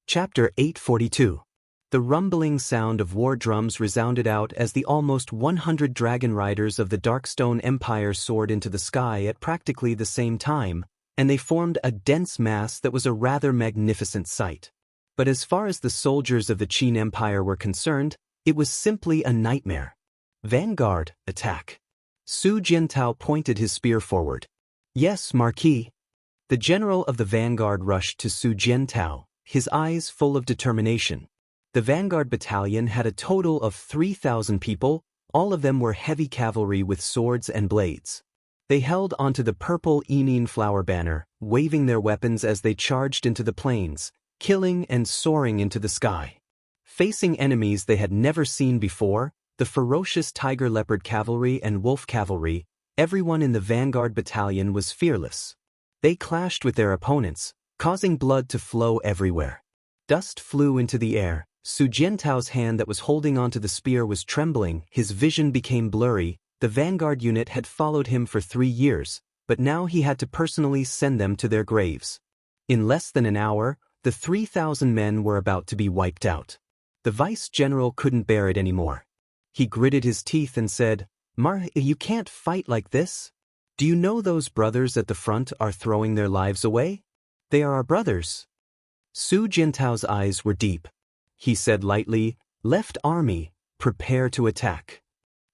Chapter 842. The rumbling sound of war drums resounded out as the almost 100 dragon riders of the Darkstone Empire soared into the sky at practically the same time, and they formed a dense mass that was a rather magnificent sight. But as far as the soldiers of the Qin Empire were concerned, it was simply a nightmare. Vanguard, attack. Su Jiantao pointed his spear forward. Yes, Marquis. The general of the vanguard rushed to Su Jiantao, his eyes full of determination. The vanguard battalion had a total of 3,000 people, all of them were heavy cavalry with swords and blades. They held onto the purple Enin flower banner, waving their weapons as they charged into the plains, killing and soaring into the sky. Facing enemies they had never seen before, the ferocious tiger leopard cavalry and wolf cavalry, everyone in the vanguard battalion was fearless. They clashed with their opponents, causing blood to flow everywhere. Dust flew into the air. Su Jiantao's hand that was holding onto the spear was trembling, his vision became blurry. The vanguard unit had followed him for 3 years, but now he had to personally send them to their graves. In less than an hour, the 3,000 men were about to be wiped out. The vice-general couldn't bear it anymore. He gritted his teeth and said, You can't fight like this. Do you know those brothers at the front are throwing their lives away? They are our brothers. Su Jiantao's eyes were deep. He said lightly, Left Army, prepare to attack.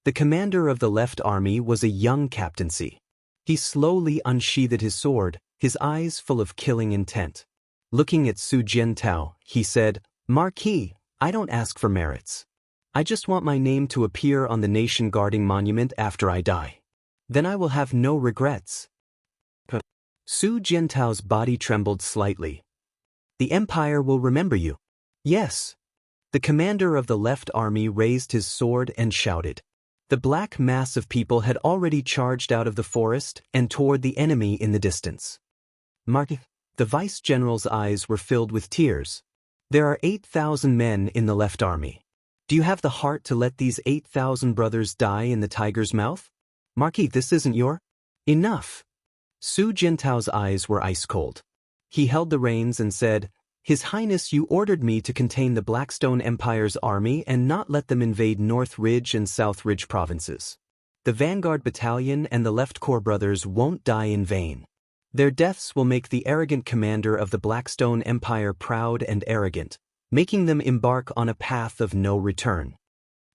The commander of the Left Army was a young captaincy. He slowly unsheathed his sword, his eyes full of killing intent. Looking at Su Jiantao, he said, Marquis, I don't ask for merits. I just want my name to appear on the nation-guarding monument after I die. Then I will have no regrets. Su Jiantao's body trembled slightly. The Empire will remember you. Yes. The commander of the Left Army raised his sword and shouted. The black mass of people had already charged out of the forest and toward the enemy in the distance. Marquis, the vice-general's eyes were filled with tears. There are 8,000 men in the Left Army. Do you have the heart to let these 8,000 brothers die in the tiger's mouth? Marquis, this isn't your... Enough. Su Jiantao's eyes were ice-cold. He held the reins and said, His Highness, you ordered me to contain the Blackstone Empire's army and not let them invade North Ridge and South Ridge provinces. The Vanguard Battalion and the Left Corps brothers won't die in vain. Their deaths will make the arrogant commander of the Blackstone Empire proud and arrogant, making them embark on a path of no return.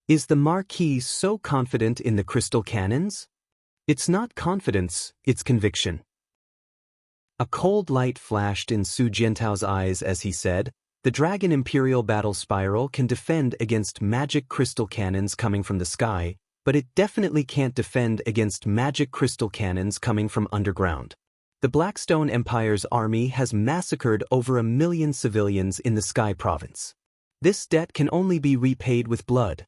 Is the Marquis so confident in the crystal cannons? It's not confidence, it's conviction. A cold light flashed in Su Jiantao's eyes as he said, The Dragon Imperial Battle Spiral can defend against magic crystal cannons coming from the sky, but it definitely can't defend against magic crystal cannons coming from underground. The Blackstone Empire's army has massacred over 1 million civilians in the Sky Province. This debt can only be repaid with blood.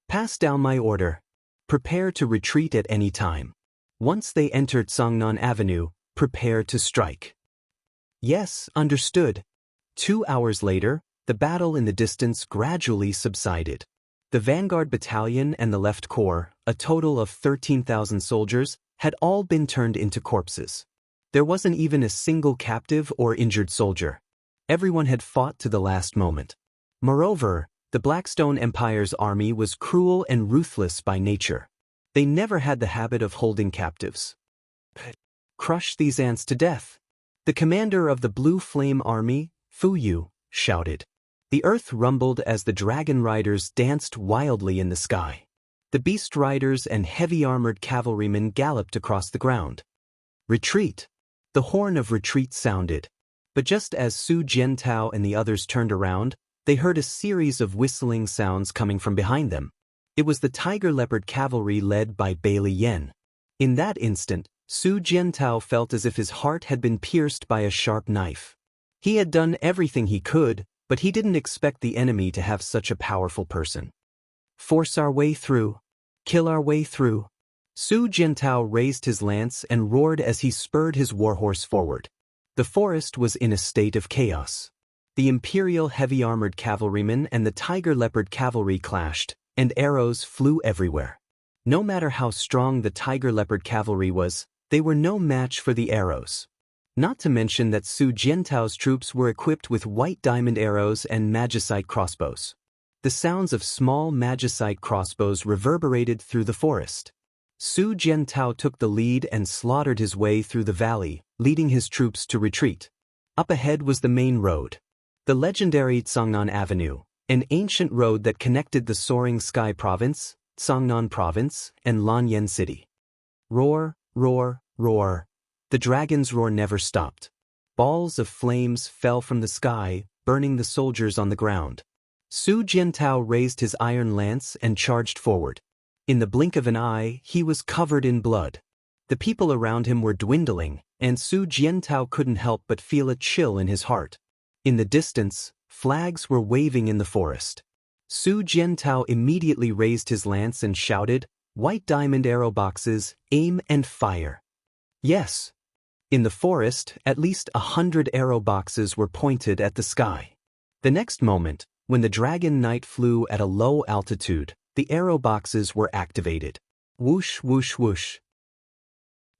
Pass down my order. Prepare to retreat at any time. Once they entered Songnan Avenue, prepare to strike. Yes, understood. 2 hours later, the battle in the distance gradually subsided. The Vanguard Battalion and the Left Corps, a total of 13,000 soldiers, had all been turned into corpses. There wasn't even a single captive or injured soldier. Everyone had fought to the last moment. Moreover, the Blackstone Empire's army was cruel and ruthless by nature. They never had the habit of holding captives. Crush these ants to death. The commander of the Blue Flame Army, Fu Yu, shouted. The earth rumbled as the dragon riders danced wildly in the sky. The beast riders and heavy-armored cavalrymen galloped across the ground. Retreat! The horn of retreat sounded. But just as Su Jiantao and the others turned around, they heard a series of whistling sounds coming from behind them. It was the tiger leopard cavalry led by Bailey Yen. In that instant, Su Jiantao felt as if his heart had been pierced by a sharp knife. He had done everything he could, but he didn't expect the enemy to have such a powerful person. Force our way through. Kill our way through. Su Jiantao raised his lance and roared as he spurred his warhorse forward. The forest was in a state of chaos. The Imperial heavy-armored cavalrymen and the tiger leopard cavalry clashed, and arrows flew everywhere. No matter how strong the tiger leopard cavalry was, they were no match for the arrows. Not to mention that Su Jiantao's troops were equipped with white diamond arrows and magicite crossbows. The sounds of small magicite crossbows reverberated through the forest. Su Jiantao took the lead and slaughtered his way through the valley, leading his troops to retreat. Up ahead was the main road. The legendary Cangnan Avenue, an ancient road that connected the soaring sky province, Cangnan province, and Lanyan city. Roar, roar, roar. The dragon's roar never stopped. Balls of flames fell from the sky, burning the soldiers on the ground. Su Jiantao raised his iron lance and charged forward. In the blink of an eye, he was covered in blood. The people around him were dwindling, and Su Jiantao couldn't help but feel a chill in his heart. In the distance, flags were waving in the forest. Su Jiantao immediately raised his lance and shouted, "White diamond arrow boxes, aim and fire." Yes. In the forest, at least 100 arrow boxes were pointed at the sky. The next moment, when the dragon knight flew at a low altitude, the arrow boxes were activated. Whoosh, whoosh, whoosh.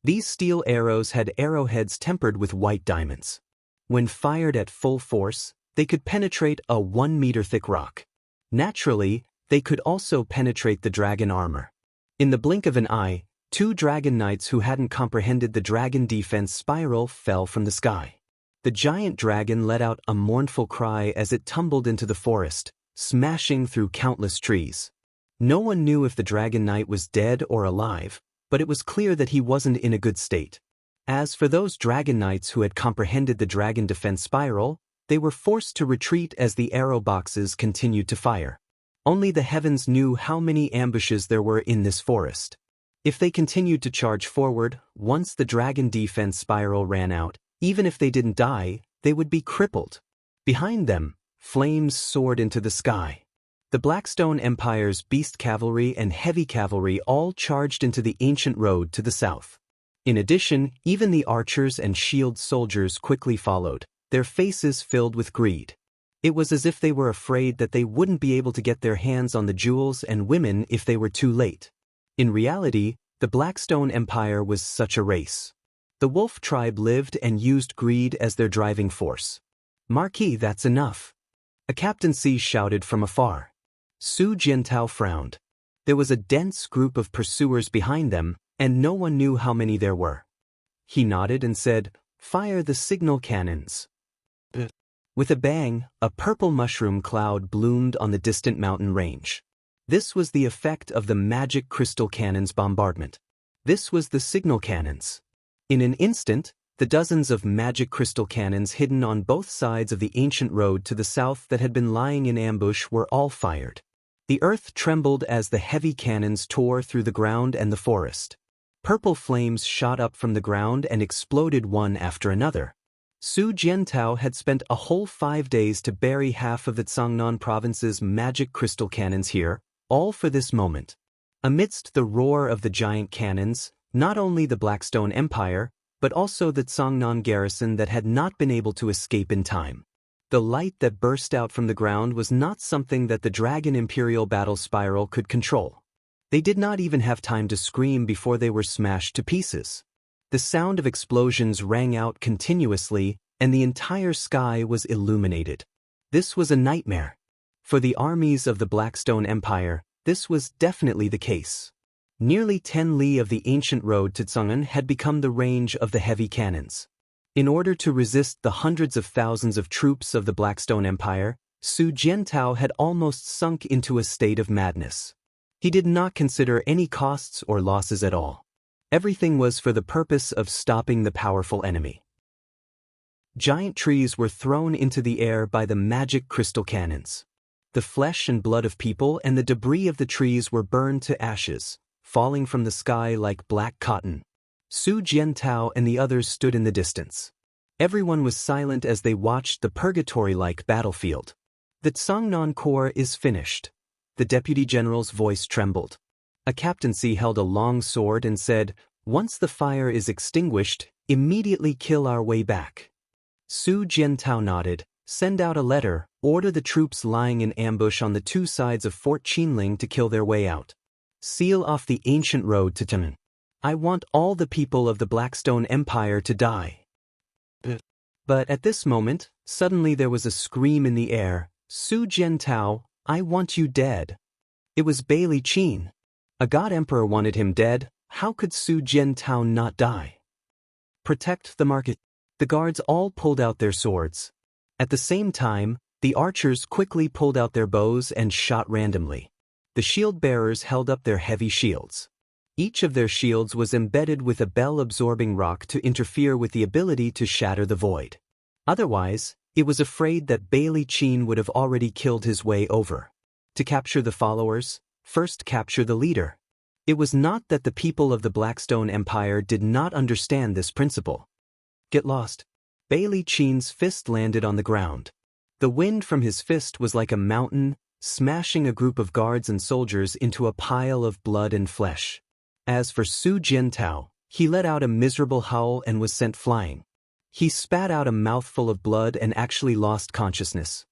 These steel arrows had arrowheads tempered with white diamonds. When fired at full force, they could penetrate a 1-meter-thick rock. Naturally, they could also penetrate the dragon armor. In the blink of an eye, 2 dragon knights who hadn't comprehended the dragon defense spiral fell from the sky. The giant dragon let out a mournful cry as it tumbled into the forest, smashing through countless trees. No one knew if the dragon knight was dead or alive, but it was clear that he wasn't in a good state. As for those dragon knights who had comprehended the dragon defense spiral, they were forced to retreat as the arrow boxes continued to fire. Only the heavens knew how many ambushes there were in this forest. If they continued to charge forward, once the dragon defense spiral ran out, even if they didn't die, they would be crippled. Behind them, flames soared into the sky. The Blackstone Empire's beast cavalry and heavy cavalry all charged into the ancient road to the south. In addition, even the archers and shield soldiers quickly followed, their faces filled with greed. It was as if they were afraid that they wouldn't be able to get their hands on the jewels and women if they were too late. In reality, the Blackstone Empire was such a race. The wolf tribe lived and used greed as their driving force. "Marquis, that's enough," a captaincy shouted from afar. Su Jiantao frowned. There was a dense group of pursuers behind them, and no one knew how many there were. He nodded and said, "Fire the signal cannons." With a bang, a purple mushroom cloud bloomed on the distant mountain range. This was the effect of the magic crystal cannons bombardment. This was the signal cannons. In an instant, the dozens of magic crystal cannons hidden on both sides of the ancient road to the south that had been lying in ambush were all fired. The earth trembled as the heavy cannons tore through the ground and the forest. Purple flames shot up from the ground and exploded one after another. Su Jiantao had spent a whole 5 days to bury half of the Cangnan province's magic crystal cannons here, all for this moment. Amidst the roar of the giant cannons, not only the Blackstone Empire, but also the Cangnan garrison that had not been able to escape in time. The light that burst out from the ground was not something that the Dragon Imperial battle spiral could control. They did not even have time to scream before they were smashed to pieces. The sound of explosions rang out continuously, and the entire sky was illuminated. This was a nightmare. For the armies of the Blackstone Empire, this was definitely the case. Nearly 10 li of the ancient road to Cangnan had become the range of the heavy cannons. In order to resist the hundreds of thousands of troops of the Blackstone Empire, Su Jiantao had almost sunk into a state of madness. He did not consider any costs or losses at all. Everything was for the purpose of stopping the powerful enemy. Giant trees were thrown into the air by the magic crystal cannons. The flesh and blood of people and the debris of the trees were burned to ashes, falling from the sky like black cotton. Su Jiantao and the others stood in the distance. Everyone was silent as they watched the purgatory-like battlefield. "The Cangnan Corps is finished." The deputy general's voice trembled. A captaincy held a long sword and said, "Once the fire is extinguished, immediately kill our way back." Su Jiantao nodded. "Send out a letter, order the troops lying in ambush on the 2 sides of Fort Qinling to kill their way out. Seal off the ancient road to Cangnan. I want all the people of the Blackstone Empire to die." But at this moment, suddenly there was a scream in the air, "Su Jiantao, I want you dead." It was Bailey Qin. A god emperor wanted him dead. How could Su Jiantao not die? Protect the market. The guards all pulled out their swords. At the same time, the archers quickly pulled out their bows and shot randomly. The shield-bearers held up their heavy shields. Each of their shields was embedded with a bell-absorbing rock to interfere with the ability to shatter the void. Otherwise, it was afraid that Bailey Qin would have already killed his way over. To capture the followers, first capture the leader. It was not that the people of the Blackstone Empire did not understand this principle. Get lost. Bailey Qin's fist landed on the ground. The wind from his fist was like a mountain, smashing a group of guards and soldiers into a pile of blood and flesh. As for Su Jiantao, he let out a miserable howl and was sent flying. He spat out a mouthful of blood and actually lost consciousness.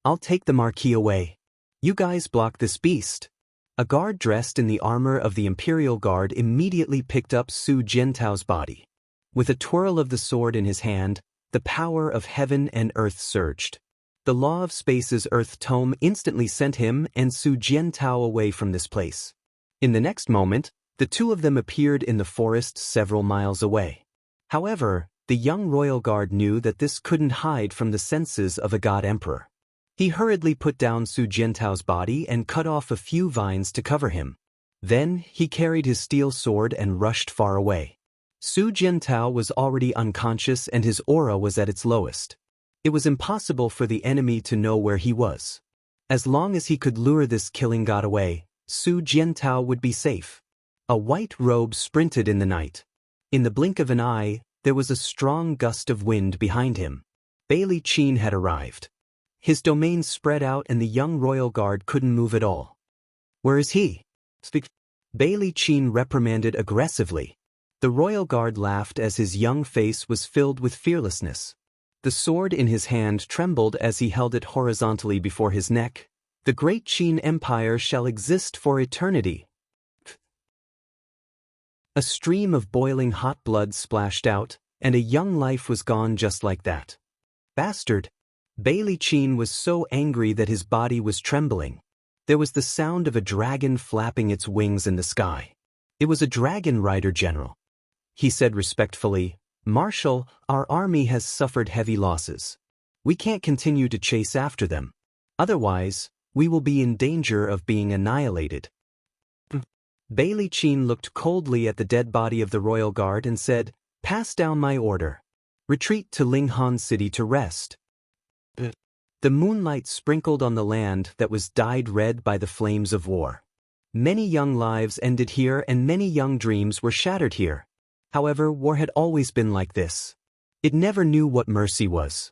"I'll take the marquis away. You guys block this beast." A guard dressed in the armor of the Imperial Guard immediately picked up Su Jiantao's body. With a twirl of the sword in his hand, the power of heaven and earth surged. The Law of Space's Earth Tome instantly sent him and Su Jiantao away from this place. In the next moment, the two of them appeared in the forest several miles away. However, the young royal guard knew that this couldn't hide from the senses of a god emperor. He hurriedly put down Su Jiantao's body and cut off a few vines to cover him. Then, he carried his steel sword and rushed far away. Su Jiantao was already unconscious and his aura was at its lowest. It was impossible for the enemy to know where he was. As long as he could lure this killing god away, Su Jiantao would be safe. A white robe sprinted in the night. In the blink of an eye, there was a strong gust of wind behind him. Bailey Qin had arrived. His domain spread out and the young royal guard couldn't move at all. "Where is he?" Bailey Qin reprimanded aggressively. The royal guard laughed as his young face was filled with fearlessness. The sword in his hand trembled as he held it horizontally before his neck. "The great Qin Empire shall exist for eternity." A stream of boiling hot blood splashed out, and a young life was gone just like that. Bastard! Bailey Qin was so angry that his body was trembling. There was the sound of a dragon flapping its wings in the sky. It was a dragon rider general. He said respectfully, "Marshal, our army has suffered heavy losses. We can't continue to chase after them. Otherwise, we will be in danger of being annihilated." Bailey Qin looked coldly at the dead body of the royal guard and said, "Pass down my order. Retreat to Linghan City to rest." The moonlight sprinkled on the land that was dyed red by the flames of war. Many young lives ended here and many young dreams were shattered here. However, war had always been like this. It never knew what mercy was.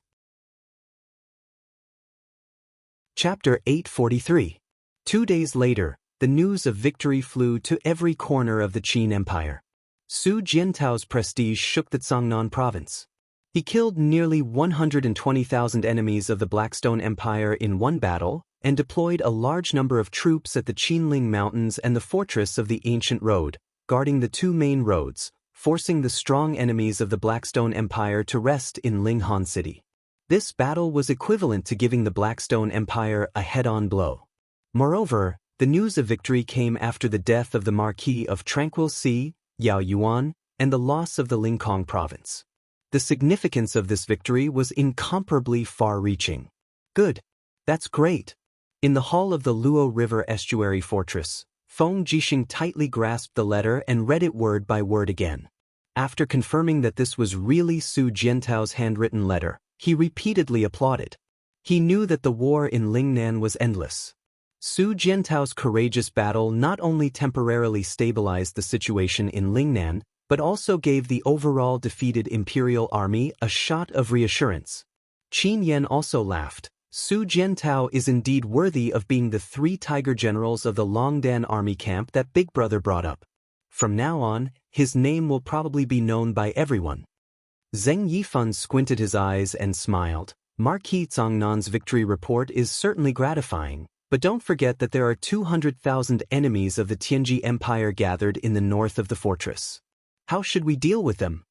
Chapter 843. 2 days later, the news of victory flew to every corner of the Qin Empire. Su Jiantao's prestige shook the Cangnan province. He killed nearly 120,000 enemies of the Blackstone Empire in one battle, and deployed a large number of troops at the Qinling Mountains and the fortress of the Ancient Road, guarding the two main roads, forcing the strong enemies of the Blackstone Empire to rest in Linghan City. This battle was equivalent to giving the Blackstone Empire a head-on blow. Moreover, the news of victory came after the death of the Marquis of Tranquil Sea, Yao Yuan, and the loss of the Lingkong province. The significance of this victory was incomparably far-reaching. Good. That's great. In the hall of the Luo River Estuary Fortress, Feng Jixing tightly grasped the letter and read it word by word again. After confirming that this was really Su Jiantao's handwritten letter, he repeatedly applauded. He knew that the war in Lingnan was endless. Su Jiantao's courageous battle not only temporarily stabilized the situation in Lingnan, but also gave the overall defeated imperial army a shot of reassurance. Qin Yan also laughed. Su Jiantao is indeed worthy of being the 3 tiger generals of the Longdan army camp that Big Brother brought up. From now on, his name will probably be known by everyone. Zheng Yifan squinted his eyes and smiled. Marquis Cangnan's victory report is certainly gratifying, but don't forget that there are 200,000 enemies of the Tianji Empire gathered in the north of the fortress. How should we deal with them?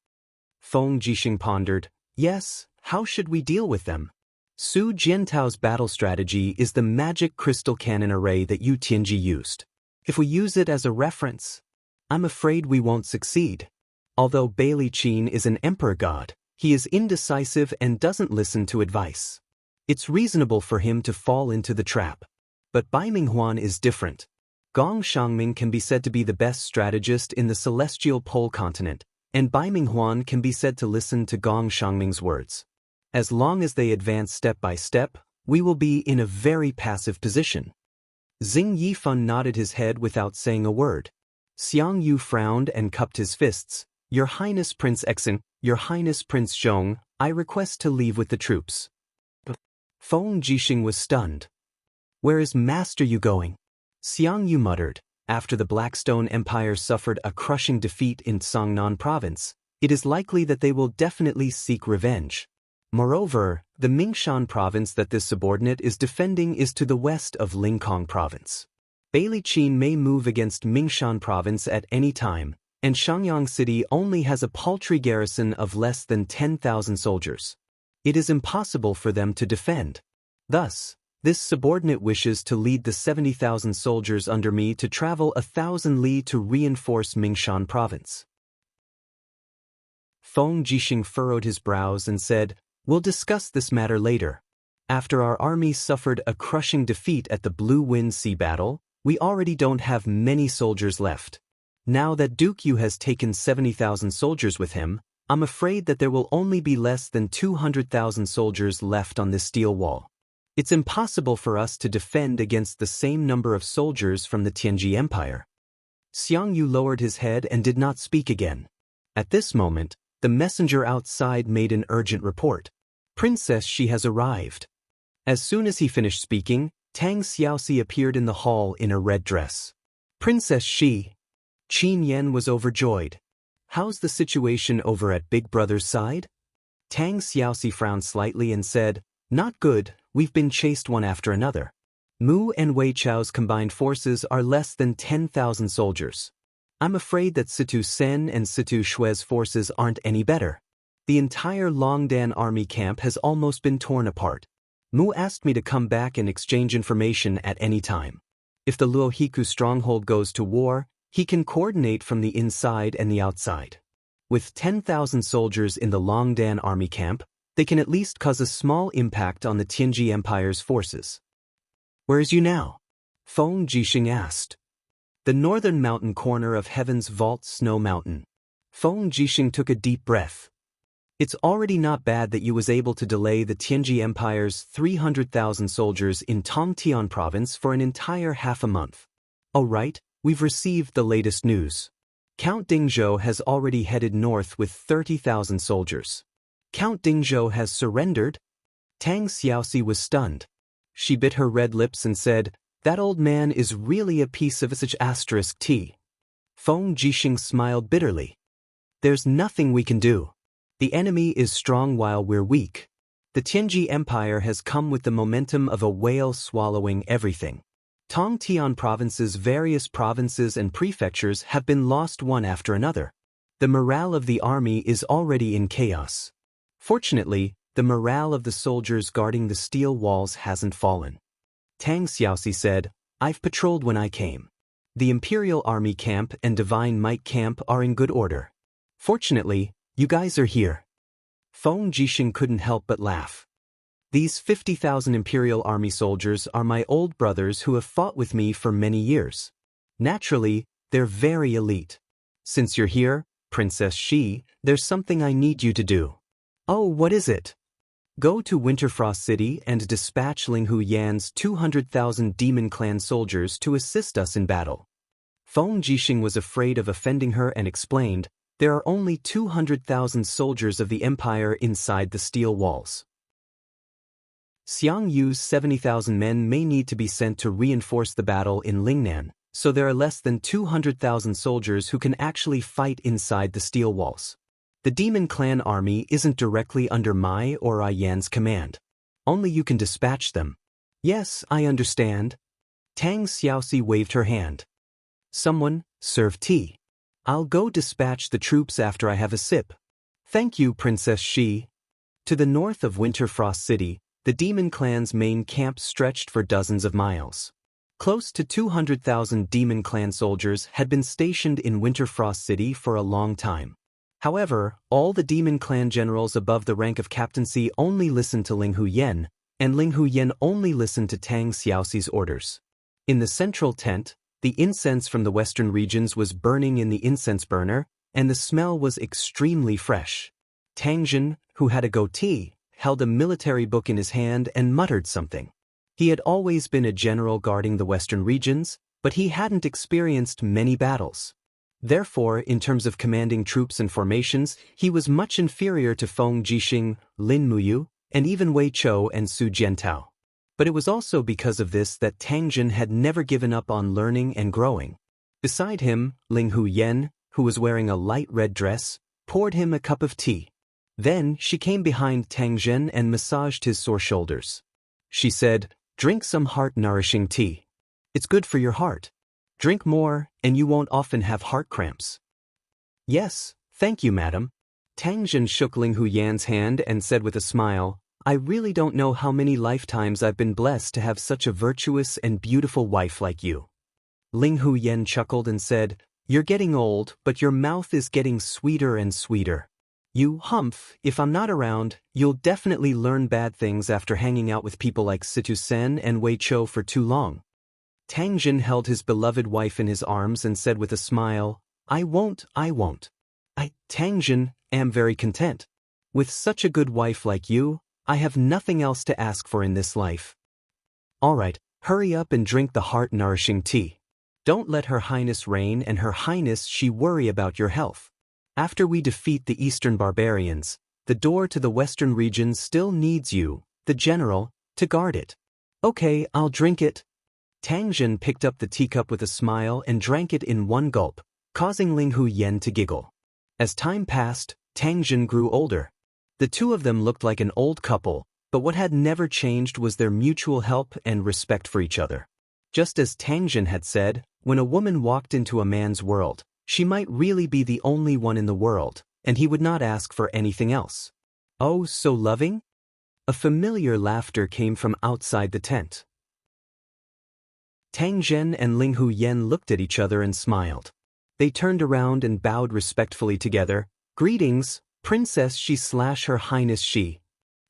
Feng Jixing pondered. Yes, How should we deal with them? Su Jiantao's battle strategy is the magic crystal cannon array that Yu Tianji used. If we use it as a reference, I'm afraid we won't succeed. Although Bailey Qin is an emperor god, he is indecisive and doesn't listen to advice. It's reasonable for him to fall into the trap. But Bai Minghuan is different. Gong Xiangming can be said to be the best strategist in the celestial pole continent, and Bai Minghuan can be said to listen to Gong Xiangming's words. As long as they advance step by step, we will be in a very passive position. Xing Yifeng nodded his head without saying a word. Xiang Yu frowned and cupped his fists. Your Highness Prince Exin, Your Highness Prince Zhong, I request to leave with the troops. Feng Jixing was stunned. Where is Master Yu going? Xiang Yu muttered. After the Blackstone Empire suffered a crushing defeat in Songnan province, it is likely that they will definitely seek revenge. Moreover, the Mingshan province that this subordinate is defending is to the west of Lingkong province. Bailey Qin may move against Mingshan province at any time, and Shangyang city only has a paltry garrison of less than 10,000 soldiers. It is impossible for them to defend. Thus, this subordinate wishes to lead the 70,000 soldiers under me to travel 1,000 li to reinforce Mingshan province. Feng Jixing furrowed his brows and said, We'll discuss this matter later. After our army suffered a crushing defeat at the Blue Wind Sea battle, we already don't have many soldiers left. Now that Duke Yu has taken 70,000 soldiers with him, I'm afraid that there will only be less than 200,000 soldiers left on this steel wall. It's impossible for us to defend against the same number of soldiers from the Tianji Empire. Xiang Yu lowered his head and did not speak again. At this moment, the messenger outside made an urgent report. Princess Shi has arrived. As soon as he finished speaking, Tang Xiaoxi appeared in the hall in a red dress. Princess Shi. Qin Yan was overjoyed. How's the situation over at Big Brother's side? Tang Xiaoxi frowned slightly and said, Not good, we've been chased one after another. Mu and Wei Chao's combined forces are less than 10,000 soldiers. I'm afraid that Situ Sen and Situ Shui's forces aren't any better. The entire Longdan army camp has almost been torn apart. Mu asked me to come back and exchange information at any time. If the Luohiku stronghold goes to war, he can coordinate from the inside and the outside. With 10,000 soldiers in the Longdan army camp, they can at least cause a small impact on the Tianji Empire's forces. Where is Yu now? Feng Jixing asked. The northern mountain corner of Heaven's Vault Snow Mountain. Feng Jixing took a deep breath. It's already not bad that Yu was able to delay the Tianji Empire's 300,000 soldiers in Tongtian province for an entire half a month. Oh right, we've received the latest news. Count Dingzhou has already headed north with 30,000 soldiers. Count Dingzhou has surrendered? Tang Xiaoxi was stunned. She bit her red lips and said, That old man is really a piece of such asterisk tea. Feng Jixing smiled bitterly. There's nothing we can do. The enemy is strong while we're weak. The Tianji Empire has come with the momentum of a whale swallowing everything. Tongtian province's various provinces and prefectures have been lost one after another. The morale of the army is already in chaos. Fortunately, the morale of the soldiers guarding the steel walls hasn't fallen. Tang Xiaoxi said, I've patrolled when I came. The Imperial Army Camp and Divine Might Camp are in good order. Fortunately, you guys are here. Feng Jixing couldn't help but laugh. These 50,000 Imperial Army soldiers are my old brothers who have fought with me for many years. Naturally, they're very elite. Since you're here, Princess Shi, there's something I need you to do. Oh, what is it? Go to Winterfrost City and dispatch Linghu Yan's 200,000 Demon Clan soldiers to assist us in battle. Feng Jixing was afraid of offending her and explained, there are only 200,000 soldiers of the Empire inside the steel walls. Xiang Yu's 70,000 men may need to be sent to reinforce the battle in Lingnan, so there are less than 200,000 soldiers who can actually fight inside the steel walls. The Demon Clan army isn't directly under my or Yan's command. Only you can dispatch them. Yes, I understand. Tang Xiaoxi waved her hand. Someone, serve tea. I'll go dispatch the troops after I have a sip. Thank you, Princess Shi. To the north of Winterfrost City, the demon clan's main camp stretched for dozens of miles. Close to 200,000 demon clan soldiers had been stationed in Winterfrost City for a long time. However, all the demon clan generals above the rank of captaincy only listened to Ling Huyen, and Ling Huyen only listened to Tang Xiaoxi's orders. In the central tent, the incense from the western regions was burning in the incense burner, and the smell was extremely fresh. Tang Jin, who had a goatee, held a military book in his hand and muttered something. He had always been a general guarding the western regions, but he hadn't experienced many battles. Therefore, in terms of commanding troops and formations, he was much inferior to Feng Jixing, Lin Muyu, and even Wei Chou and Su Jiantao. But it was also because of this that Tang Jin had never given up on learning and growing. Beside him, Ling Huyen, who was wearing a light red dress, poured him a cup of tea. Then she came behind Tang Jin and massaged his sore shoulders. She said, "Drink some heart-nourishing tea. It's good for your heart. Drink more, and you won't often have heart cramps." "Yes, thank you, madam." Tang Jin shook Ling Huyan's hand and said with a smile, "I really don't know how many lifetimes I've been blessed to have such a virtuous and beautiful wife like you." Ling Huyan chuckled and said, "You're getting old, but your mouth is getting sweeter and sweeter. You, Humph, if I'm not around, you'll definitely learn bad things after hanging out with people like Situ Sen and Wei Chou for too long." Tang Jin held his beloved wife in his arms and said with a smile, I won't. I, Tang Jin, am very content. With such a good wife like you, I have nothing else to ask for in this life." "All right, hurry up and drink the heart-nourishing tea. Don't let Her Highness reign and Her Highness she worry about your health. After we defeat the eastern barbarians, the door to the western regions still needs you, the general, to guard it." "Okay, I'll drink it." Tang Jin picked up the teacup with a smile and drank it in one gulp, causing Ling Huyen to giggle. As time passed, Tang Jin grew older. The two of them looked like an old couple, but what had never changed was their mutual help and respect for each other. Just as Tang Jin had said, when a woman walked into a man's world, she might really be the only one in the world, and he would not ask for anything else. "Oh, so loving?" A familiar laughter came from outside the tent. Tang Jin and Ling Huyen looked at each other and smiled. They turned around and bowed respectfully together. "Greetings, Princess Shi/Her Highness Shi.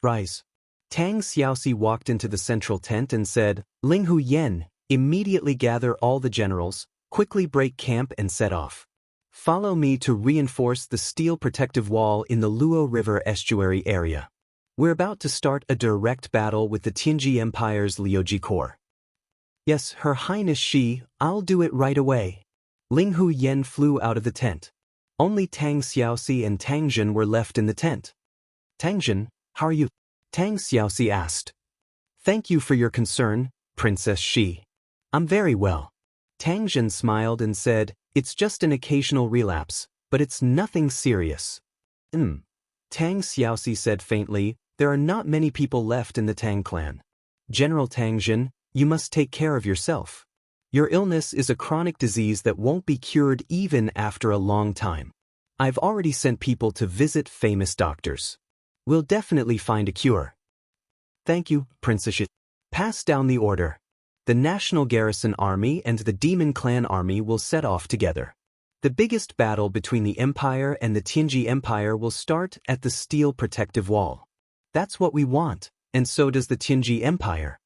Rise." Tang Xiaoxi walked into the central tent and said, "Ling Huyen, immediately gather all the generals, quickly break camp and set off. Follow me to reinforce the steel protective wall in the Luo River estuary area. We're about to start a direct battle with the Tianji Empire's Liuji Corps." "Yes, Her Highness Shi, I'll do it right away." Ling Huyen flew out of the tent. Only Tang Xiaoxi and Tang Jin were left in the tent. "Tang Jin, how are you?" Tang Xiaoxi asked. "Thank you for your concern, Princess Shi. I'm very well." Tang Jin smiled and said, "It's just an occasional relapse, but it's nothing serious." Tang Xiaoxi said faintly, "There are not many people left in the Tang clan. General Tang Jin, you must take care of yourself. Your illness is a chronic disease that won't be cured even after a long time. I've already sent people to visit famous doctors. We'll definitely find a cure." "Thank you, Princess Shi." "Pass down the order. The National Garrison Army and the Demon Clan Army will set off together. The biggest battle between the Empire and the Tianji Empire will start at the Steel Protective Wall. That's what we want, and so does the Tianji Empire."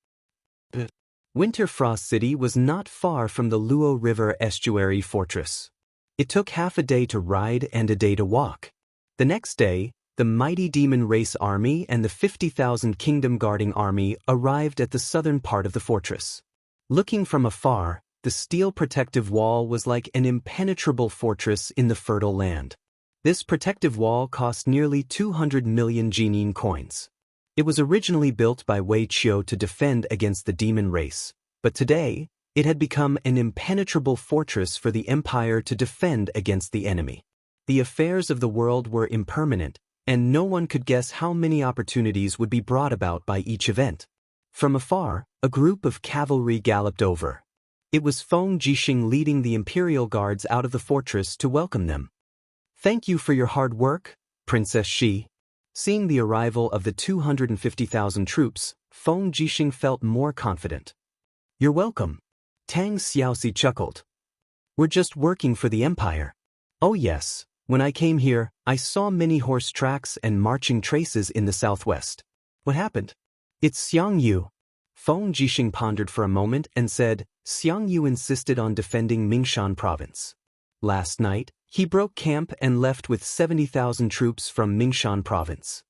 Winterfrost City was not far from the Luo River estuary fortress. It took half a day to ride and a day to walk. The next day, the mighty demon race army and the 50,000 kingdom-guarding army arrived at the southern part of the fortress. Looking from afar, the steel protective wall was like an impenetrable fortress in the fertile land. This protective wall cost nearly 200 million Jinin coins. It was originally built by Wei Chou to defend against the demon race, but today, it had become an impenetrable fortress for the Empire to defend against the enemy. The affairs of the world were impermanent, and no one could guess how many opportunities would be brought about by each event. From afar, a group of cavalry galloped over. It was Feng Jixing leading the Imperial Guards out of the fortress to welcome them. "Thank you for your hard work, Princess Shi." Seeing the arrival of the 250,000 troops, Feng Jixing felt more confident. "You're welcome." Tang Xiaoxi chuckled. "We're just working for the empire." "Oh yes, when I came here, I saw many horse tracks and marching traces in the southwest." "What happened?" "It's Xiangyu." Feng Jixing pondered for a moment and said, "Xiangyu insisted on defending Mingshan province. Last night, he broke camp and left with 70,000 troops from Mingshan province."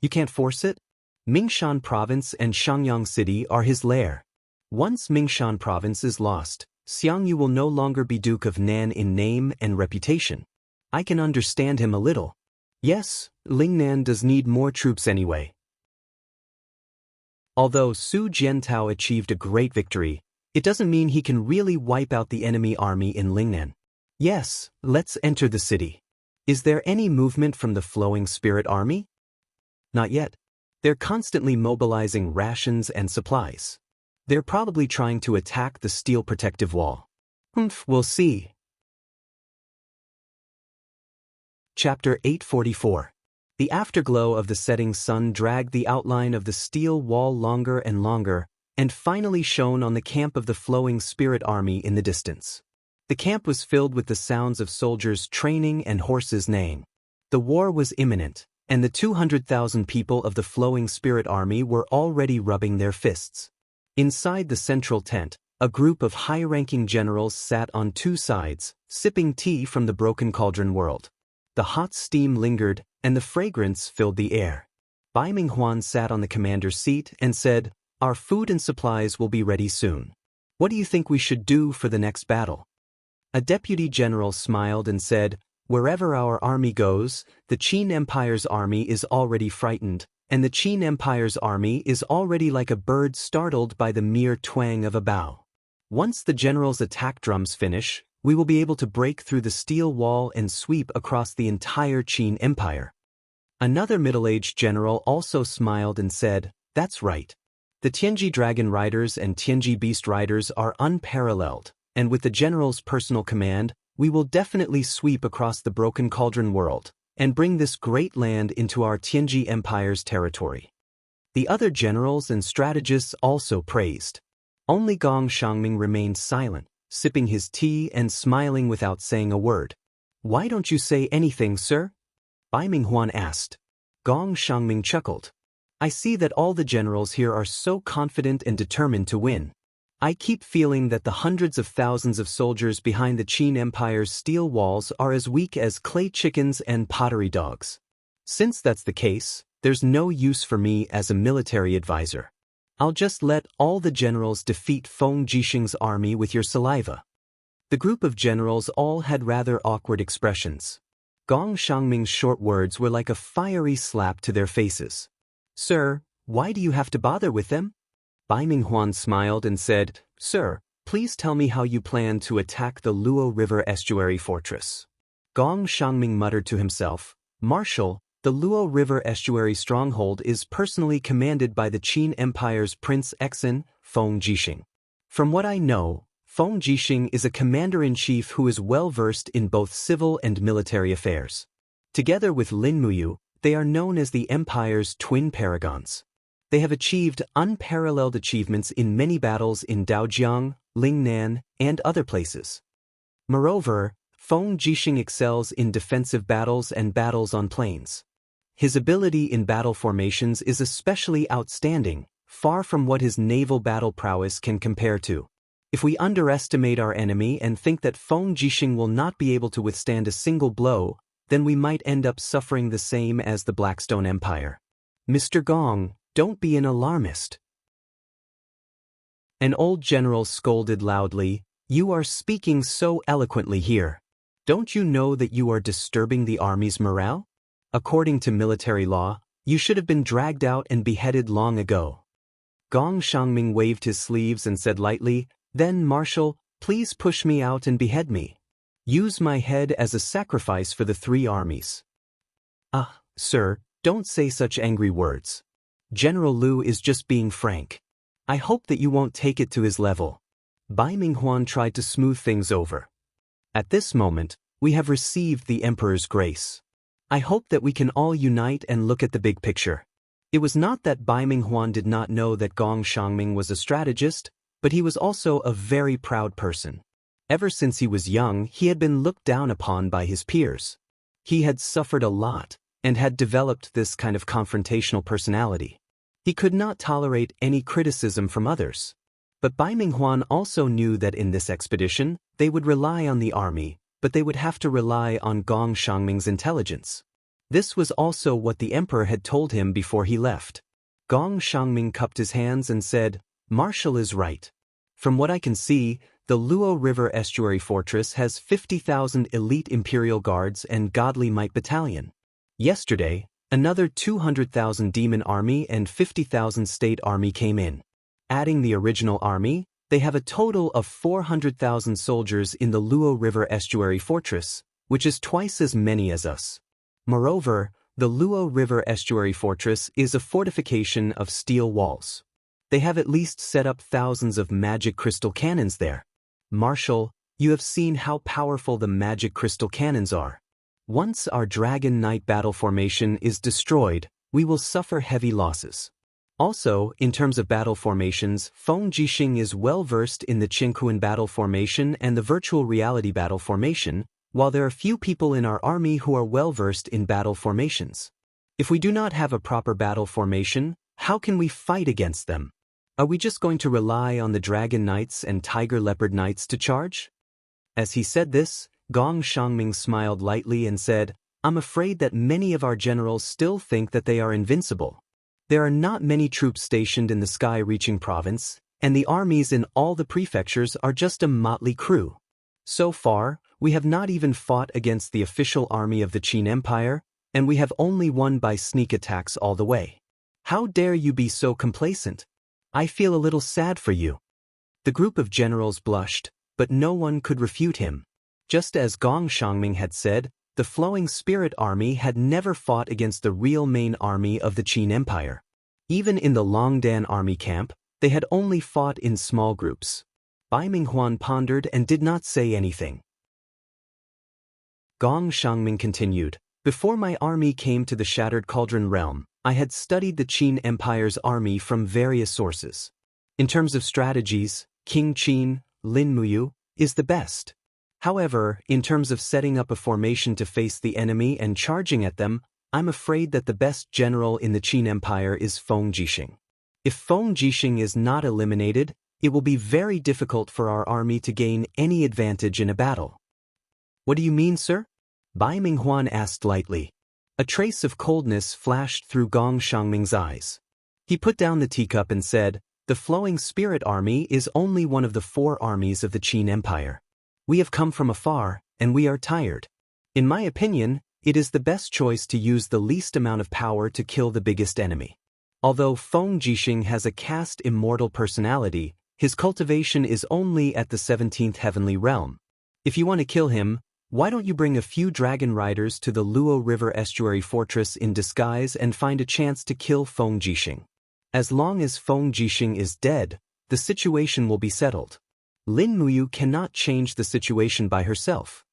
"You can't force it?" "Mingshan province and Shangyang city are his lair. Once Mingshan province is lost, Xiangyu will no longer be Duke of Nan in name and reputation. I can understand him a little. Yes, Lingnan does need more troops anyway." Although Su Jiantao achieved a great victory, it doesn't mean he can really wipe out the enemy army in Lingnan. "Yes, let's enter the city." "Is there any movement from the Flowing Spirit army?" "Not yet. They're constantly mobilizing rations and supplies. They're probably trying to attack the steel protective wall." We'll see." Chapter 844. The afterglow of the setting sun dragged the outline of the steel wall longer and longer, and finally shone on the camp of the Flowing Spirit army in the distance. The camp was filled with the sounds of soldiers training and horses neighing. The war was imminent, and the 200,000 people of the Flowing Spirit army were already rubbing their fists. Inside the central tent, a group of high-ranking generals sat on two sides, sipping tea from the broken cauldron world. The hot steam lingered, and the fragrance filled the air. Bai Minghuan sat on the commander's seat and said, "Our food and supplies will be ready soon. What do you think we should do for the next battle?" A deputy general smiled and said, "Wherever our army goes, the Qin Empire's army is already frightened, and the Qin Empire's army is already like a bird startled by the mere twang of a bow. Once the general's attack drums finish, we will be able to break through the steel wall and sweep across the entire Qin Empire." Another middle-aged general also smiled and said, "That's right. The Tianji Dragon Riders and Tianji Beast Riders are unparalleled, and with the general's personal command, we will definitely sweep across the broken cauldron world and bring this great land into our Tianji Empire's territory." The other generals and strategists also praised. Only Gong Shangming remained silent, sipping his tea and smiling without saying a word. "Why don't you say anything, sir?" Bai Minghuan asked. Gong Shangming chuckled. "I see that all the generals here are so confident and determined to win. I keep feeling that the hundreds of thousands of soldiers behind the Qin Empire's steel walls are as weak as clay chickens and pottery dogs. Since that's the case, there's no use for me as a military advisor. I'll just let all the generals defeat Feng Jixing's army with your saliva." The group of generals all had rather awkward expressions. Gong Shangming's short words were like a fiery slap to their faces. "Sir, why do you have to bother with them?" Bai Minghuan smiled and said, "Sir, please tell me how you plan to attack the Luo River estuary fortress." Gong Shangming muttered to himself, "Marshal, the Luo River estuary stronghold is personally commanded by the Qin Empire's Prince Exin, Feng Jixing. From what I know, Feng Jixing is a commander-in-chief who is well-versed in both civil and military affairs. Together with Lin Muyu, they are known as the Empire's twin paragons. They have achieved unparalleled achievements in many battles in Daojiang, Lingnan, and other places. Moreover, Feng Jixing excels in defensive battles and battles on plains. His ability in battle formations is especially outstanding, far from what his naval battle prowess can compare to. If we underestimate our enemy and think that Feng Jixing will not be able to withstand a single blow, then we might end up suffering the same as the Blackstone Empire. Mr. Gong, don't be an alarmist." An old general scolded loudly, "You are speaking so eloquently here. Don't you know that you are disturbing the army's morale? According to military law, you should have been dragged out and beheaded long ago." Gong Shangming waved his sleeves and said lightly, "Then, Marshal, please push me out and behead me. Use my head as a sacrifice for the three armies." "Ah, sir, don't say such angry words. General Lu is just being frank. I hope that you won't take it to his level." Bai Minghuan tried to smooth things over. "At this moment, we have received the Emperor's grace. I hope that we can all unite and look at the big picture. It was not that Bai Minghuan did not know that Gong Xiangming was a strategist, but he was also a very proud person. Ever since he was young, he had been looked down upon by his peers. He had suffered a lot, and had developed this kind of confrontational personality. He could not tolerate any criticism from others. But Bai Minghuan also knew that in this expedition, they would rely on the army, but they would have to rely on Gong Xiangming's intelligence. This was also what the emperor had told him before he left. Gong Xiangming cupped his hands and said, "Marshal is right. From what I can see, the Luo River Estuary Fortress has 50,000 elite Imperial Guards and Godly Might Battalion. Yesterday, another 200,000 Demon Army and 50,000 State Army came in. Adding the original army, they have a total of 400,000 soldiers in the Luo River Estuary Fortress, which is twice as many as us. Moreover, the Luo River Estuary Fortress is a fortification of steel walls. They have at least set up thousands of magic crystal cannons there. Marshal, you have seen how powerful the magic crystal cannons are. Once our Dragon Knight battle formation is destroyed, we will suffer heavy losses. Also, in terms of battle formations, Feng Jixing is well versed in the Qingquan battle formation and the virtual reality battle formation, while there are few people in our army who are well versed in battle formations. If we do not have a proper battle formation, how can we fight against them? Are we just going to rely on the Dragon Knights and Tiger Leopard Knights to charge?" As he said this, Gong Xiangming smiled lightly and said, "I'm afraid that many of our generals still think that they are invincible. There are not many troops stationed in the Sky-reaching province, and the armies in all the prefectures are just a motley crew. So far, we have not even fought against the official army of the Qin Empire, and we have only won by sneak attacks all the way. How dare you be so complacent? I feel a little sad for you." The group of generals blushed, but no one could refute him. Just as Gong Xiangming had said, the Flowing Spirit Army had never fought against the real main army of the Qin Empire. Even in the Longdan army camp, they had only fought in small groups. Bai Minghuan pondered and did not say anything. Gong Xiangming continued, "Before my army came to the Shattered Cauldron realm, I had studied the Qin Empire's army from various sources. In terms of strategies, King Qin, Lin Muyu, is the best. However, in terms of setting up a formation to face the enemy and charging at them, I'm afraid that the best general in the Qin Empire is Feng Jixing. If Feng Jixing is not eliminated, it will be very difficult for our army to gain any advantage in a battle." "What do you mean, sir?" Bai Minghuan asked lightly. A trace of coldness flashed through Gong Xiangming's eyes. He put down the teacup and said, "The Flowing Spirit Army is only one of the 4 armies of the Qin Empire. We have come from afar, and we are tired. In my opinion, it is the best choice to use the least amount of power to kill the biggest enemy. Although Feng Jixing has a caste immortal personality, his cultivation is only at the 17th heavenly realm. If you want to kill him, why don't you bring a few dragon riders to the Luo River Estuary Fortress in disguise and find a chance to kill Feng Jixing? As long as Feng Jixing is dead, the situation will be settled. Lin Muyu cannot change the situation by herself."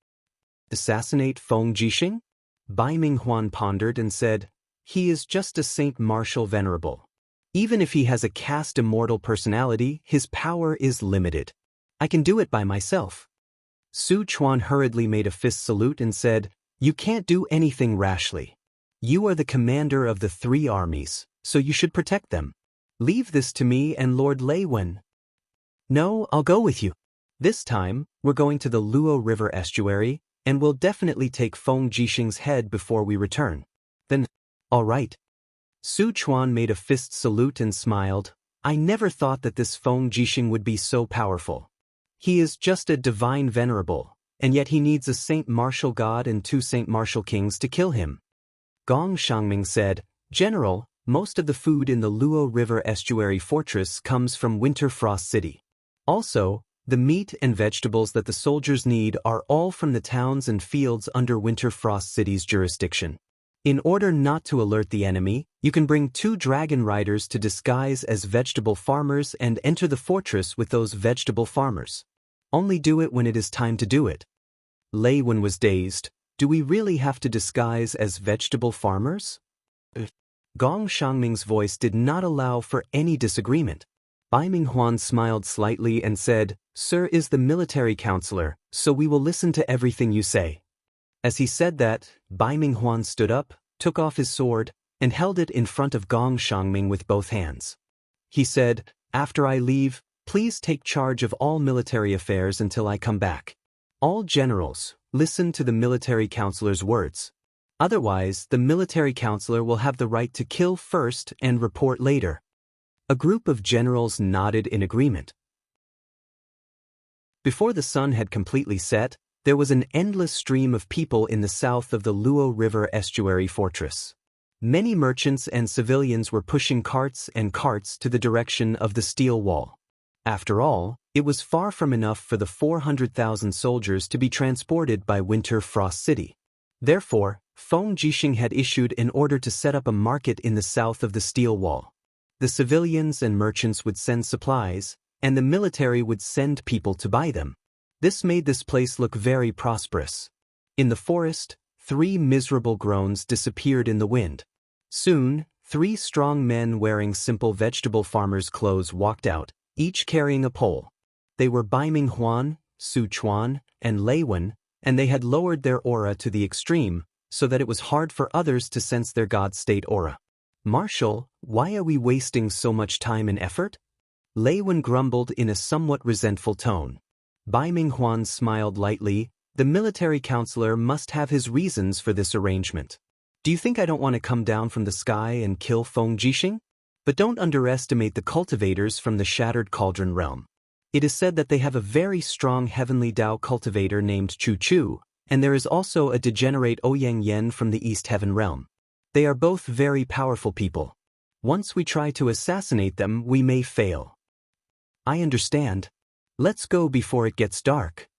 "Assassinate Feng Jixing?" Bai Minghuan pondered and said, "He is just a Saint Martial Venerable. Even if he has a caste immortal personality, his power is limited. I can do it by myself." Su Chuan hurriedly made a fist salute and said, "You can't do anything rashly. You are the commander of the 3 armies, so you should protect them. Leave this to me and Lord Lei Wen." "No, I'll go with you. This time, we're going to the Luo River Estuary, and we'll definitely take Feng Jixing's head before we return." "Then, all right." Su Chuan made a fist salute and smiled. "I never thought that this Feng Jixing would be so powerful. He is just a divine venerable, and yet he needs a Saint Martial God and 2 Saint Martial Kings to kill him." Gong Xiangming said, "General, most of the food in the Luo River Estuary Fortress comes from Winter Frost City. Also, the meat and vegetables that the soldiers need are all from the towns and fields under Winter Frost City's jurisdiction. In order not to alert the enemy, you can bring 2 dragon riders to disguise as vegetable farmers and enter the fortress with those vegetable farmers. Only do it when it is time to do it." Lei Wen was dazed. Do we really have to disguise as vegetable farmers? Gong Shangming's voice did not allow for any disagreement. Bai Minghuan smiled slightly and said, "Sir is the military counselor, so we will listen to everything you say." As he said that, Bai Minghuan stood up, took off his sword, and held it in front of Gong Shangming with both hands. He said, "After I leave, please take charge of all military affairs until I come back. All generals, listen to the military counselor's words. Otherwise, the military counselor will have the right to kill first and report later." A group of generals nodded in agreement. Before the sun had completely set, there was an endless stream of people in the south of the Luo River estuary fortress. Many merchants and civilians were pushing carts and carts to the direction of the steel wall. After all, it was far from enough for the 400,000 soldiers to be transported by Winter Frost City. Therefore, Feng Jixing had issued an order to set up a market in the south of the steel wall. The civilians and merchants would send supplies, and the military would send people to buy them. This made this place look very prosperous. In the forest, 3 miserable groans disappeared in the wind. Soon, 3 strong men wearing simple vegetable farmers' clothes walked out, each carrying a pole. They were Bai Minghuan, Su Chuan, and Lei Wen, and they had lowered their aura to the extreme, so that it was hard for others to sense their God-state aura. "Marshal, why are we wasting so much time and effort?" Lei Wen grumbled in a somewhat resentful tone. Bai Minghuan smiled lightly. "The military counselor must have his reasons for this arrangement. Do you think I don't want to come down from the sky and kill Feng Jixing? But don't underestimate the cultivators from the Shattered Cauldron realm. It is said that they have a very strong heavenly Dao cultivator named Chu Chu, and there is also a degenerate Ouyang Yen from the East Heaven realm. They are both very powerful people. Once we try to assassinate them, we may fail." "I understand. Let's go before it gets dark."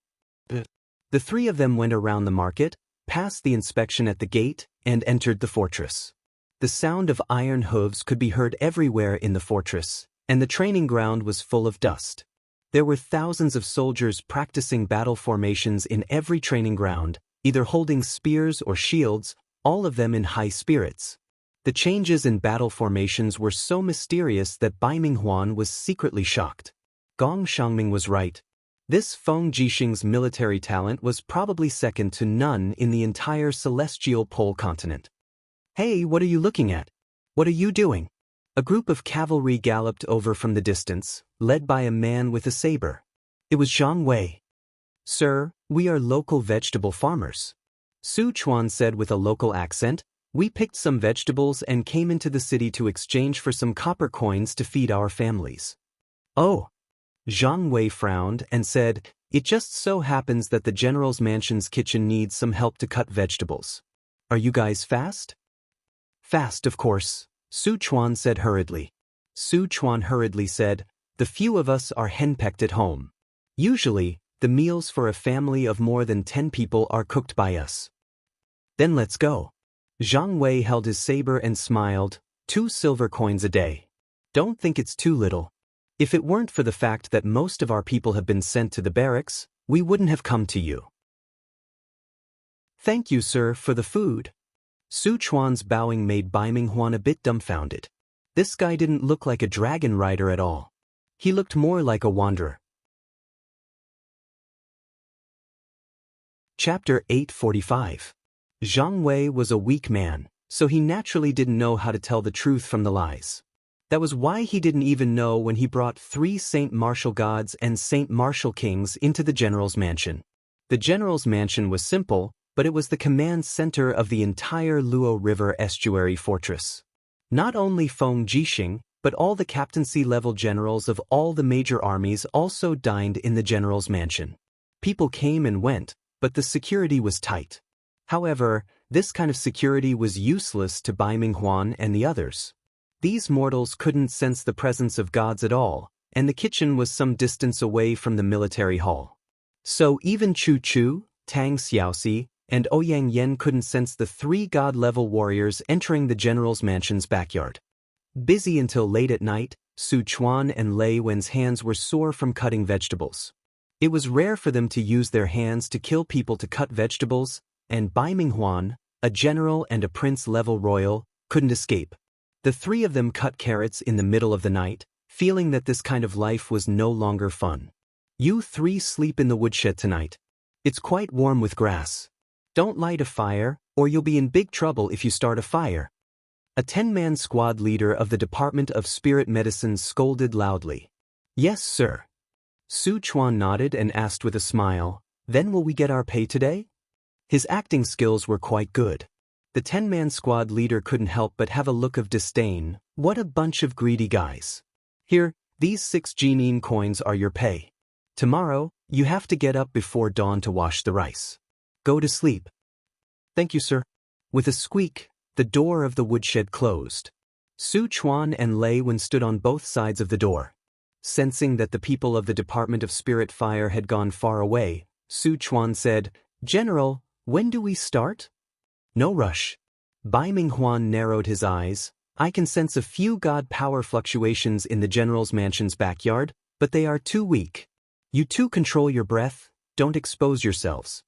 The 3 of them went around the market, passed the inspection at the gate, and entered the fortress. The sound of iron hooves could be heard everywhere in the fortress, and the training ground was full of dust. There were thousands of soldiers practicing battle formations in every training ground, either holding spears or shields, all of them in high spirits. The changes in battle formations were so mysterious that Bai Minghuan was secretly shocked. Gong Shangming was right. This Feng Jixing's military talent was probably second to none in the entire celestial pole continent. "Hey, what are you looking at? What are you doing?" A group of cavalry galloped over from the distance, led by a man with a saber. It was Zhang Wei. "Sir, we are local vegetable farmers," Su Chuan said with a local accent. "We picked some vegetables and came into the city to exchange for some copper coins to feed our families." "Oh." Zhang Wei frowned and said, "It just so happens that the general's mansion's kitchen needs some help to cut vegetables. Are you guys fast?" "Fast, of course," Su Chuan said hurriedly. Su Chuan hurriedly said, "The few of us are henpecked at home. Usually, the meals for a family of more than 10 people are cooked by us." "Then let's go." Zhang Wei held his saber and smiled. 2 silver coins a day. Don't think it's too little. If it weren't for the fact that most of our people have been sent to the barracks, we wouldn't have come to you." "Thank you, sir, for the food." Su Chuan's bowing made Bai Minghuan a bit dumbfounded. This guy didn't look like a dragon rider at all. He looked more like a wanderer. Chapter 845. Zhang Wei was a weak man, so he naturally didn't know how to tell the truth from the lies. That was why he didn't even know when he brought 3 Saint Martial Gods and Saint Martial Kings into the general's mansion. The general's mansion was simple, but it was the command center of the entire Luo River estuary fortress. Not only Feng Jixing, but all the captaincy-level generals of all the major armies also dined in the general's mansion. People came and went, but the security was tight. However, this kind of security was useless to Bai Minghuan and the others. These mortals couldn't sense the presence of gods at all, and the kitchen was some distance away from the military hall. So even Chu Chu, Tang Xiaoxi, and Ouyang Yen couldn't sense the 3 god-level warriors entering the general's mansion's backyard. Busy until late at night, Su Chuan and Lei Wen's hands were sore from cutting vegetables. It was rare for them to use their hands to kill people to cut vegetables, and Bai Minghuan, a general and a prince-level royal, couldn't escape. The three of them cut carrots in the middle of the night, feeling that this kind of life was no longer fun. You three sleep in the woodshed tonight. It's quite warm with grass. Don't light a fire, or you'll be in big trouble if you start a fire. A 10-man squad leader of the Department of Spirit Medicine scolded loudly. Yes, sir. Su Chuan nodded and asked with a smile, then will we get our pay today? His acting skills were quite good. The 10-man squad leader couldn't help but have a look of disdain. What a bunch of greedy guys. Here, these 6 Jinyin coins are your pay. Tomorrow, you have to get up before dawn to wash the rice. Go to sleep. Thank you, sir. With a squeak, the door of the woodshed closed. Su Chuan and Lei Wen stood on both sides of the door. Sensing that the people of the Department of Spirit Fire had gone far away, Su Chuan said, General, when do we start? No rush. Bai Minghuan narrowed his eyes. I can sense a few god power fluctuations in the general's mansion's backyard, but they are too weak. You two control your breath, don't expose yourselves.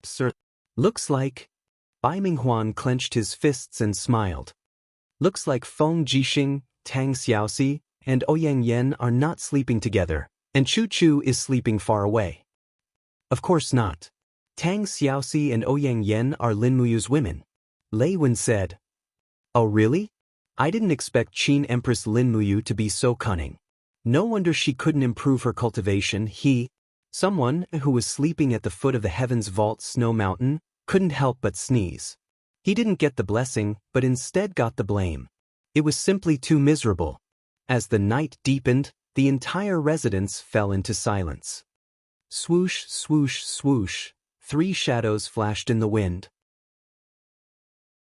Sir. Looks like. Bai Minghuan clenched his fists and smiled. Looks like Feng Jixing, Tang Xiaoxi, and Ouyang Yan are not sleeping together, and Chu Chu is sleeping far away. Of course not. Tang Xiaoxi and Ouyang Yan are Lin Muyu's women. Lei Wen said. Oh really? I didn't expect Qin Empress Lin Muyu to be so cunning. No wonder she couldn't improve her cultivation. Someone who was sleeping at the foot of the Heaven's Vault Snow Mountain, couldn't help but sneeze. He didn't get the blessing, but instead got the blame. It was simply too miserable. As the night deepened, the entire residence fell into silence. Swoosh, swoosh, swoosh, 3 shadows flashed in the wind.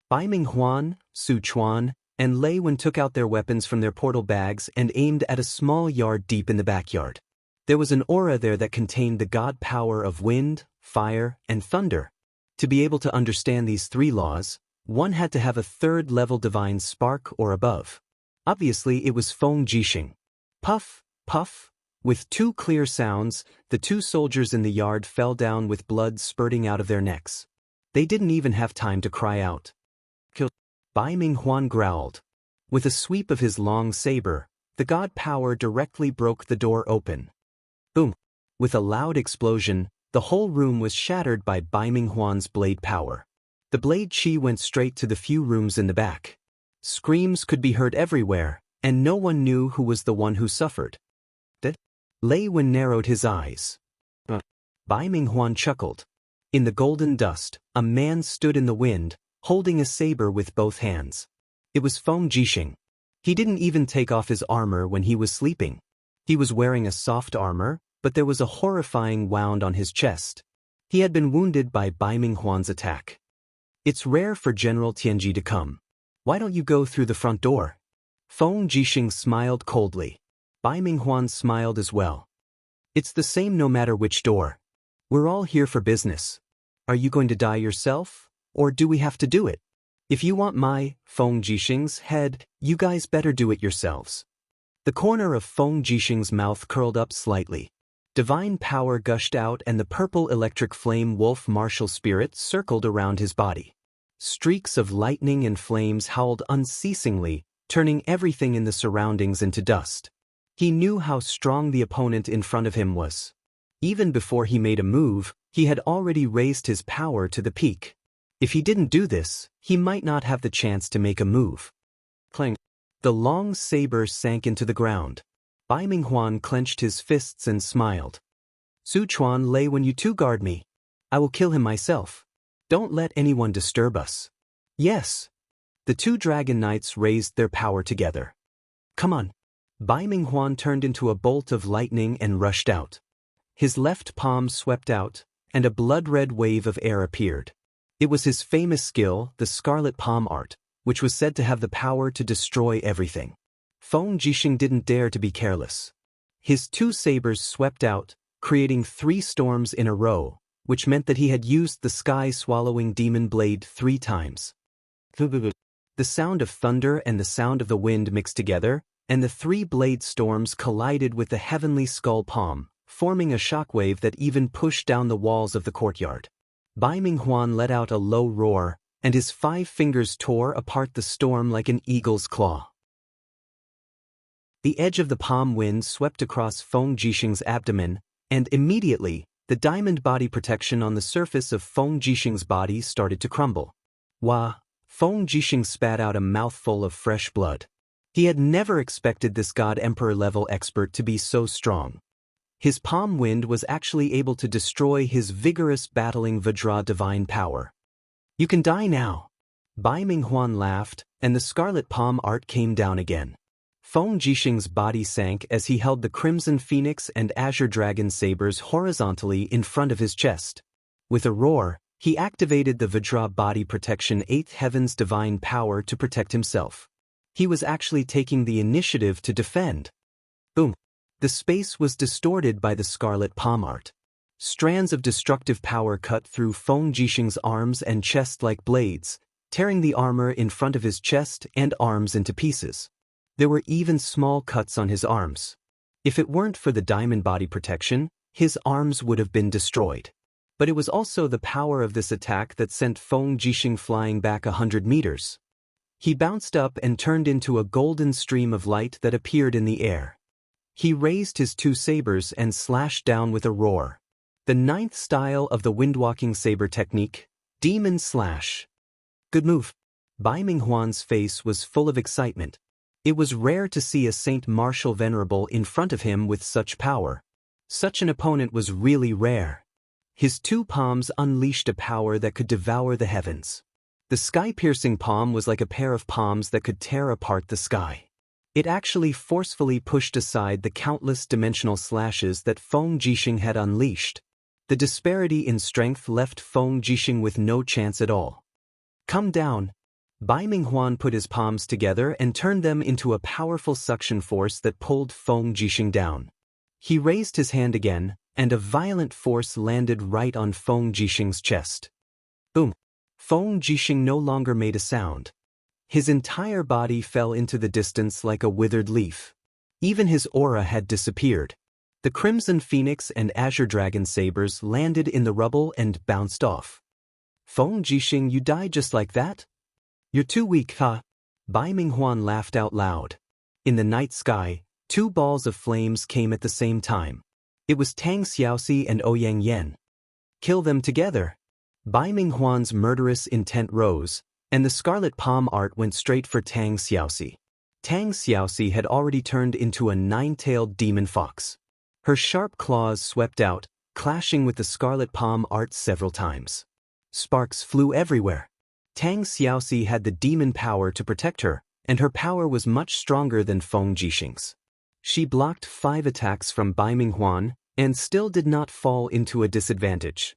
Bai Minghuan, Su Chuan, and Lei Wen took out their weapons from their portal bags and aimed at a small yard deep in the backyard. There was an aura there that contained the god power of wind, fire, and thunder. To be able to understand these 3 laws, one had to have a 3rd-level divine spark or above. Obviously, it was Feng Jixing. Puff, puff. With 2 clear sounds, the 2 soldiers in the yard fell down with blood spurting out of their necks. They didn't even have time to cry out. Kill. Bai Minghuan growled. With a sweep of his long saber, the god power directly broke the door open. Boom. With a loud explosion, the whole room was shattered by Bai Minghuan's blade power. The blade chi went straight to the few rooms in the back. Screams could be heard everywhere, and no one knew who was the one who suffered. Lei Wen narrowed his eyes. Bai Minghuan chuckled. In the golden dust, a man stood in the wind, holding a saber with both hands. It was Feng Jixing. He didn't even take off his armor when he was sleeping. He was wearing a soft armor, but there was a horrifying wound on his chest. He had been wounded by Bai Minghuan's attack. It's rare for General Tianji to come. Why don't you go through the front door? Feng Jixing smiled coldly. Bai Minghuan smiled as well. It's the same no matter which door. We're all here for business. Are you going to die yourself, or do we have to do it? If you want my, Feng Jixing's, head, you guys better do it yourselves. The corner of Feng Jixing's mouth curled up slightly. Divine power gushed out and the purple electric flame wolf martial spirit circled around his body. Streaks of lightning and flames howled unceasingly, turning everything in the surroundings into dust. He knew how strong the opponent in front of him was. Even before he made a move, he had already raised his power to the peak. If he didn't do this, he might not have the chance to make a move. Clang. The long saber sank into the ground. Bai Minghuan clenched his fists and smiled. Su Chuan, Lei Wen, you two guard me. I will kill him myself. Don't let anyone disturb us. Yes. The 2 dragon knights raised their power together. Come on. Bai Minghuan turned into a bolt of lightning and rushed out. His left palm swept out, and a blood-red wave of air appeared. It was his famous skill, the Scarlet Palm Art, which was said to have the power to destroy everything. Feng Jixing didn't dare to be careless. His 2 sabers swept out, creating 3 storms in a row, which meant that he had used the sky-swallowing demon blade 3 times. The sound of thunder and the sound of the wind mixed together, and the 3 blade storms collided with the heavenly skull palm, forming a shockwave that even pushed down the walls of the courtyard. Bai Minghuan let out a low roar, and his 5 fingers tore apart the storm like an eagle's claw. The edge of the palm wind swept across Feng Jixing's abdomen, and immediately, the diamond body protection on the surface of Feng Jixing's body started to crumble. Wah! Feng Jixing spat out a mouthful of fresh blood. He had never expected this God-Emperor-level expert to be so strong. His palm wind was actually able to destroy his vigorous battling Vajra divine power. You can die now. Bai Minghuan laughed, and the scarlet palm art came down again. Feng Jixing's body sank as he held the Crimson Phoenix and Azure Dragon sabers horizontally in front of his chest. With a roar, he activated the Vajra body protection 8th Heaven's divine power to protect himself. He was actually taking the initiative to defend. Boom! The space was distorted by the scarlet palm art. Strands of destructive power cut through Feng Jixing's arms and chest like blades, tearing the armor in front of his chest and arms into pieces. There were even small cuts on his arms. If it weren't for the diamond body protection, his arms would have been destroyed. But it was also the power of this attack that sent Feng Jixing flying back 100 meters. He bounced up and turned into a golden stream of light that appeared in the air. He raised his 2 sabers and slashed down with a roar. The 9th style of the windwalking saber technique, Demon Slash. Good move. Bai Minghuan's face was full of excitement. It was rare to see a Saint Martial Venerable in front of him with such power. Such an opponent was really rare. His 2 palms unleashed a power that could devour the heavens. The sky-piercing palm was like a pair of palms that could tear apart the sky. It actually forcefully pushed aside the countless dimensional slashes that Feng Jixing had unleashed. The disparity in strength left Feng Jixing with no chance at all. Come down. Bai Minghuan put his palms together and turned them into a powerful suction force that pulled Feng Jixing down. He raised his hand again, and a violent force landed right on Feng Jixing's chest. Boom! Feng Jixing no longer made a sound. His entire body fell into the distance like a withered leaf. Even his aura had disappeared. The Crimson Phoenix and Azure Dragon sabers landed in the rubble and bounced off. Feng Jixing, you died just like that? You're too weak, huh? Bai Minghuan laughed out loud. In the night sky, 2 balls of flames came at the same time. It was Tang Xiaoxi and Ouyang Yan. Kill them together. Bai Minghuan's murderous intent rose, and the scarlet palm art went straight for Tang Xiaoxi. Tang Xiaoxi had already turned into a 9-tailed demon fox. Her sharp claws swept out, clashing with the scarlet palm art several times. Sparks flew everywhere. Tang Xiaoxi had the demon power to protect her, and her power was much stronger than Feng Jixing's. She blocked 5 attacks from Bai Minghuan, and still did not fall into a disadvantage.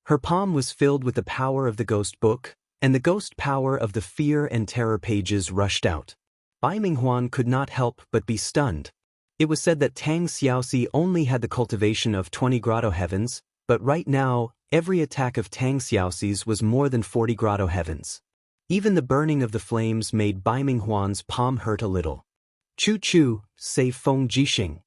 Her palm was filled with the power of the ghost book, and the ghost power of the fear and terror pages rushed out. Bai Minghuan could not help but be stunned. It was said that Tang Xiaoxi only had the cultivation of 20 grotto heavens, but right now, every attack of Tang Xiaoxi's was more than 40 grotto heavens. Even the burning of the flames made Bai Minghuan's palm hurt a little. Choo-choo, say Feng Jixing.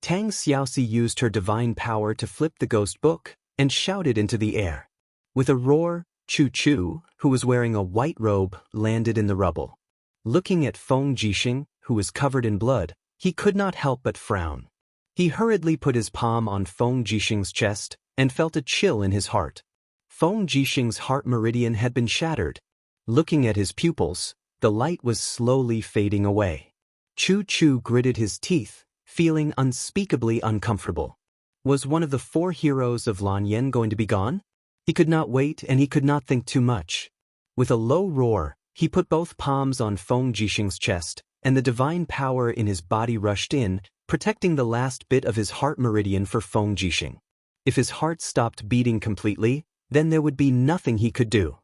Tang Xiaoxi used her divine power to flip the ghost book, and shouted into the air. With a roar, Choo-choo, who was wearing a white robe, landed in the rubble. Looking at Feng Jixing, who was covered in blood, he could not help but frown. He hurriedly put his palm on Feng Jixing's chest, and felt a chill in his heart. Feng Jixing's heart meridian had been shattered. Looking at his pupils, the light was slowly fading away. Choo-choo gritted his teeth, feeling unspeakably uncomfortable. Was one of the 4 heroes of Lan Yen going to be gone? He could not wait, and he could not think too much. With a low roar, he put both palms on Feng Jixing's chest, and the divine power in his body rushed in, protecting the last bit of his heart meridian for Feng Jixing. If his heart stopped beating completely, then there would be nothing he could do.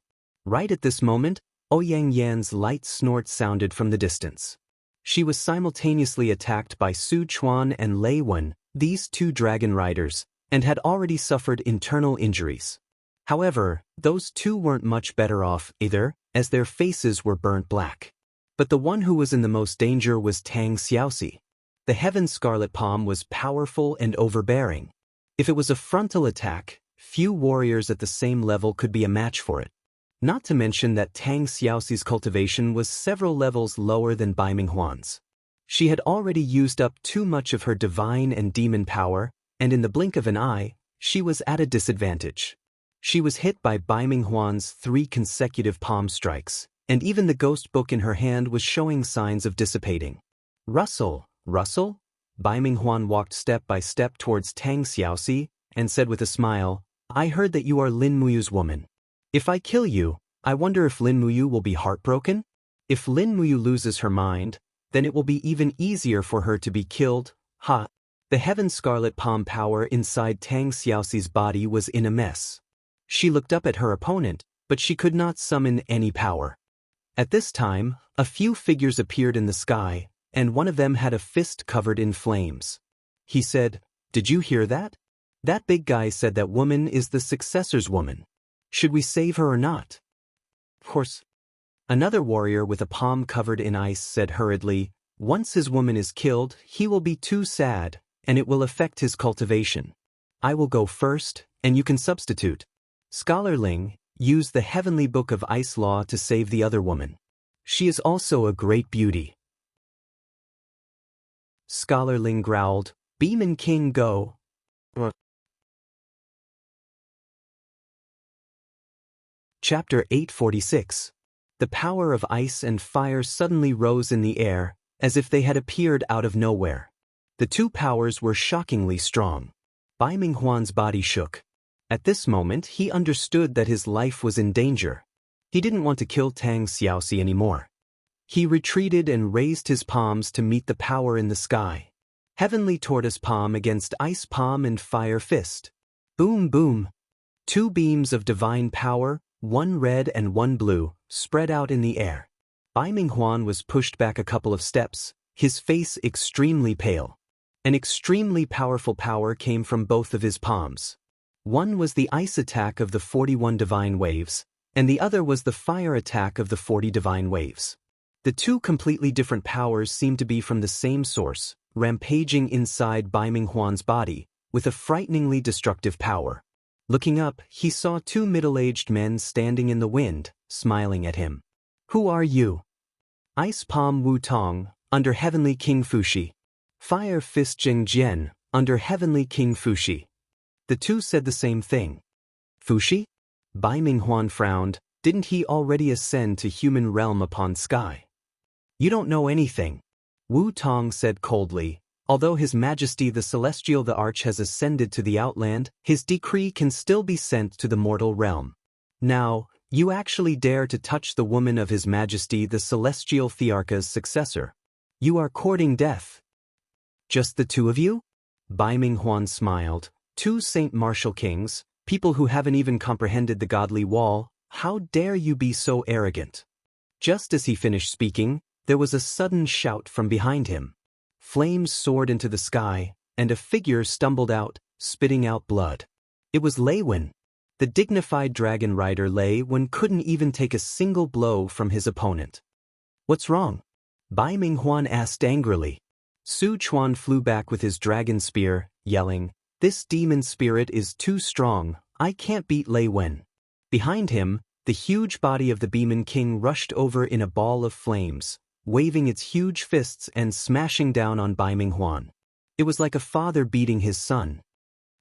Right at this moment, Ouyang Yan's light snort sounded from the distance. She was simultaneously attacked by Su Chuan and Lei Wen, these 2 dragon riders, and had already suffered internal injuries. However, those 2 weren't much better off either, as their faces were burnt black. But the one who was in the most danger was Tang Xiaoxi. The Heaven Scarlet Palm was powerful and overbearing. If it was a frontal attack, Few warriors at the same level could be a match for it. Not to mention that Tang Xiaoxi's cultivation was several levels lower than Bai Minghuan's. She had already used up too much of her divine and demon power, and in the blink of an eye, she was at a disadvantage. She was hit by Bai Minghuan's 3 consecutive palm strikes, and even the ghost book in her hand was showing signs of dissipating. Russell, Bai Minghuan walked step by step towards Tang Xiaoxi and said with a smile, I heard that you are Lin Muyu's woman. If I kill you, I wonder if Lin Muyu will be heartbroken? If Lin Muyu loses her mind, then it will be even easier for her to be killed. Ha! The Heaven Scarlet Palm power inside Tang Xiaoxi's body was in a mess. She looked up at her opponent, but she could not summon any power. At this time, a few figures appeared in the sky, and one of them had a fist covered in flames. He said, Did you hear that? That big guy said that woman is the successor's woman. Should we save her or not? Of course. Another warrior with a palm covered in ice said hurriedly, Once his woman is killed, he will be too sad, and it will affect his cultivation. I will go first, and you can substitute. Scholar Ling, use the heavenly book of ice law to save the other woman. She is also a great beauty. Scholar Ling growled, Beam King go. Chapter 846. The power of ice and fire suddenly rose in the air, as if they had appeared out of nowhere. The 2 powers were shockingly strong. Bai Minghuan's body shook. At this moment, he understood that his life was in danger. He didn't want to kill Tang Xiaoxi anymore. He retreated and raised his palms to meet the power in the sky. Heavenly tortoise palm against ice palm and fire fist. Boom boom. 2 beams of divine power, 1 red and 1 blue, spread out in the air. Bai Minghuan was pushed back a couple of steps, his face extremely pale. An extremely powerful power came from both of his palms. One was the ice attack of the 41 divine waves, and the other was the fire attack of the 40 divine waves. The 2 completely different powers seemed to be from the same source, rampaging inside Bai Minghuan's body, with a frighteningly destructive power. Looking up, he saw 2 middle-aged men standing in the wind, smiling at him. Who are you? Ice Palm Wu Tong, under Heavenly King Fuxi. Fire Fist Jing Jian, under Heavenly King Fuxi. The 2 said the same thing. Fuxi? Bai Minghuan frowned, didn't he already ascend to human realm upon sky? You don't know anything. Wu Tong said coldly, although His Majesty the Celestial the Arch has ascended to the Outland, his decree can still be sent to the mortal realm. Now, you actually dare to touch the woman of His Majesty the Celestial Thearcha's successor. You are courting death. Just the 2 of you? Bai Minghuan smiled. 2 Saint Martial Kings, people who haven't even comprehended the godly wall, how dare you be so arrogant? Just as he finished speaking, there was a sudden shout from behind him. Flames soared into the sky, and a figure stumbled out, spitting out blood. It was Lei Wen. The dignified dragon rider Lei Wen couldn't even take a single blow from his opponent. What's wrong? Bai Minghuan asked angrily. Su Chuan flew back with his dragon spear, yelling, This demon spirit is too strong, I can't beat Lei Wen. Behind him, the huge body of the Demon King rushed over in a ball of flames, waving its huge fists and smashing down on Bai Minghuan. It was like a father beating his son.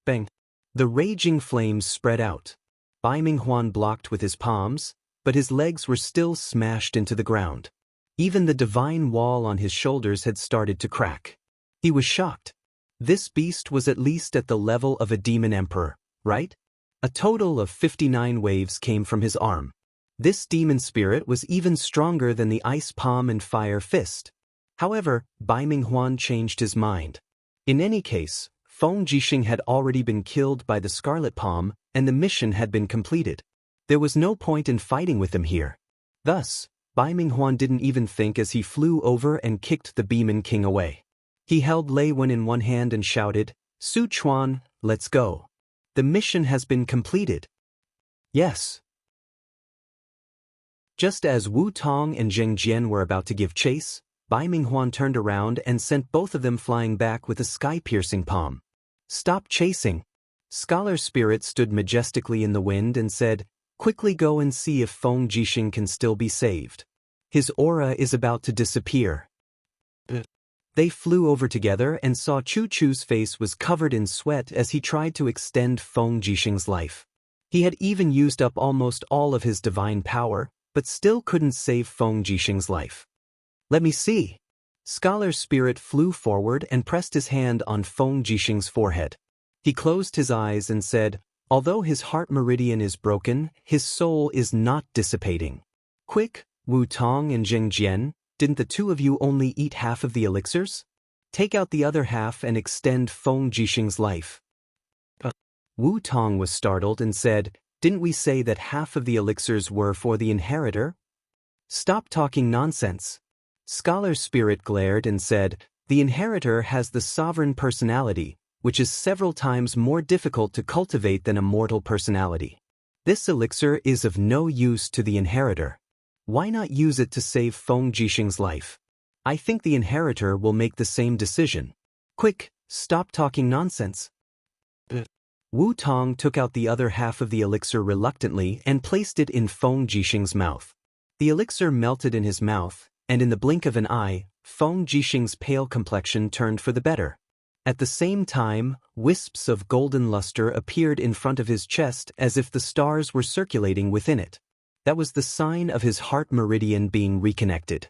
Bang! The raging flames spread out. Bai Minghuan blocked with his palms, but his legs were still smashed into the ground. Even the divine wall on his shoulders had started to crack. He was shocked. This beast was at least at the level of a demon emperor, right? A total of 59 waves came from his arm. This demon spirit was even stronger than the ice palm and fire fist. However, Bai Minghuan changed his mind. In any case, Feng Jixing had already been killed by the Scarlet Palm, and the mission had been completed. There was no point in fighting with him here. Thus, Bai Minghuan didn't even think as he flew over and kicked the Demon King away. He held Lei Wen in one hand and shouted, Su Chuan, let's go. The mission has been completed. Yes. Just as Wu Tong and Zheng Jian were about to give chase, Bai Minghuan turned around and sent both of them flying back with a sky-piercing palm. Stop chasing. Scholar Spirit stood majestically in the wind and said, "Quickly go and see if Feng Jixing can still be saved. His aura is about to disappear." They flew over together and saw Chu Chu's face was covered in sweat as he tried to extend Feng Jixing's life. He had even used up almost all of his divine power, but still couldn't save Feng Jixing's life. "Let me see." Scholar Spirit flew forward and pressed his hand on Feng Jixing's forehead. He closed his eyes and said, "Although his heart meridian is broken, his soul is not dissipating. Quick, Wu Tong and Jing Jian, didn't the two of you only eat half of the elixirs? Take out the other half and extend Feng Jixing's life." Wu Tong was startled and said, "Didn't we say that half of the elixirs were for the inheritor?" "Stop talking nonsense." Scholar Spirit glared and said, "The inheritor has the sovereign personality, which is several times more difficult to cultivate than a mortal personality. This elixir is of no use to the inheritor. Why not use it to save Feng Jixing's life? I think the inheritor will make the same decision. Quick, stop talking nonsense." Wu Tong took out the other half of the elixir reluctantly and placed it in Feng Jixing's mouth. The elixir melted in his mouth, and in the blink of an eye, Feng Jixing's pale complexion turned for the better. At the same time, wisps of golden luster appeared in front of his chest as if the stars were circulating within it. That was the sign of his heart meridian being reconnected.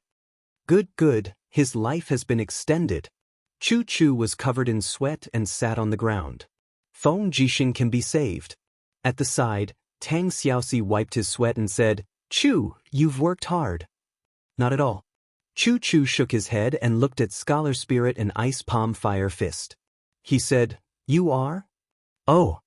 Good, his life has been extended. Chu Chu was covered in sweat and sat on the ground. Feng Jixing can be saved. At the side, Tang Xiaoxi wiped his sweat and said, "Chu, you've worked hard." "Not at all." Chu Chu shook his head and looked at Scholar Spirit and Ice Palm Fire Fist. He said, "You are?" "Oh."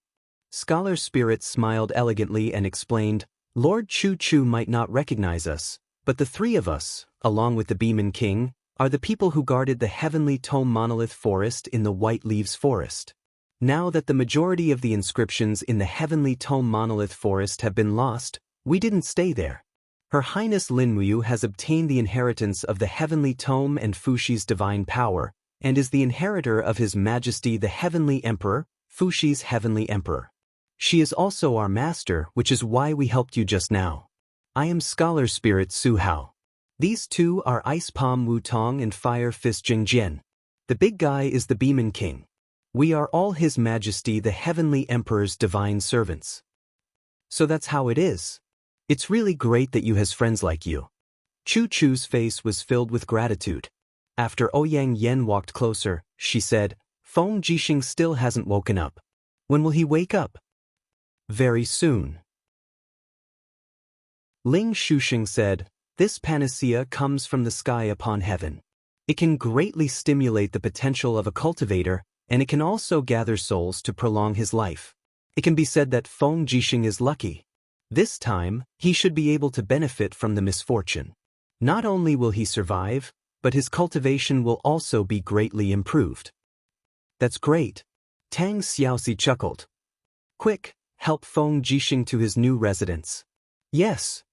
Scholar Spirit smiled elegantly and explained, "Lord Chu Chu might not recognize us, but the three of us, along with the Beeman King, are the people who guarded the Heavenly Tome Monolith Forest in the White Leaves Forest. Now that the majority of the inscriptions in the Heavenly Tome Monolith Forest have been lost, we didn't stay there. Her Highness Linmuyu has obtained the inheritance of the Heavenly Tome and Fushi's divine power, and is the inheritor of His Majesty the Heavenly Emperor, Fushi's Heavenly Emperor. She is also our master, which is why we helped you just now. I am Scholar Spirit Su Hao. These two are Ice Palm Wu Tong and Fire Fist Jing Jian. The big guy is the Beeman King. We are all His Majesty the Heavenly Emperor's divine servants." "So that's how it is. It's really great that you has friends like you." Chu Chu's face was filled with gratitude. After Ouyang Yen walked closer, she said, "Feng Jixing still hasn't woken up. When will he wake up?" "Very soon." Ling Shusheng said, "This panacea comes from the sky upon heaven. It can greatly stimulate the potential of a cultivator, and it can also gather souls to prolong his life. It can be said that Feng Jixing is lucky. This time, he should be able to benefit from the misfortune. Not only will he survive, but his cultivation will also be greatly improved." "That's great." Tang Xiaoxi chuckled. "Quick, help Feng Jixing to his new residence." "Yes."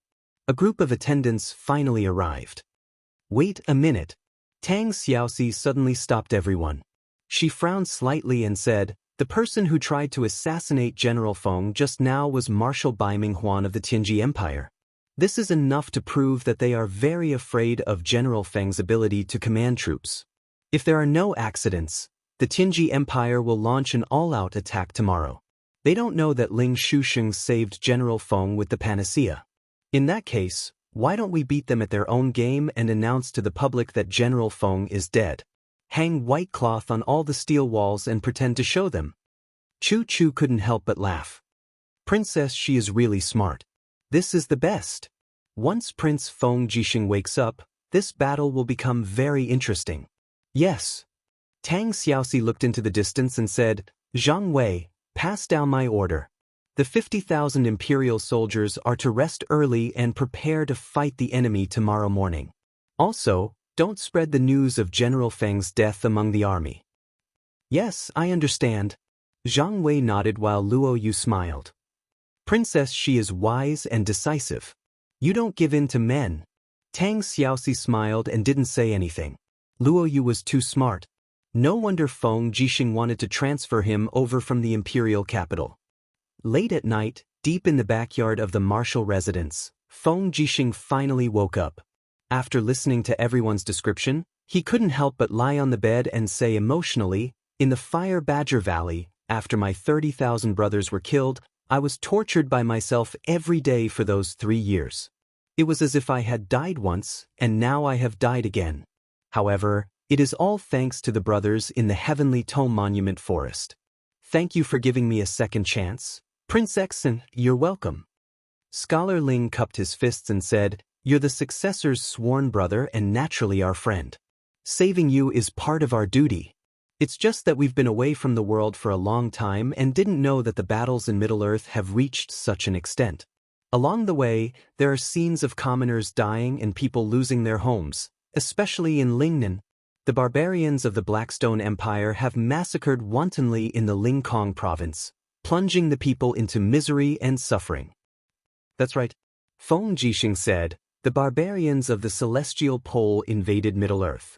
A group of attendants finally arrived. "Wait a minute." Tang Xiaoxi suddenly stopped everyone. She frowned slightly and said, "The person who tried to assassinate General Feng just now was Marshal Baiming Huan of the Tianji Empire. This is enough to prove that they are very afraid of General Feng's ability to command troops. If there are no accidents, the Tianji Empire will launch an all-out attack tomorrow. They don't know that Ling Shusheng saved General Feng with the panacea. In that case, why don't we beat them at their own game and announce to the public that General Feng is dead? Hang white cloth on all the steel walls and pretend to show them." Chu Chu couldn't help but laugh. "Princess, she is really smart. This is the best. Once Prince Feng Jixing wakes up, this battle will become very interesting." "Yes." Tang Xiaoxi looked into the distance and said, "Zhang Wei, pass down my order. The 50,000 imperial soldiers are to rest early and prepare to fight the enemy tomorrow morning. Also, don't spread the news of General Feng's death among the army." "Yes, I understand." Zhang Wei nodded while Luo Yu smiled. "Princess, she is wise and decisive. You don't give in to men." Tang Xiaoxi smiled and didn't say anything. Luo Yu was too smart. No wonder Feng Jixing wanted to transfer him over from the imperial capital. Late at night, deep in the backyard of the martial residence, Feng Jixing finally woke up. After listening to everyone's description, he couldn't help but lie on the bed and say emotionally, "In the Fire Badger Valley, after my 30,000 brothers were killed, I was tortured by myself every day for those 3 years. It was as if I had died once, and now I have died again. However, it is all thanks to the brothers in the Heavenly Tome Monument Forest. Thank you for giving me a second chance. Prince Exon, you're welcome." Scholar Ling cupped his fists and said, "You're the successor's sworn brother and naturally our friend. Saving you is part of our duty. It's just that we've been away from the world for a long time and didn't know that the battles in Middle-earth have reached such an extent. Along the way, there are scenes of commoners dying and people losing their homes, especially in Lingnan. The barbarians of the Blackstone Empire have massacred wantonly in the Lingkong province, plunging the people into misery and suffering." "That's right," Feng Jixing said. "The barbarians of the Celestial Pole invaded Middle-earth.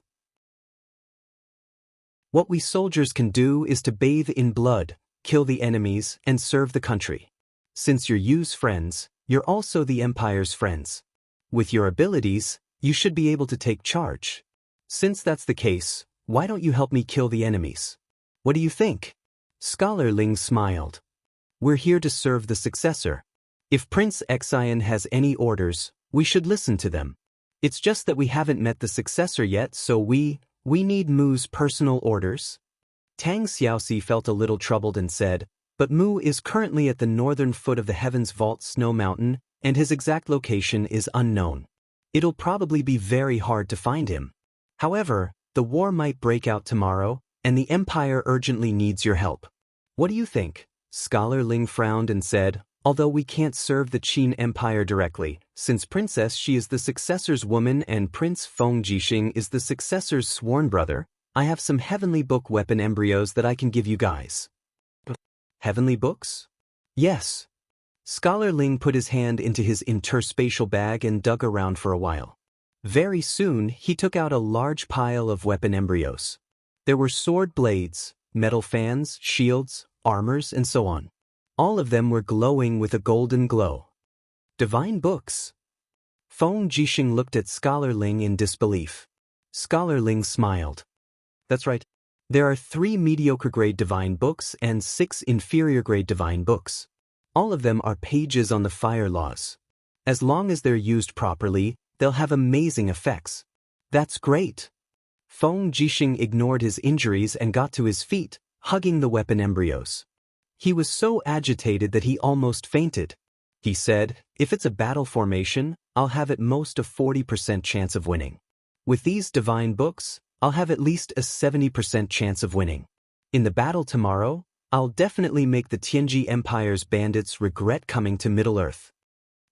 What we soldiers can do is to bathe in blood, kill the enemies, and serve the country. Since you're Yu's friends, you're also the Empire's friends. With your abilities, you should be able to take charge. Since that's the case, why don't you help me kill the enemies? What do you think?" Scholar Ling smiled. "We're here to serve the successor. If Prince Xian has any orders, we should listen to them. It's just that we haven't met the successor yet, so we need Mu's personal orders." Tang Xiaoxi felt a little troubled and said, "But Mu is currently at the northern foot of the Heaven's Vault Snow Mountain, and his exact location is unknown. It'll probably be very hard to find him. However, the war might break out tomorrow, and the Empire urgently needs your help. What do you think?" Scholar Ling frowned and said, "Although we can't serve the Qin Empire directly, since Princess Xi is the successor's woman and Prince Feng Jixing is the successor's sworn brother, I have some Heavenly Book weapon embryos that I can give you guys." "Heavenly Books?" "Yes." Scholar Ling put his hand into his interspatial bag and dug around for a while. Very soon, he took out a large pile of weapon embryos. There were sword blades, metal fans, shields, armors, and so on. All of them were glowing with a golden glow. "Divine books." Feng Jixing looked at Scholar Ling in disbelief. Scholar Ling smiled. "That's right. There are 3 mediocre-grade divine books and 6 inferior-grade divine books. All of them are pages on the fire laws. As long as they're used properly, they'll have amazing effects." "That's great." Feng Jixing ignored his injuries and got to his feet, hugging the weapon embryos. He was so agitated that he almost fainted. He said, "If it's a battle formation, I'll have at most a 40% chance of winning. With these divine books, I'll have at least a 70% chance of winning. In the battle tomorrow, I'll definitely make the Tianji Empire's bandits regret coming to Middle-earth."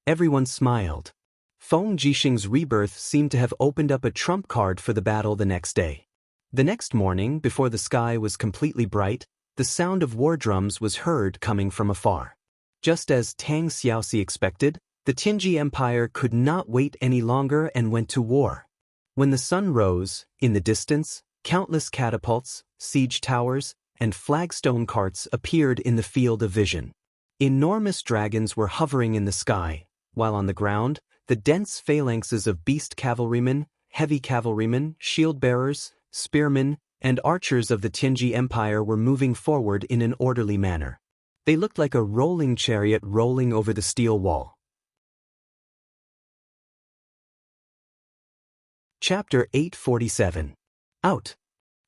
Everyone smiled. Feng Jixing's rebirth seemed to have opened up a trump card for the battle the next day. The next morning, before the sky was completely bright, the sound of war drums was heard coming from afar. Just as Tang Xiaoxi expected, the Tianji Empire could not wait any longer and went to war. When the sun rose, in the distance, countless catapults, siege towers, and flagstone carts appeared in the field of vision. Enormous dragons were hovering in the sky, while on the ground, the dense phalanxes of beast cavalrymen, heavy cavalrymen, shield-bearers, spearmen, and archers of the Tianji Empire were moving forward in an orderly manner. They looked like a rolling chariot rolling over the steel wall. Chapter 847. Out.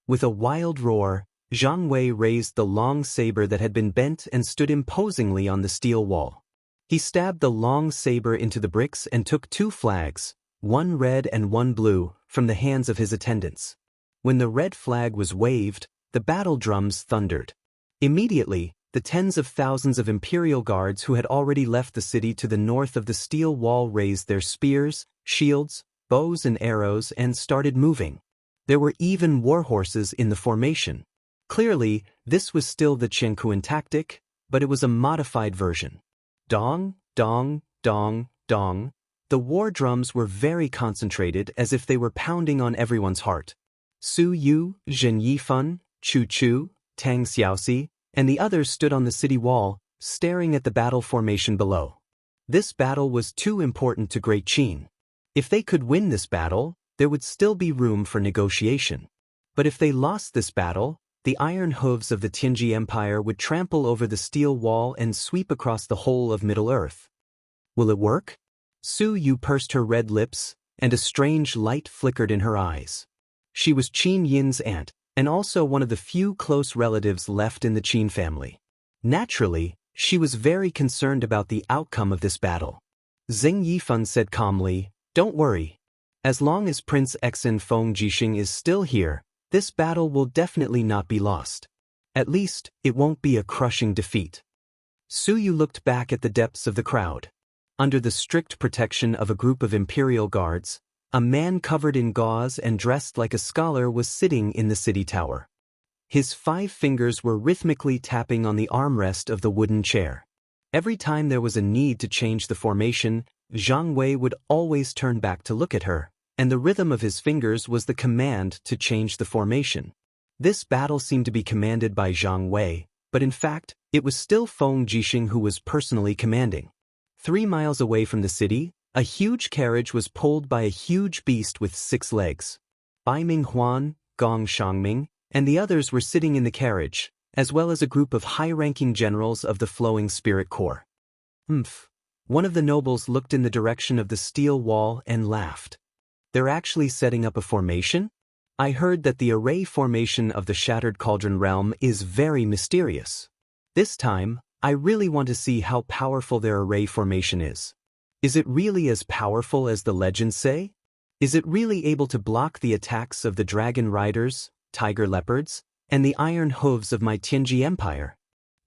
With a wild roar, Zhang Wei raised the long saber that had been bent and stood imposingly on the steel wall. He stabbed the long saber into the bricks and took 2 flags, one red and one blue, from the hands of his attendants. When the red flag was waved, the battle drums thundered. Immediately, the tens of thousands of imperial guards who had already left the city to the north of the steel wall raised their spears, shields, bows and arrows and started moving. There were even war horses in the formation. Clearly, this was still the Qianquan tactic, but it was a modified version. Dong, dong, dong, dong. The war drums were very concentrated, as if they were pounding on everyone's heart. Su Yu, Zhen Yifan, Chu Chu, Tang Xiaoxi, and the others stood on the city wall, staring at the battle formation below. This battle was too important to Great Qin. If they could win this battle, there would still be room for negotiation. But if they lost this battle, the iron hooves of the Tianji Empire would trample over the steel wall and sweep across the whole of Middle-earth. Will it work? Su Yu pursed her red lips, and a strange light flickered in her eyes. She was Qin Yin's aunt, and also one of the few close relatives left in the Qin family. Naturally, she was very concerned about the outcome of this battle. Zheng Yifan said calmly, "Don't worry. As long as Prince Exin Feng Jixing is still here, this battle will definitely not be lost. At least, it won't be a crushing defeat." Su Yu looked back at the depths of the crowd. Under the strict protection of a group of imperial guards, a man covered in gauze and dressed like a scholar was sitting in the city tower. His 5 fingers were rhythmically tapping on the armrest of the wooden chair. Every time there was a need to change the formation, Zhang Wei would always turn back to look at her, and the rhythm of his fingers was the command to change the formation. This battle seemed to be commanded by Zhang Wei, but in fact, it was still Feng Jixing who was personally commanding. 3 miles away from the city, a huge carriage was pulled by a huge beast with 6 legs. Bai Minghuan, Gong Shangming, and the others were sitting in the carriage, as well as a group of high-ranking generals of the Flowing Spirit Corps. One of the nobles looked in the direction of the steel wall and laughed. They're actually setting up a formation? I heard that the array formation of the Shattered Cauldron realm is very mysterious. This time, I really want to see how powerful their array formation is. Is it really as powerful as the legends say? Is it really able to block the attacks of the dragon riders, tiger leopards, and the iron hooves of my Tianji Empire?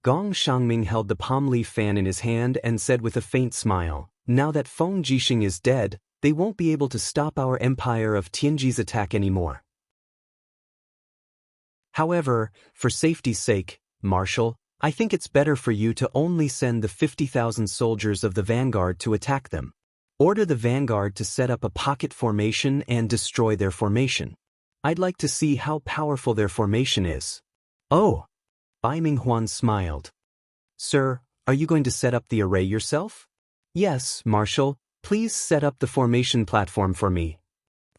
Gong Shangming held the palm leaf fan in his hand and said with a faint smile, "Now that Feng Jixing is dead, they won't be able to stop our empire of Tianji's attack anymore. However, for safety's sake, Marshal, I think it's better for you to only send the 50,000 soldiers of the vanguard to attack them. Order the vanguard to set up a pocket formation and destroy their formation. I'd like to see how powerful their formation is." "Oh." Bai Minghuan smiled. "Sir, are you going to set up the array yourself?" "Yes, Marshal, please set up the formation platform for me."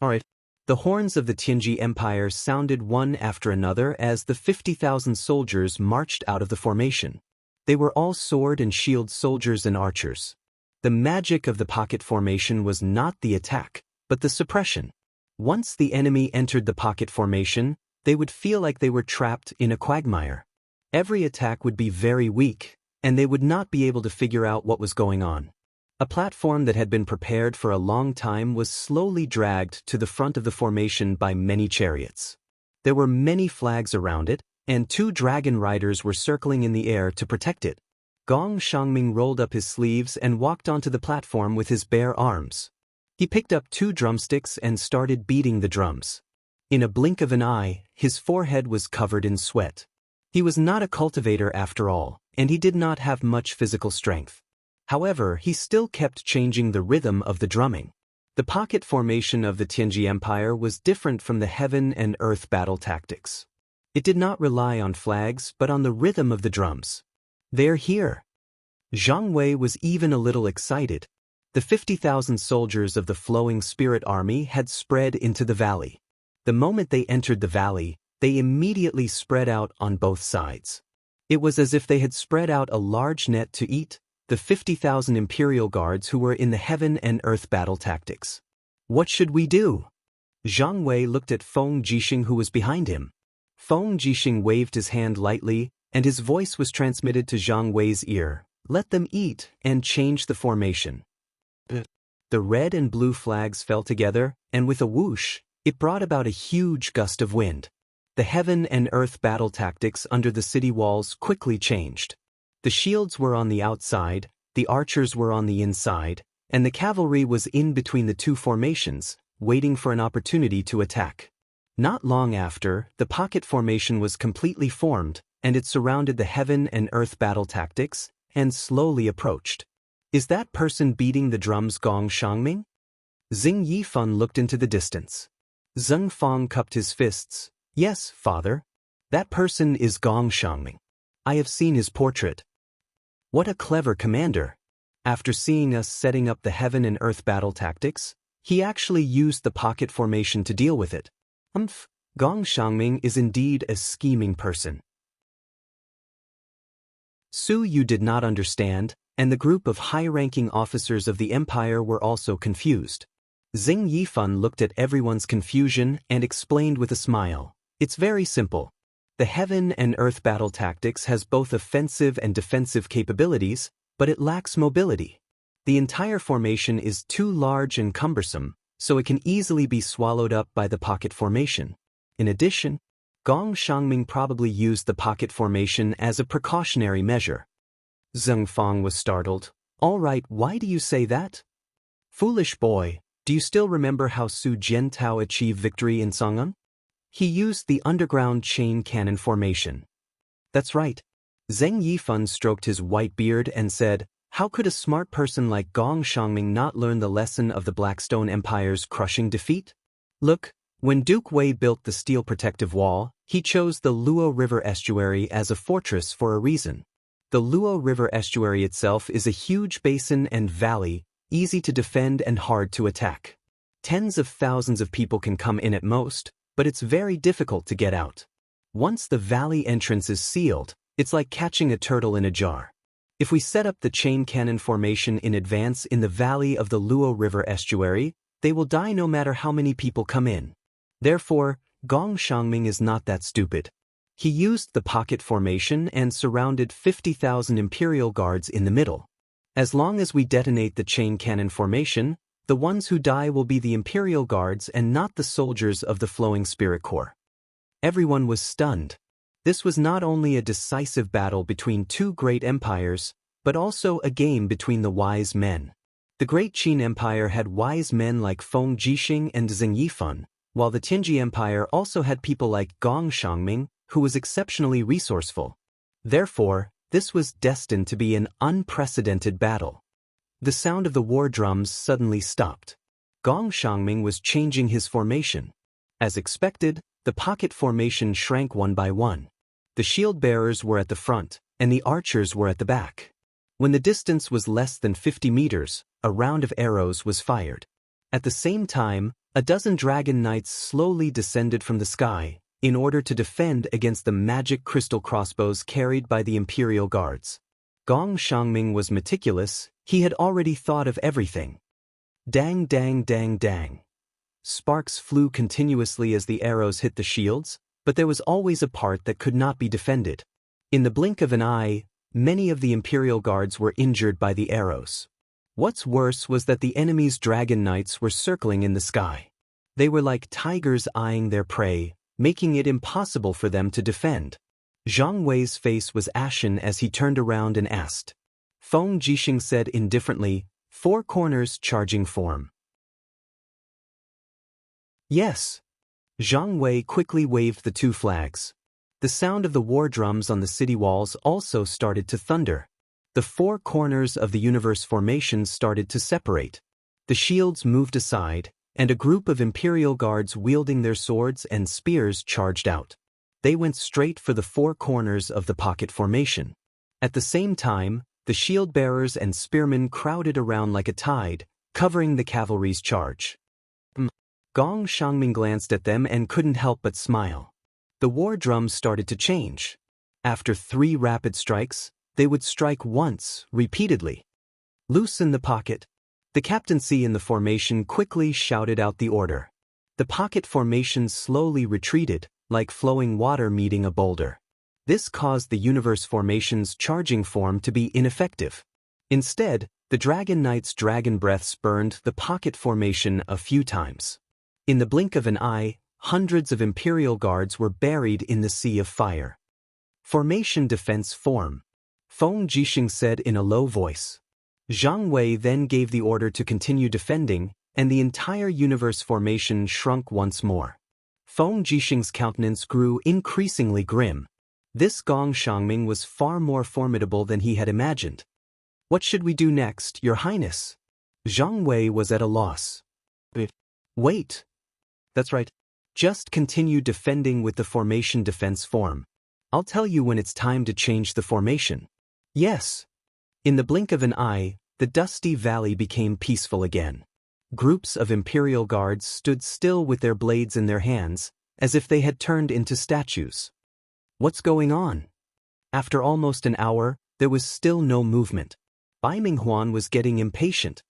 "All right." The horns of the Tianji Empire sounded one after another as the 50,000 soldiers marched out of the formation. They were all sword and shield soldiers and archers. The magic of the pocket formation was not the attack, but the suppression. Once the enemy entered the pocket formation, they would feel like they were trapped in a quagmire. Every attack would be very weak, and they would not be able to figure out what was going on. A platform that had been prepared for a long time was slowly dragged to the front of the formation by many chariots. There were many flags around it, and 2 dragon riders were circling in the air to protect it. Gong Shangming rolled up his sleeves and walked onto the platform with his bare arms. He picked up 2 drumsticks and started beating the drums. In a blink of an eye, his forehead was covered in sweat. He was not a cultivator after all, and he did not have much physical strength. However, he still kept changing the rhythm of the drumming. The pocket formation of the Tianji Empire was different from the heaven and earth battle tactics. It did not rely on flags but on the rhythm of the drums. "They're here." Zhang Wei was even a little excited. The 50,000 soldiers of the Flowing Spirit Army had spread into the valley. The moment they entered the valley, they immediately spread out on both sides. It was as if they had spread out a large net to eat the 50,000 imperial guards who were in the heaven and earth battle tactics. "What should we do?" Zhang Wei looked at Feng Jixing who was behind him. Feng Jixing waved his hand lightly, and his voice was transmitted to Zhang Wei's ear. "Let them eat and change the formation." The red and blue flags fell together, and with a whoosh, it brought about a huge gust of wind. The heaven and earth battle tactics under the city walls quickly changed. The shields were on the outside, the archers were on the inside, and the cavalry was in between the 2 formations, waiting for an opportunity to attack. Not long after, the pocket formation was completely formed, and it surrounded the heaven and earth battle tactics, and slowly approached. "Is that person beating the drums Gong Shangming?" Zheng Yifan looked into the distance. Zheng Fang cupped his fists. Yes, father. That person is Gong Xiangming. I have seen his portrait. What a clever commander. After seeing us setting up the heaven and earth battle tactics, he actually used the pocket formation to deal with it. Gong Xiangming is indeed a scheming person. Su Yu did not understand, and the group of high-ranking officers of the empire were also confused. Xing Yifan looked at everyone's confusion and explained with a smile. It's very simple. The heaven and earth battle tactics has both offensive and defensive capabilities, but it lacks mobility. The entire formation is too large and cumbersome, so it can easily be swallowed up by the pocket formation. In addition, Gong Xiangming probably used the pocket formation as a precautionary measure. Zheng Fang was startled. All right, why do you say that? Foolish boy, do you still remember how Su Jiantao achieved victory in Song'an? He used the underground chain cannon formation. That's right. Zheng Yifan stroked his white beard and said, how could a smart person like Gong Xiangming not learn the lesson of the Blackstone Empire's crushing defeat? Look, when Duke Wei built the steel protective wall, he chose the Luo River estuary as a fortress for a reason. The Luo River estuary itself is a huge basin and valley, easy to defend and hard to attack. Tens of thousands of people can come in at most, but it's very difficult to get out. Once the valley entrance is sealed, it's like catching a turtle in a jar. If we set up the chain cannon formation in advance in the valley of the Luo River estuary, they will die no matter how many people come in. Therefore, Gong Xiangming is not that stupid. He used the pocket formation and surrounded 50,000 Imperial Guards in the middle. As long as we detonate the chain cannon formation, the ones who die will be the Imperial Guards and not the soldiers of the Flowing Spirit Corps. Everyone was stunned. This was not only a decisive battle between two great empires, but also a game between the wise men. The Great Qin Empire had wise men like Feng Jixing and Xing Yifan, while the Tianji Empire also had people like Gong Xiangming, who was exceptionally resourceful. Therefore, this was destined to be an unprecedented battle. The sound of the war drums suddenly stopped. Gong Xiangming was changing his formation. As expected, the pocket formation shrank one by one. The shield bearers were at the front, and the archers were at the back. When the distance was less than 50 meters, a round of arrows was fired. At the same time, a dozen dragon knights slowly descended from the sky, in order to defend against the magic crystal crossbows carried by the Imperial Guards. Gong Xiangming was meticulous, he had already thought of everything. Dang dang dang dang. Sparks flew continuously as the arrows hit the shields, but there was always a part that could not be defended. In the blink of an eye, many of the Imperial Guards were injured by the arrows. What's worse was that the enemy's dragon knights were circling in the sky. They were like tigers eyeing their prey, making it impossible for them to defend. Zhang Wei's face was ashen as he turned around and asked. Feng Jixing said indifferently, 4 corners charging form. Yes. Zhang Wei quickly waved the 2 flags. The sound of the war drums on the city walls also started to thunder. The 4 corners of the universe formation started to separate. The shields moved aside, and a group of Imperial Guards wielding their swords and spears charged out. They went straight for the 4 corners of the pocket formation. At the same time, the shield bearers and spearmen crowded around like a tide, covering the cavalry's charge. Gong Xiangming glanced at them and couldn't help but smile. The war drums started to change. After 3 rapid strikes, they would strike once, repeatedly. Loosen the pocket. The captaincy in the formation quickly shouted out the order. The pocket formation slowly retreated, like flowing water meeting a boulder. This caused the universe formation's charging form to be ineffective. Instead, the dragon knight's dragon breaths burned the pocket formation a few times. In the blink of an eye, hundreds of Imperial Guards were buried in the sea of fire. Formation defense form. Feng Jixing said in a low voice. Zhang Wei then gave the order to continue defending, and the entire universe formation shrunk once more. Feng Jixing's countenance grew increasingly grim. This Gong Xiangming was far more formidable than he had imagined. What should we do next, Your Highness? Zhang Wei was at a loss. Wait. That's right. Just continue defending with the formation defense form. I'll tell you when it's time to change the formation. Yes. In the blink of an eye, the dusty valley became peaceful again. Groups of Imperial guards stood still with their blades in their hands, as if they had turned into statues. What's going on? After almost an hour, there was still no movement. Bai Minghuan was getting impatient.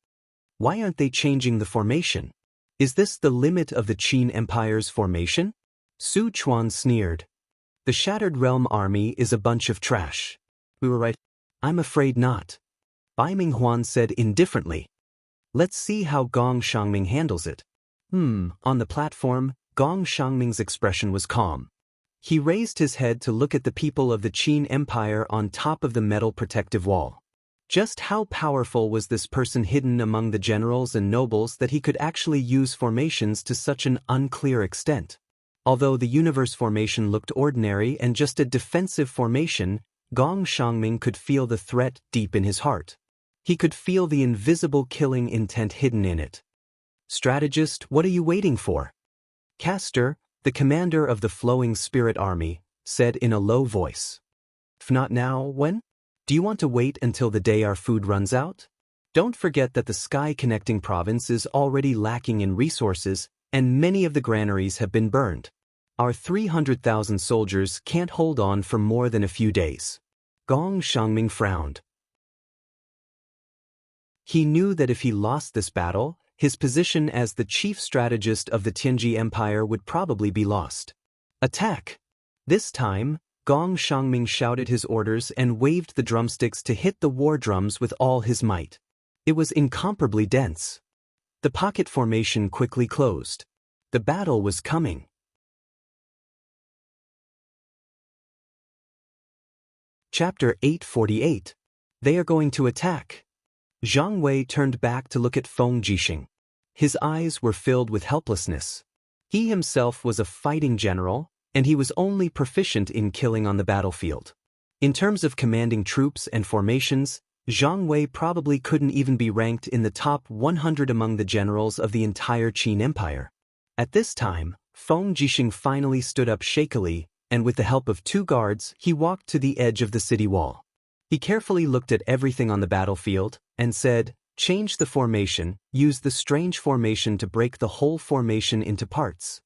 Why aren't they changing the formation? Is this the limit of the Qin Empire's formation? Su Chuan sneered. The Shattered Realm army is a bunch of trash. We were right. I'm afraid not. Bai Minghuan said indifferently. Let's see how Gong Xiangming handles it. On the platform, Gong Xiangming's expression was calm. He raised his head to look at the people of the Qin Empire on top of the metal protective wall. Just how powerful was this person hidden among the generals and nobles that he could actually use formations to such an unclear extent? Although the universe formation looked ordinary and just a defensive formation, Gong Xiangming could feel the threat deep in his heart. He could feel the invisible killing intent hidden in it. Strategist, what are you waiting for? Castor, the commander of the Flowing Spirit Army, said in a low voice. If not now, when? Do you want to wait until the day our food runs out? Don't forget that the Sky Connecting Province is already lacking in resources, and many of the granaries have been burned. Our 300,000 soldiers can't hold on for more than a few days. Gong Xiangming frowned. He knew that if he lost this battle, his position as the chief strategist of the Tianji Empire would probably be lost. Attack! This time, Gong Xiangming shouted his orders and waved the drumsticks to hit the war drums with all his might. It was incomparably dense. The pocket formation quickly closed. The battle was coming. Chapter 848. They are going to attack. Zhang Wei turned back to look at Feng Jixing. His eyes were filled with helplessness. He himself was a fighting general, and he was only proficient in killing on the battlefield. In terms of commanding troops and formations, Zhang Wei probably couldn't even be ranked in the top 100 among the generals of the entire Qin Empire. At this time, Feng Jixing finally stood up shakily, and with the help of 2 guards, he walked to the edge of the city wall. He carefully looked at everything on the battlefield, and said, "Change the formation, use the strange formation to break the whole formation into parts."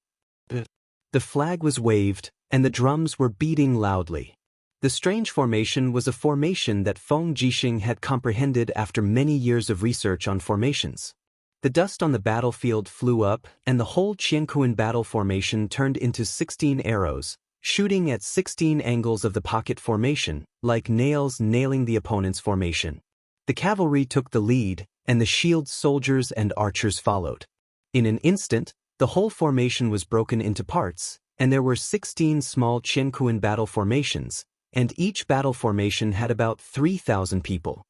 The flag was waved, and the drums were beating loudly. The strange formation was a formation that Feng Jixing had comprehended after many years of research on formations. The dust on the battlefield flew up, and the whole Qianquan battle formation turned into 16 arrows, shooting at 16 angles of the pocket formation, like nails nailing the opponent's formation. The cavalry took the lead, and the shield soldiers and archers followed. In an instant, the whole formation was broken into parts, and there were 16 small Qianquan battle formations, and each battle formation had about 3,000 people.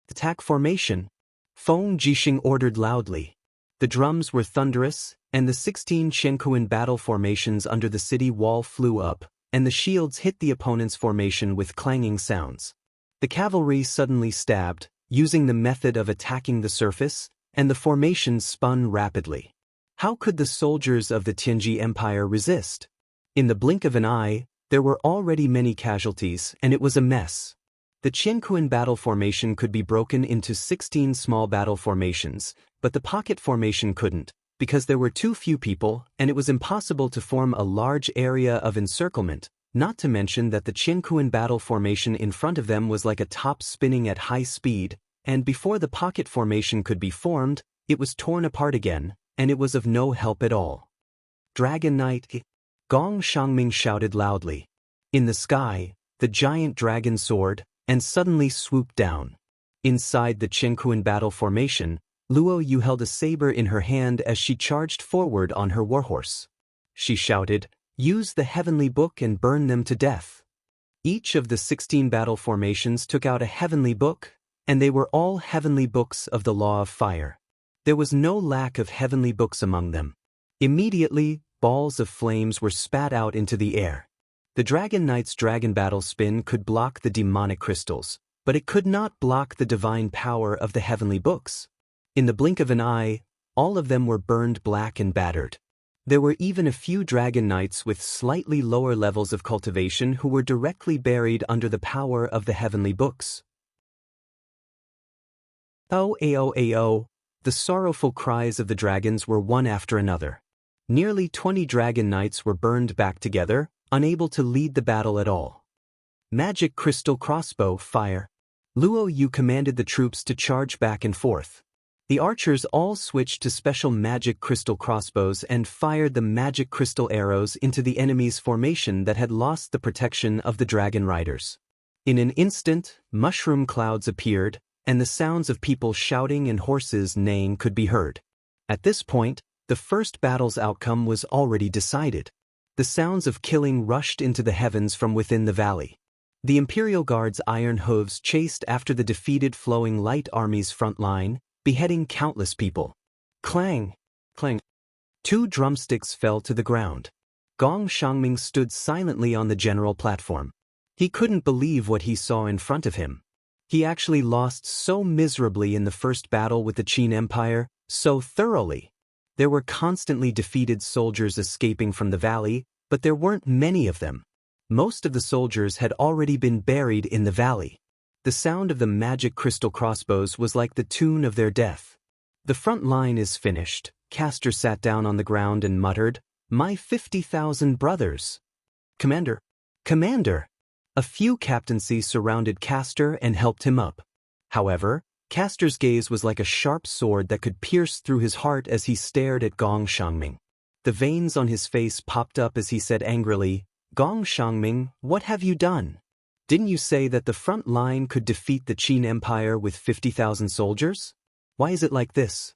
Attack formation! Feng Jixing ordered loudly. The drums were thunderous, and the 16 Qianquan battle formations under the city wall flew up, and the shields hit the opponent's formation with clanging sounds. The cavalry suddenly stabbed, using the method of attacking the surface, and the formation spun rapidly. How could the soldiers of the Tianji Empire resist? In the blink of an eye, there were already many casualties, and it was a mess. The Qianquan battle formation could be broken into 16 small battle formations, but the pocket formation couldn't, because there were too few people, and it was impossible to form a large area of encirclement, not to mention that the Qianquan battle formation in front of them was like a top spinning at high speed, and before the pocket formation could be formed, it was torn apart again, and it was of no help at all. Dragon Knight! Gong Xiangming shouted loudly. In the sky, the giant dragon soared, and suddenly swooped down. Inside the Qianquan battle formation, Luo Yu held a saber in her hand as she charged forward on her warhorse. She shouted, "Use the heavenly book and burn them to death." Each of the 16 battle formations took out a heavenly book, and they were all heavenly books of the law of fire. There was no lack of heavenly books among them. Immediately, balls of flames were spat out into the air. The Dragon Knight's dragon battle spin could block the demonic crystals, but it could not block the divine power of the heavenly books. In the blink of an eye, all of them were burned black and battered. There were even a few dragon knights with slightly lower levels of cultivation who were directly buried under the power of the heavenly books. Oh, ao, ao. The sorrowful cries of the dragons were one after another. Nearly 20 dragon knights were burned back together, unable to lead the battle at all. Magic crystal crossbow, fire. Luo Yu commanded the troops to charge back and forth. The archers all switched to special magic crystal crossbows and fired the magic crystal arrows into the enemy's formation that had lost the protection of the dragon riders. In an instant, mushroom clouds appeared, and the sounds of people shouting and horses neighing could be heard. At this point, the first battle's outcome was already decided. The sounds of killing rushed into the heavens from within the valley. The Imperial Guard's iron hooves chased after the defeated flowing light army's front line, beheading countless people. Clang! Clang! 2 drumsticks fell to the ground. Gong Xiangming stood silently on the general platform. He couldn't believe what he saw in front of him. He actually lost so miserably in the first battle with the Qin Empire, so thoroughly. There were constantly defeated soldiers escaping from the valley, but there weren't many of them. Most of the soldiers had already been buried in the valley. The sound of the magic crystal crossbows was like the tune of their death. The front line is finished. Castor sat down on the ground and muttered, "My 50,000 brothers." Commander! Commander! A few captaincies surrounded Castor and helped him up. However, Castor's gaze was like a sharp sword that could pierce through his heart as he stared at Gong Xiangming. The veins on his face popped up as he said angrily, "Gong Xiangming, what have you done? Didn't you say that the front line could defeat the Qin Empire with 50,000 soldiers? Why is it like this?"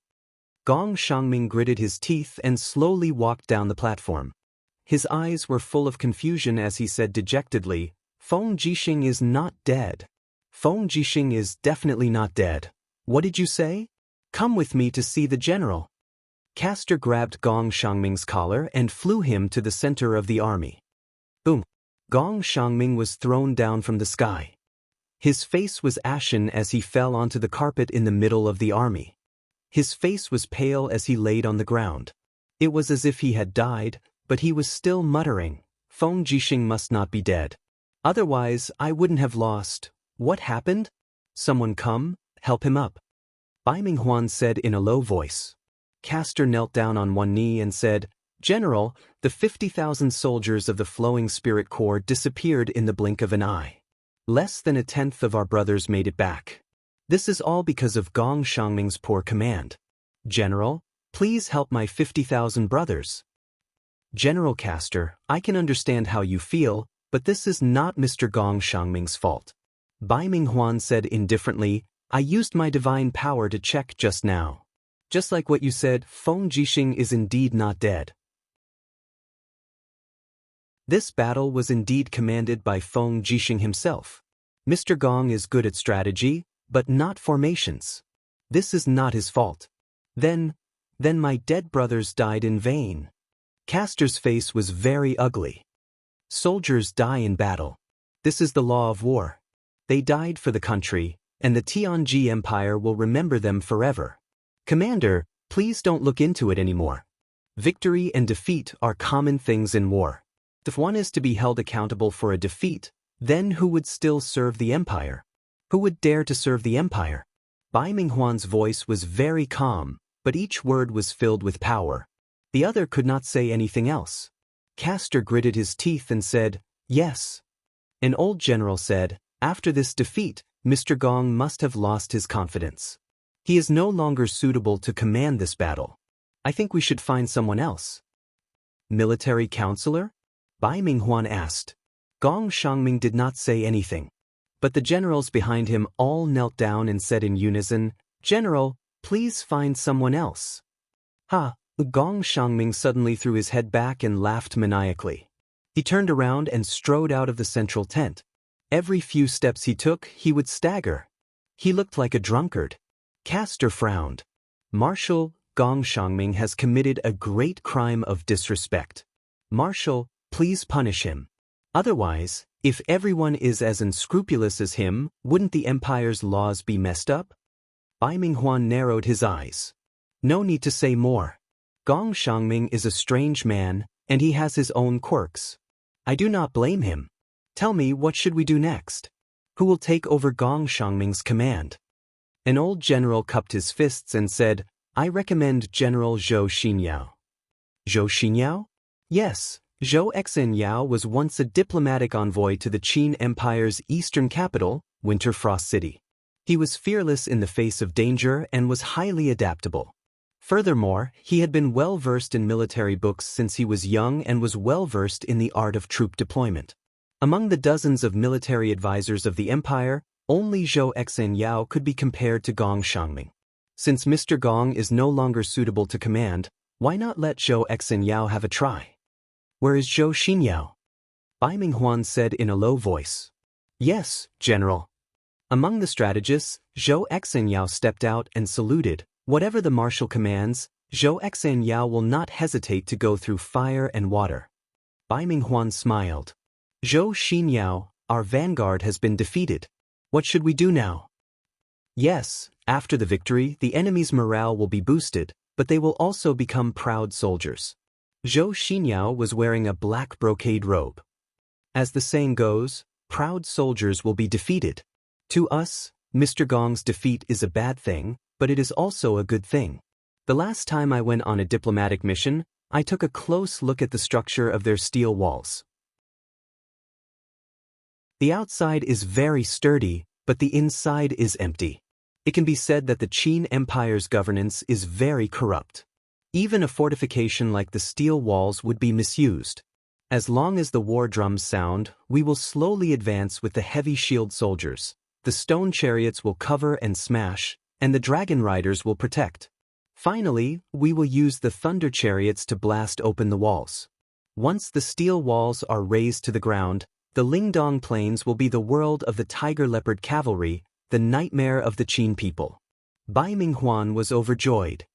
Gong Xiangming gritted his teeth and slowly walked down the platform. His eyes were full of confusion as he said dejectedly, "Feng Jixing is not dead. Feng Jixing is definitely not dead. What did you say? Come with me to see the general." Castor grabbed Gong Xiangming's collar and flew him to the center of the army. Boom! Gong Xiangming was thrown down from the sky. His face was ashen as he fell onto the carpet in the middle of the army. His face was pale as he laid on the ground. It was as if he had died, but he was still muttering, "Feng Jixing must not be dead. Otherwise, I wouldn't have lost. What happened? Someone come, help him up." Bai Minghuan said in a low voice. Castor knelt down on one knee and said, "General, the 50,000 soldiers of the Flowing Spirit Corps disappeared in the blink of an eye. Less than a tenth of our brothers made it back. This is all because of Gong Xiangming's poor command. General, please help my 50,000 brothers." "General Castor, I can understand how you feel, but this is not Mr. Gong Xiangming's fault." Bai Minghuan said indifferently, "I used my divine power to check just now. Just like what you said, Feng Jixing is indeed not dead." This battle was indeed commanded by Feng Jixing himself. Mr. Gong is good at strategy, but not formations. This is not his fault. Then my dead brothers died in vain. Castor's face was very ugly. Soldiers die in battle. This is the law of war. They died for the country, and the Tianji Empire will remember them forever. Commander, please don't look into it anymore. Victory and defeat are common things in war. If one is to be held accountable for a defeat, then who would still serve the empire? Who would dare to serve the empire? Bai Minghuan's voice was very calm, but each word was filled with power. The other could not say anything else. Castor gritted his teeth and said, "Yes." An old general said, "After this defeat, Mr. Gong must have lost his confidence. He is no longer suitable to command this battle. I think we should find someone else." "Military counselor?" Bai Minghuan asked. Gong Xiangming did not say anything. But the generals behind him all knelt down and said in unison, "General, please find someone else." "Ha!" Gong Xiangming suddenly threw his head back and laughed maniacally. He turned around and strode out of the central tent. Every few steps he took, he would stagger. He looked like a drunkard. Castor frowned. "Marshal, Gong Xiangming has committed a great crime of disrespect. Marshal, please punish him. Otherwise, if everyone is as unscrupulous as him, wouldn't the empire's laws be messed up?" Bai Minghuan narrowed his eyes. "No need to say more. Gong Xiangming is a strange man, and he has his own quirks. I do not blame him. Tell me, what should we do next? Who will take over Gong Xiangming's command? An old general cupped his fists and said, I recommend General Zhou Xinyao. Zhou Xinyao? Yes, Zhou Xinyao was once a diplomatic envoy to the Qin Empire's eastern capital, Winter Frost City. He was fearless in the face of danger and was highly adaptable. Furthermore, he had been well-versed in military books since he was young and was well-versed in the art of troop deployment. Among the dozens of military advisors of the empire, only Zhou Xinyao could be compared to Gong Xiangming. Since Mr. Gong is no longer suitable to command, why not let Zhou Xinyao have a try? Where is Zhou Xinyao? Bai Minghuan said in a low voice. Yes, General. Among the strategists, Zhou Xinyao stepped out and saluted. Whatever the marshal commands, Zhou Xinyao will not hesitate to go through fire and water. Bai Minghuan smiled. Zhou Xinyao, our vanguard has been defeated. What should we do now? Yes, after the victory, the enemy's morale will be boosted, but they will also become proud soldiers. Zhou Xinyao was wearing a black brocade robe. As the saying goes, proud soldiers will be defeated. To us, Mr. Gong's defeat is a bad thing, but it is also a good thing. The last time I went on a diplomatic mission, I took a close look at the structure of their steel walls. The outside is very sturdy, but the inside is empty. It can be said that the Qin Empire's governance is very corrupt. Even a fortification like the steel walls would be misused. As long as the war drums sound, we will slowly advance with the heavy shield soldiers. The stone chariots will cover and smash, and the dragon riders will protect. Finally, we will use the thunder chariots to blast open the walls. Once the steel walls are razed to the ground, the Lingdong Plains will be the world of the tiger leopard cavalry, the nightmare of the Qin people. Bai Minghuan was overjoyed.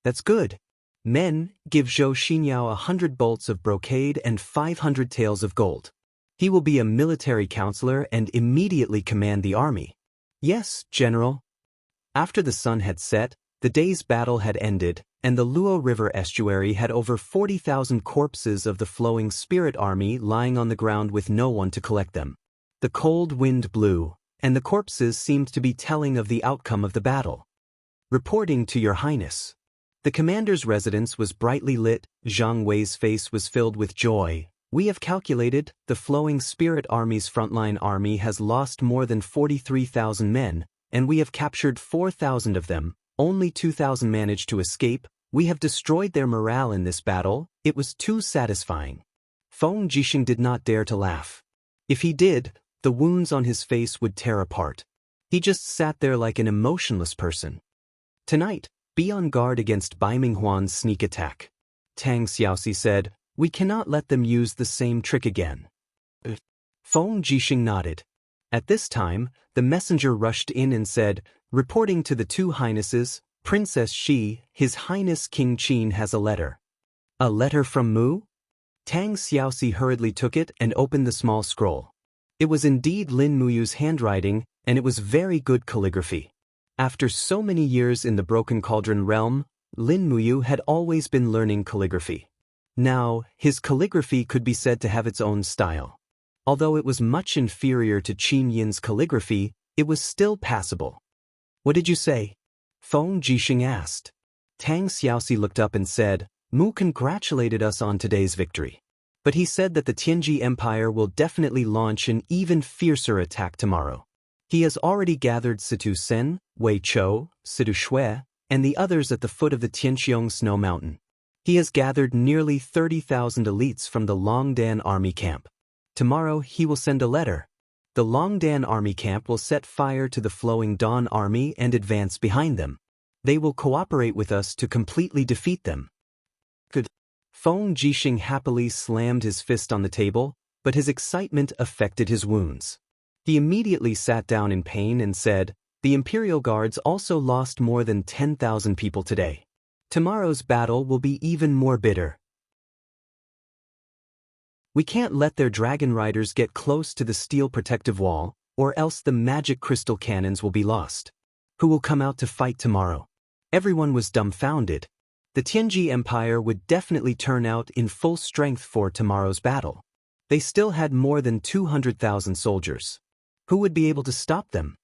That's good. Men, give Zhou Xinyao 100 bolts of brocade and 500 taels of gold. He will be a military counselor and immediately command the army. Yes, General. After the sun had set, the day's battle had ended, and the Luo River estuary had over 40,000 corpses of the flowing spirit army lying on the ground with no one to collect them. The cold wind blew, and the corpses seemed to be telling of the outcome of the battle. Reporting to Your Highness. The commander's residence was brightly lit. Zhang Wei's face was filled with joy. We have calculated, the flowing spirit army's frontline army has lost more than 43,000 men, and we have captured 4,000 of them. Only 2,000 managed to escape. We have destroyed their morale in this battle. It was too satisfying. Feng Jixing did not dare to laugh. If he did, the wounds on his face would tear apart. He just sat there like an emotionless person. Tonight, be on guard against Bai Minghuan's sneak attack. Tang Xiaoxi said, we cannot let them use the same trick again. Feng Jixing nodded. At this time, the messenger rushed in and said, reporting to the two highnesses, Princess Shi, His Highness King Qin has a letter. A letter from Mu? Tang Xiaoxi hurriedly took it and opened the small scroll. It was indeed Lin Muyu's handwriting, and it was very good calligraphy. After so many years in the Broken Cauldron realm, Lin Muyu had always been learning calligraphy. Now, his calligraphy could be said to have its own style. Although it was much inferior to Qin Yin's calligraphy, it was still passable. What did you say? Feng Jixing asked. Tang Xiaoxi looked up and said, Mu congratulated us on today's victory. But he said that the Tianji Empire will definitely launch an even fiercer attack tomorrow. He has already gathered Situ Sen, Wei Chou, Situ Shui, and the others at the foot of the Tianqiong Snow Mountain. He has gathered nearly 30,000 elites from the Longdan army camp. Tomorrow he will send a letter. The Longdan army camp will set fire to the Flowing Dawn army and advance behind them. They will cooperate with us to completely defeat them. Good. Feng Jixing happily slammed his fist on the table, but his excitement affected his wounds. He immediately sat down in pain and said, the Imperial Guards also lost more than 10,000 people today. Tomorrow's battle will be even more bitter. We can't let their dragon riders get close to the steel protective wall, or else the magic crystal cannons will be lost. Who will come out to fight tomorrow? Everyone was dumbfounded. The Tianji Empire would definitely turn out in full strength for tomorrow's battle. They still had more than 200,000 soldiers. Who would be able to stop them?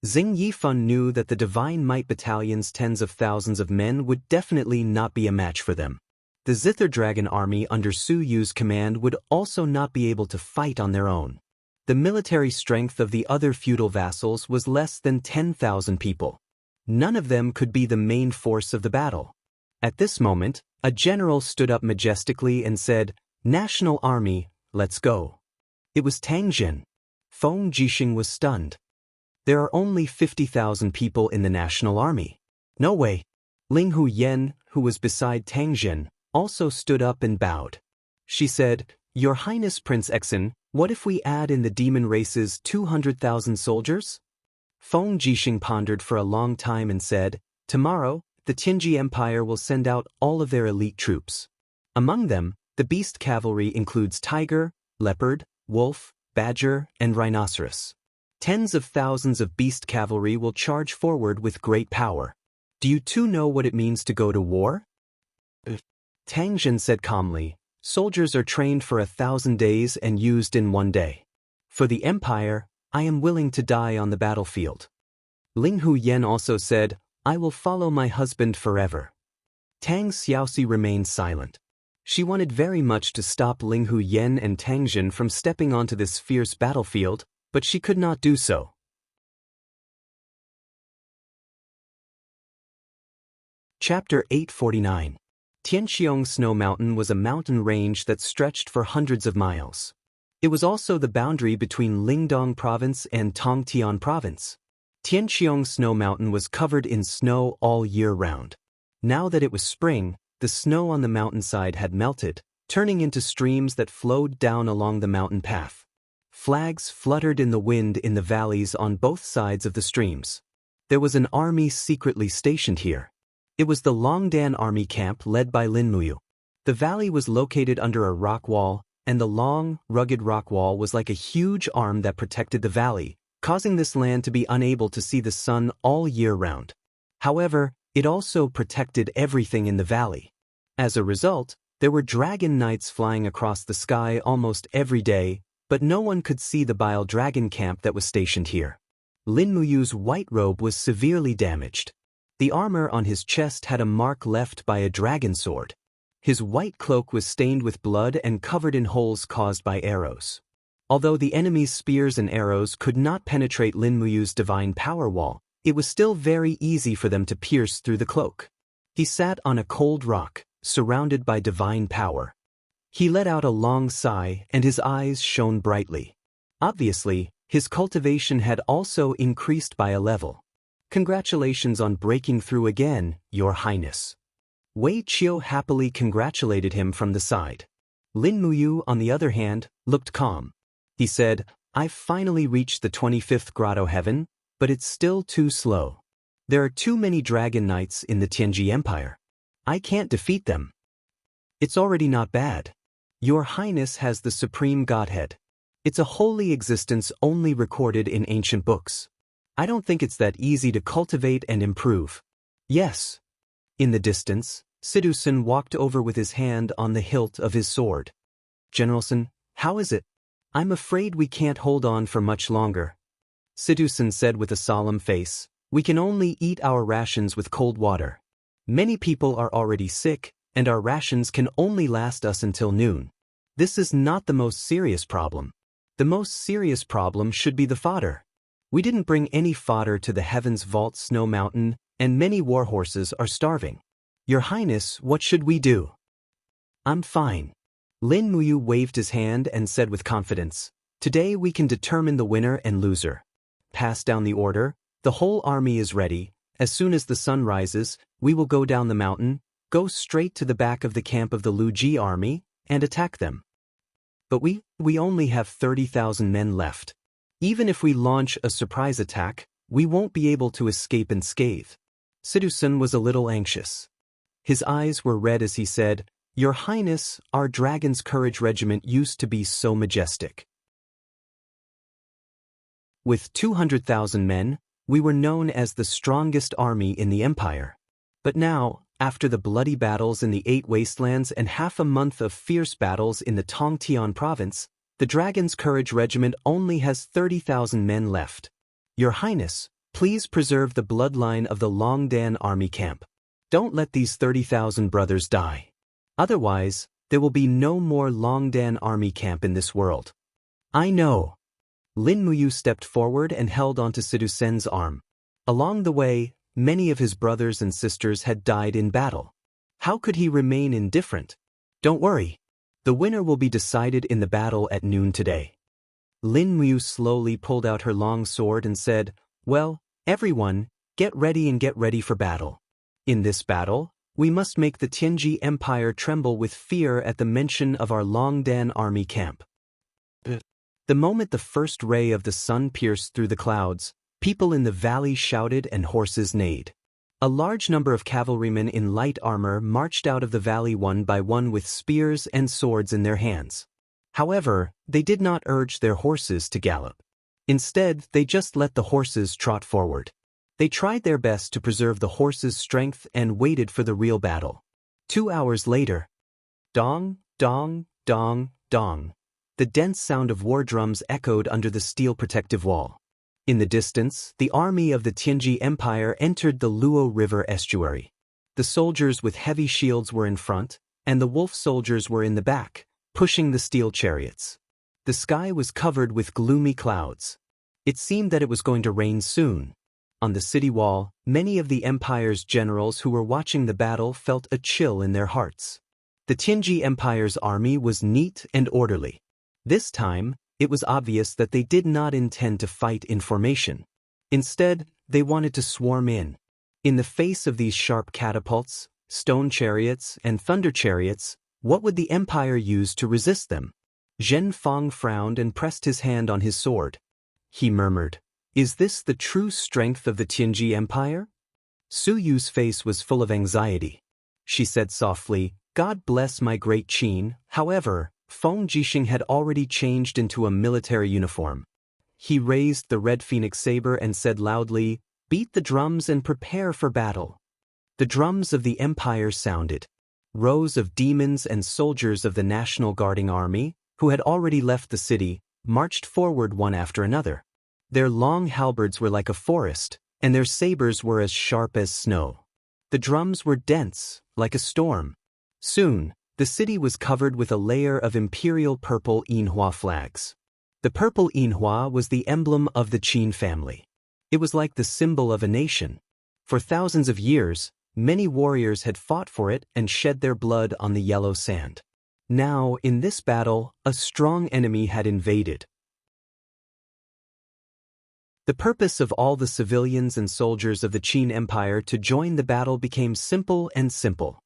Xing Yifan knew that the Divine Might Battalion's tens of thousands of men would definitely not be a match for them. The Zither Dragon army under Su Yu's command would also not be able to fight on their own. The military strength of the other feudal vassals was less than 10,000 people. None of them could be the main force of the battle. At this moment, a general stood up majestically and said, "National Army, let's go." It was Tang Jin. Feng Jixing was stunned. There are only 50,000 people in the National Army. No way. Ling Huyen, who was beside Tang Jin, also stood up and bowed. She said, "Your Highness Prince Exin, what if we add in the demon race's 200,000 soldiers?" Feng Jixing pondered for a long time and said, "Tomorrow, the Tianji Empire will send out all of their elite troops. Among them, the beast cavalry includes tiger, leopard, wolf, badger, and rhinoceros. Tens of thousands of beast cavalry will charge forward with great power. Do you two know what it means to go to war?" Tang Jin said calmly, "Soldiers are trained for 1,000 days and used in one day. For the Empire, I am willing to die on the battlefield." Ling Huyen also said, "I will follow my husband forever." Tang Xiaoxi remained silent. She wanted very much to stop Ling Huyen and Tang Jin from stepping onto this fierce battlefield, but she could not do so. Chapter 849. Tianqiong Snow Mountain was a mountain range that stretched for hundreds of miles. It was also the boundary between Lingdong Province and Tongtian Province. Tianqiong Snow Mountain was covered in snow all year round. Now that it was spring, the snow on the mountainside had melted, turning into streams that flowed down along the mountain path. Flags fluttered in the wind in the valleys on both sides of the streams. There was an army secretly stationed here. It was the Longdan army camp led by Lin Muyu. The valley was located under a rock wall, and the long, rugged rock wall was like a huge arm that protected the valley, causing this land to be unable to see the sun all year round. However, it also protected everything in the valley. As a result, there were dragon knights flying across the sky almost every day, but no one could see the Bile Dragon camp that was stationed here. Lin Muyu's white robe was severely damaged. The armor on his chest had a mark left by a dragon sword. His white cloak was stained with blood and covered in holes caused by arrows. Although the enemy's spears and arrows could not penetrate Lin Muyu's divine power wall, it was still very easy for them to pierce through the cloak. He sat on a cold rock, surrounded by divine power. He let out a long sigh and his eyes shone brightly. Obviously, his cultivation had also increased by a level. "Congratulations on breaking through again, Your Highness." Wei Qiu happily congratulated him from the side. Lin Muyu, on the other hand, looked calm. He said, "I've finally reached the 25th grotto heaven, but it's still too slow. There are too many dragon knights in the Tianji Empire. I can't defeat them." "It's already not bad. Your Highness has the Supreme Godhead. It's a holy existence only recorded in ancient books. I don't think it's that easy to cultivate and improve." "Yes." In the distance, Sidusun walked over with his hand on the hilt of his sword. "Generalson, how is it?" "I'm afraid we can't hold on for much longer," Sidusun said with a solemn face. "We can only eat our rations with cold water. Many people are already sick, and our rations can only last us until noon. This is not the most serious problem. The most serious problem should be the fodder. We didn't bring any fodder to the Heavens Vault Snow Mountain, and many warhorses are starving. Your Highness, what should we do?" "I'm fine." Lin Muyu waved his hand and said with confidence, "Today we can determine the winner and loser. Pass down the order. The whole army is ready. As soon as the sun rises, we will go down the mountain, go straight to the back of the camp of the Lu Ji army, and attack them. But we only have 30,000 men left. Even if we launch a surprise attack, we won't be able to escape unscathed." Sidusun was a little anxious. His eyes were red as he said, "Your Highness, our Dragon's Courage Regiment used to be so majestic. With 200,000 men, we were known as the strongest army in the empire. But now, After the bloody battles in the 8 wastelands and half a month of fierce battles in the Tongtian province, the Dragon's Courage Regiment only has 30,000 men left. Your Highness, please preserve the bloodline of the Longdan army camp. Don't let these 30,000 brothers die. Otherwise, there will be no more Longdan army camp in this world. I know. Lin Muyu stepped forward and held onto Sidu Sen's arm. Along the way, many of his brothers and sisters had died in battle. How could he remain indifferent? Don't worry. The winner will be decided in the battle at noon today. Lin Muyu slowly pulled out her long sword and said, Well, everyone, get ready for battle. In this battle, we must make the Tianji Empire tremble with fear at the mention of our Longdan army camp. The moment the first ray of the sun pierced through the clouds, people in the valley shouted and horses neighed. A large number of cavalrymen in light armor marched out of the valley one by one with spears and swords in their hands. However, they did not urge their horses to gallop. Instead, they just let the horses trot forward. They tried their best to preserve the horses' strength and waited for the real battle. 2 hours later, dong, dong, dong, dong. The dense sound of war drums echoed under the steel protective wall. In the distance, the army of the Tianji Empire entered the Luo River estuary. The soldiers with heavy shields were in front, and the wolf soldiers were in the back, pushing the steel chariots. The sky was covered with gloomy clouds. It seemed that it was going to rain soon. On the city wall, many of the Empire's generals who were watching the battle felt a chill in their hearts. The Tianji Empire's army was neat and orderly. This time, it was obvious that they did not intend to fight in formation. Instead, they wanted to swarm in. In the face of these sharp catapults, stone chariots, and thunder chariots, what would the Empire use to resist them? Zhen Fang frowned and pressed his hand on his sword. He murmured, Is this the true strength of the Tianji Empire? Su Yu's face was full of anxiety. She said softly, God bless my great Qin. However, Feng Jixing had already changed into a military uniform. He raised the red phoenix saber and said loudly, Beat the drums and prepare for battle. The drums of the Empire sounded. Rows of demons and soldiers of the National Guarding Army, who had already left the city, marched forward one after another. Their long halberds were like a forest, and their sabers were as sharp as snow. The drums were dense, like a storm. Soon, the city was covered with a layer of imperial purple Yinhua flags. The purple Yinhua was the emblem of the Qin family. It was like the symbol of a nation. For thousands of years, many warriors had fought for it and shed their blood on the yellow sand. Now, in this battle, a strong enemy had invaded. The purpose of all the civilians and soldiers of the Qin Empire to join the battle became simple and simple.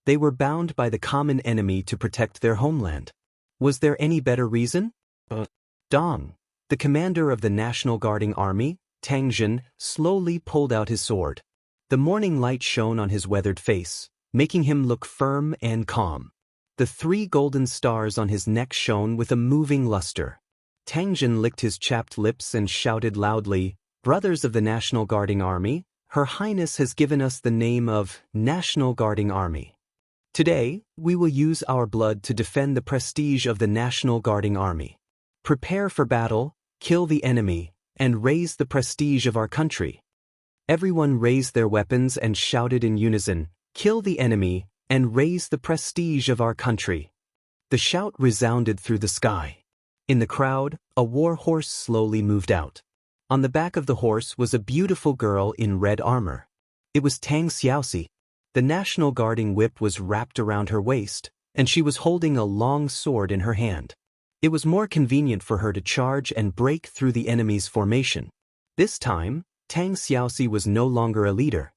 They were bound by the common enemy to protect their homeland. Was there any better reason? Dong, the commander of the National Guarding Army, Tang Jin, slowly pulled out his sword. The morning light shone on his weathered face, making him look firm and calm. The 3 golden stars on his neck shone with a moving luster. Tang Jin licked his chapped lips and shouted loudly, Brothers of the National Guarding Army, Her Highness has given us the name of National Guarding Army. Today, we will use our blood to defend the prestige of the National Guarding Army. Prepare for battle, kill the enemy, and raise the prestige of our country. Everyone raised their weapons and shouted in unison, Kill the enemy, and raise the prestige of our country. The shout resounded through the sky. In the crowd, a war horse slowly moved out. On the back of the horse was a beautiful girl in red armor. It was Tang Xiaoxi. The National Guarding whip was wrapped around her waist, and she was holding a long sword in her hand. It was more convenient for her to charge and break through the enemy's formation. This time, Tang Xiaoxi was no longer a leader.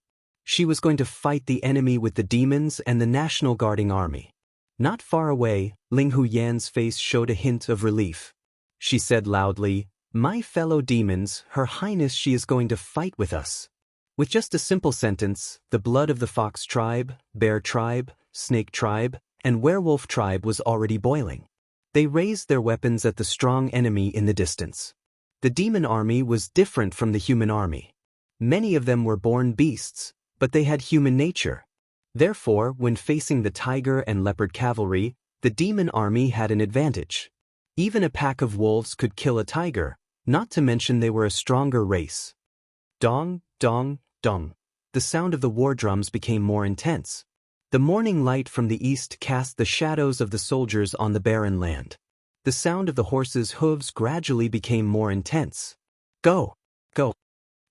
She was going to fight the enemy with the demons and the National Guarding Army. Not far away, Ling Huyan's face showed a hint of relief. She said loudly, My fellow demons, Her Highness, she is going to fight with us. With just a simple sentence, the blood of the fox tribe, bear tribe, snake tribe, and werewolf tribe was already boiling. They raised their weapons at the strong enemy in the distance. The demon army was different from the human army. Many of them were born beasts, but they had human nature. Therefore, when facing the tiger and leopard cavalry, the demon army had an advantage. Even a pack of wolves could kill a tiger, not to mention they were a stronger race. Dong, dong, dong. The sound of the war drums became more intense. The morning light from the east cast the shadows of the soldiers on the barren land. The sound of the horses' hooves gradually became more intense. Go! Go!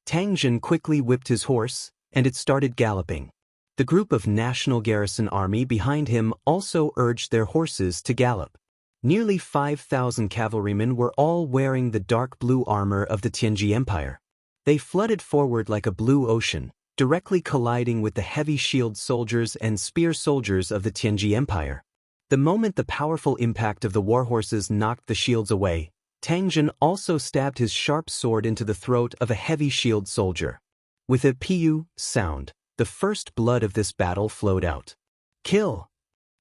Tang Jin quickly whipped his horse, and it started galloping. The group of National Garrison Army behind him also urged their horses to gallop. Nearly 5,000 cavalrymen were all wearing the dark blue armor of the Tianji Empire. They flooded forward like a blue ocean, directly colliding with the heavy shield soldiers and spear soldiers of the Tianji Empire. The moment the powerful impact of the warhorses knocked the shields away, Tang Jin also stabbed his sharp sword into the throat of a heavy shield soldier. With a piu sound, the first blood of this battle flowed out. Kill!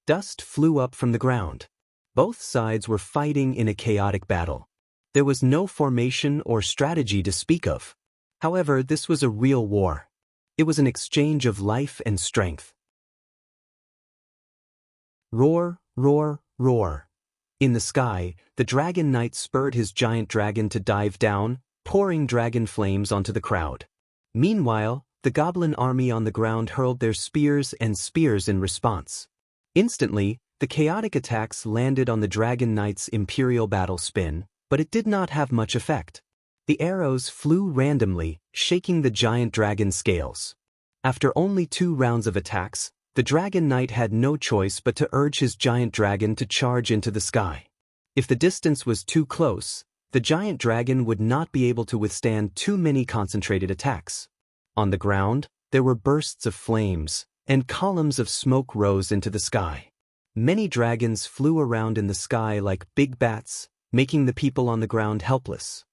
Dust flew up from the ground. Both sides were fighting in a chaotic battle. There was no formation or strategy to speak of. However, this was a real war. It was an exchange of life and strength. Roar, roar, roar. In the sky, the Dragon Knight spurred his giant dragon to dive down, pouring dragon flames onto the crowd. Meanwhile, the goblin army on the ground hurled their spears in response. Instantly, the chaotic attacks landed on the Dragon Knight's imperial battle spin, but it did not have much effect. The arrows flew randomly, shaking the giant dragon scales. After only 2 rounds of attacks, the Dragon Knight had no choice but to urge his giant dragon to charge into the sky. If the distance was too close, the giant dragon would not be able to withstand too many concentrated attacks. On the ground, there were bursts of flames, and columns of smoke rose into the sky. Many dragons flew around in the sky like big bats, making the people on the ground helpless.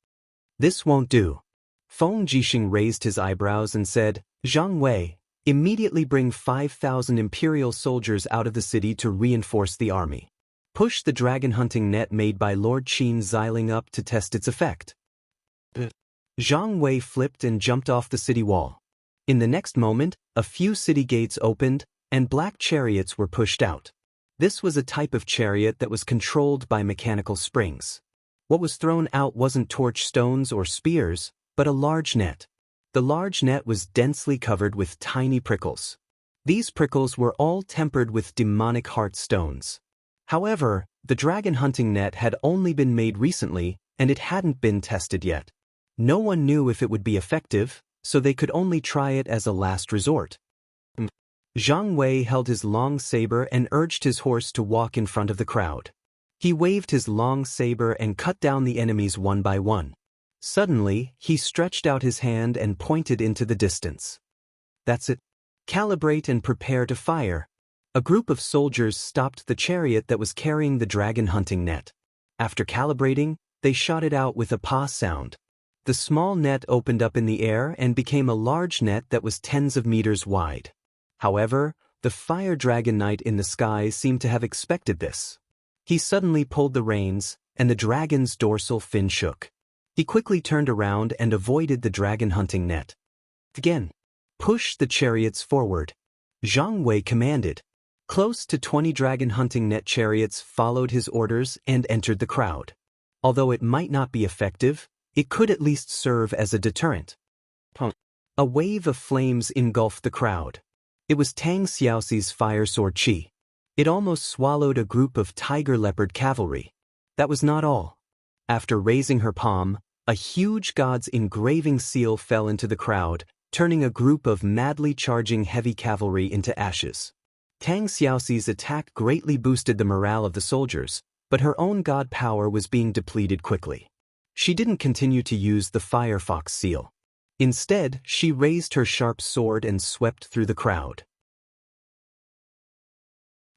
This won't do. Feng Jixing raised his eyebrows and said, Zhang Wei, immediately bring 5,000 imperial soldiers out of the city to reinforce the army. Push the dragon hunting net made by Lord Qin Xiling up to test its effect. Zhang Wei flipped and jumped off the city wall. In the next moment, a few city gates opened, and black chariots were pushed out. This was a type of chariot that was controlled by mechanical springs. What was thrown out wasn't torch stones or spears, but a large net. The large net was densely covered with tiny prickles. These prickles were all tempered with demonic heart stones. However, the dragon hunting net had only been made recently, and it hadn't been tested yet. No one knew if it would be effective, so they could only try it as a last resort. Zhang Wei held his long saber and urged his horse to walk in front of the crowd. He waved his long saber and cut down the enemies one by one. Suddenly, he stretched out his hand and pointed into the distance. That's it. Calibrate and prepare to fire. A group of soldiers stopped the chariot that was carrying the dragon hunting net. After calibrating, they shot it out with a pa sound. The small net opened up in the air and became a large net that was tens of meters wide. However, the fire dragon knight in the sky seemed to have expected this. He suddenly pulled the reins, and the dragon's dorsal fin shook. He quickly turned around and avoided the dragon hunting net. Again, push the chariots forward. Zhang Wei commanded. Close to 20 dragon hunting net chariots followed his orders and entered the crowd. Although it might not be effective, it could at least serve as a deterrent. A wave of flames engulfed the crowd. It was Tang Xiaoxi's fire sword Qi. It almost swallowed a group of tiger leopard cavalry. That was not all. After raising her palm, a huge god's engraving seal fell into the crowd, turning a group of madly charging heavy cavalry into ashes. Tang Xiaoxi's attack greatly boosted the morale of the soldiers, but her own god power was being depleted quickly. She didn't continue to use the Firefox seal. Instead, she raised her sharp sword and swept through the crowd.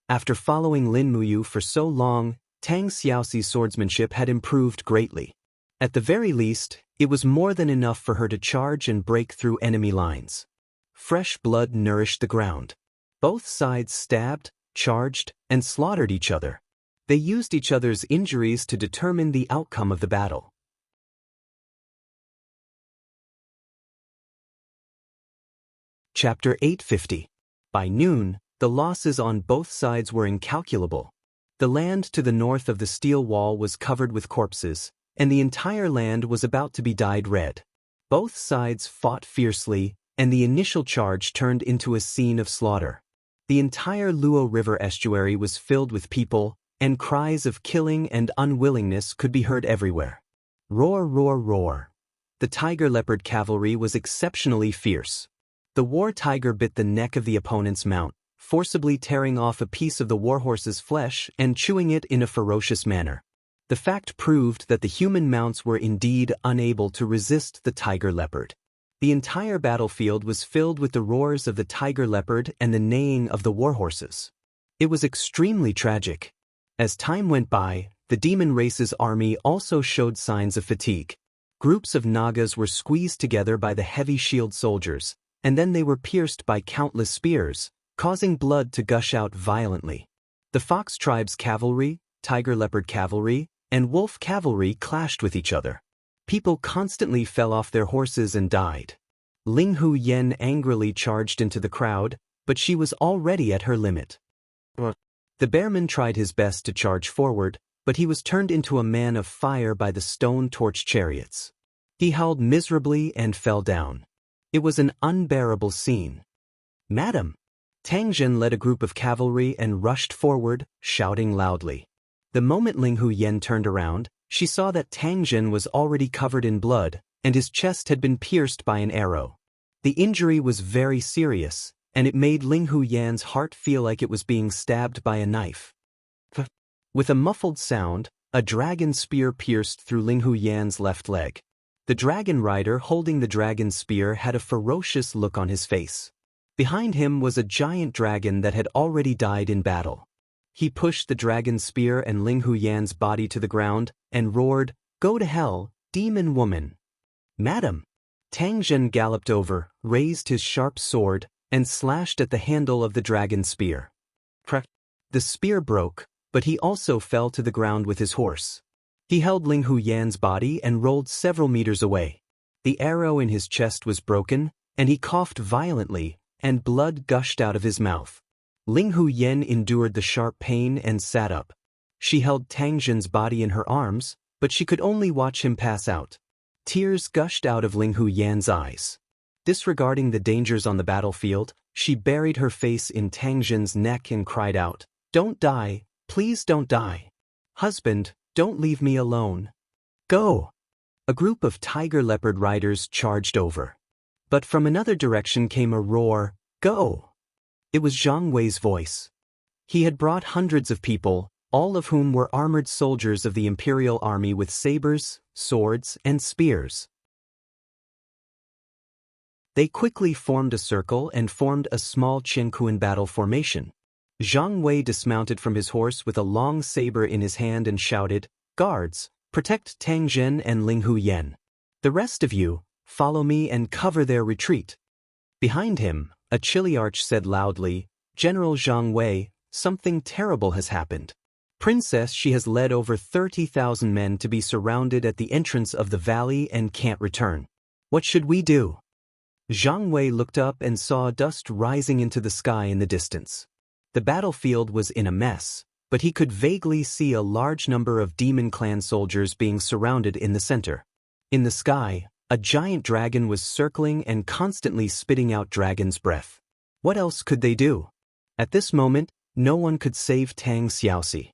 After following Lin Muyu for so long, Tang Xiaoxi's swordsmanship had improved greatly. At the very least, it was more than enough for her to charge and break through enemy lines. Fresh blood nourished the ground. Both sides stabbed, charged, and slaughtered each other. They used each other's injuries to determine the outcome of the battle. Chapter 850. By noon, the losses on both sides were incalculable. The land to the north of the steel wall was covered with corpses, and the entire land was about to be dyed red. Both sides fought fiercely, and the initial charge turned into a scene of slaughter. The entire Luo River estuary was filled with people, and cries of killing and unwillingness could be heard everywhere. Roar, roar, roar. The tiger-leopard cavalry was exceptionally fierce. The war tiger bit the neck of the opponent's mount, forcibly tearing off a piece of the warhorse's flesh and chewing it in a ferocious manner. The fact proved that the human mounts were indeed unable to resist the tiger-leopard. The entire battlefield was filled with the roars of the tiger-leopard and the neighing of the warhorses. It was extremely tragic. As time went by, the demon race's army also showed signs of fatigue. Groups of Nagas were squeezed together by the heavy shield soldiers, and then they were pierced by countless spears, causing blood to gush out violently. The Fox tribe's cavalry, tiger-leopard cavalry, and wolf cavalry clashed with each other. People constantly fell off their horses and died. Ling Hu Yen angrily charged into the crowd, but she was already at her limit. The bearman tried his best to charge forward, but he was turned into a man of fire by the stone torch chariots. He howled miserably and fell down. It was an unbearable scene. "Madam!" Tang Zhen led a group of cavalry and rushed forward, shouting loudly. The moment Ling Hu Yen turned around, she saw that Tang Zhen was already covered in blood, and his chest had been pierced by an arrow. The injury was very serious, and it made Ling Hu Yan's heart feel like it was being stabbed by a knife. With a muffled sound, a dragon spear pierced through Ling Hu Yan's left leg. The dragon rider holding the dragon spear had a ferocious look on his face. Behind him was a giant dragon that had already died in battle. He pushed the dragon spear and Ling Hu Yan's body to the ground and roared, "Go to hell, demon woman!" "Madam!" Tang Zhen galloped over, raised his sharp sword, and slashed at the handle of the dragon spear. Crack! The spear broke, but he also fell to the ground with his horse. He held Ling Hu Yan's body and rolled several meters away. The arrow in his chest was broken, and he coughed violently, and blood gushed out of his mouth. Ling Hu Yan endured the sharp pain and sat up. She held Tang Zhen's body in her arms, but she could only watch him pass out. Tears gushed out of Ling Hu Yan's eyes. Disregarding the dangers on the battlefield, she buried her face in Tang Zhen's neck and cried out, "Don't die, please don't die. Husband, don't leave me alone. Go!" A group of tiger-leopard riders charged over. But from another direction came a roar, "Go!" It was Zhang Wei's voice. He had brought hundreds of people, all of whom were armored soldiers of the imperial army with sabers, swords, and spears. They quickly formed a circle and formed a small Qianquan battle formation. Zhang Wei dismounted from his horse with a long saber in his hand and shouted, "Guards, protect Tang Zhen and Ling Hu Yan. The rest of you, follow me and cover their retreat." Behind him, a Chiliarch said loudly, "General Zhang Wei, something terrible has happened. Princess She has led over 30,000 men to be surrounded at the entrance of the valley and can't return. What should we do?" Zhang Wei looked up and saw dust rising into the sky in the distance. The battlefield was in a mess, but he could vaguely see a large number of demon clan soldiers being surrounded in the center. In the sky, a giant dragon was circling and constantly spitting out dragon's breath. What else could they do? At this moment, no one could save Tang Xiaoxi.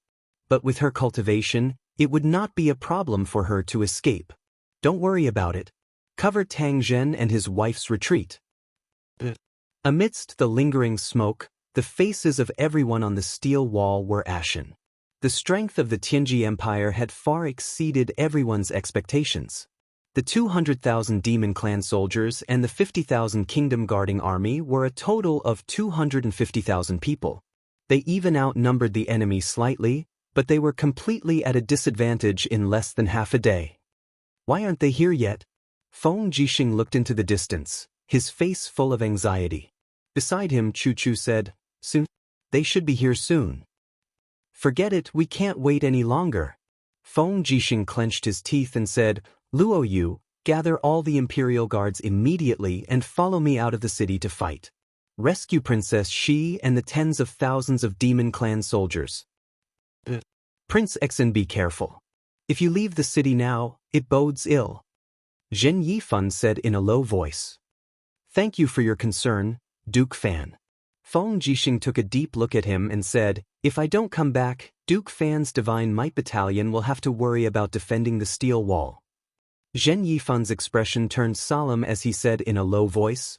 But with her cultivation, it would not be a problem for her to escape. Don't worry about it. Cover Tang Zhen and his wife's retreat. Amidst the lingering smoke, the faces of everyone on the steel wall were ashen. The strength of the Tianji Empire had far exceeded everyone's expectations. The 200,000 demon clan soldiers and the 50,000 kingdom-guarding army were a total of 250,000 people. They even outnumbered the enemy slightly, but they were completely at a disadvantage in less than half a day. "Why aren't they here yet?" Feng Jixing looked into the distance, his face full of anxiety. Beside him, Chu Chu said, "Soon? They should be here soon." "Forget it, we can't wait any longer." Feng Jixing clenched his teeth and said, "Luo Yu, gather all the imperial guards immediately and follow me out of the city to fight." Rescue Princess Xi and the tens of thousands of demon clan soldiers. Prince Exin, be careful. If you leave the city now, it bodes ill. Zhen Yifan said in a low voice. Thank you for your concern, Duke Fan. Feng Jixing took a deep look at him and said, if I don't come back, Duke Fan's Divine Might Battalion will have to worry about defending the steel wall. Zhen Yifan's expression turned solemn as he said in a low voice,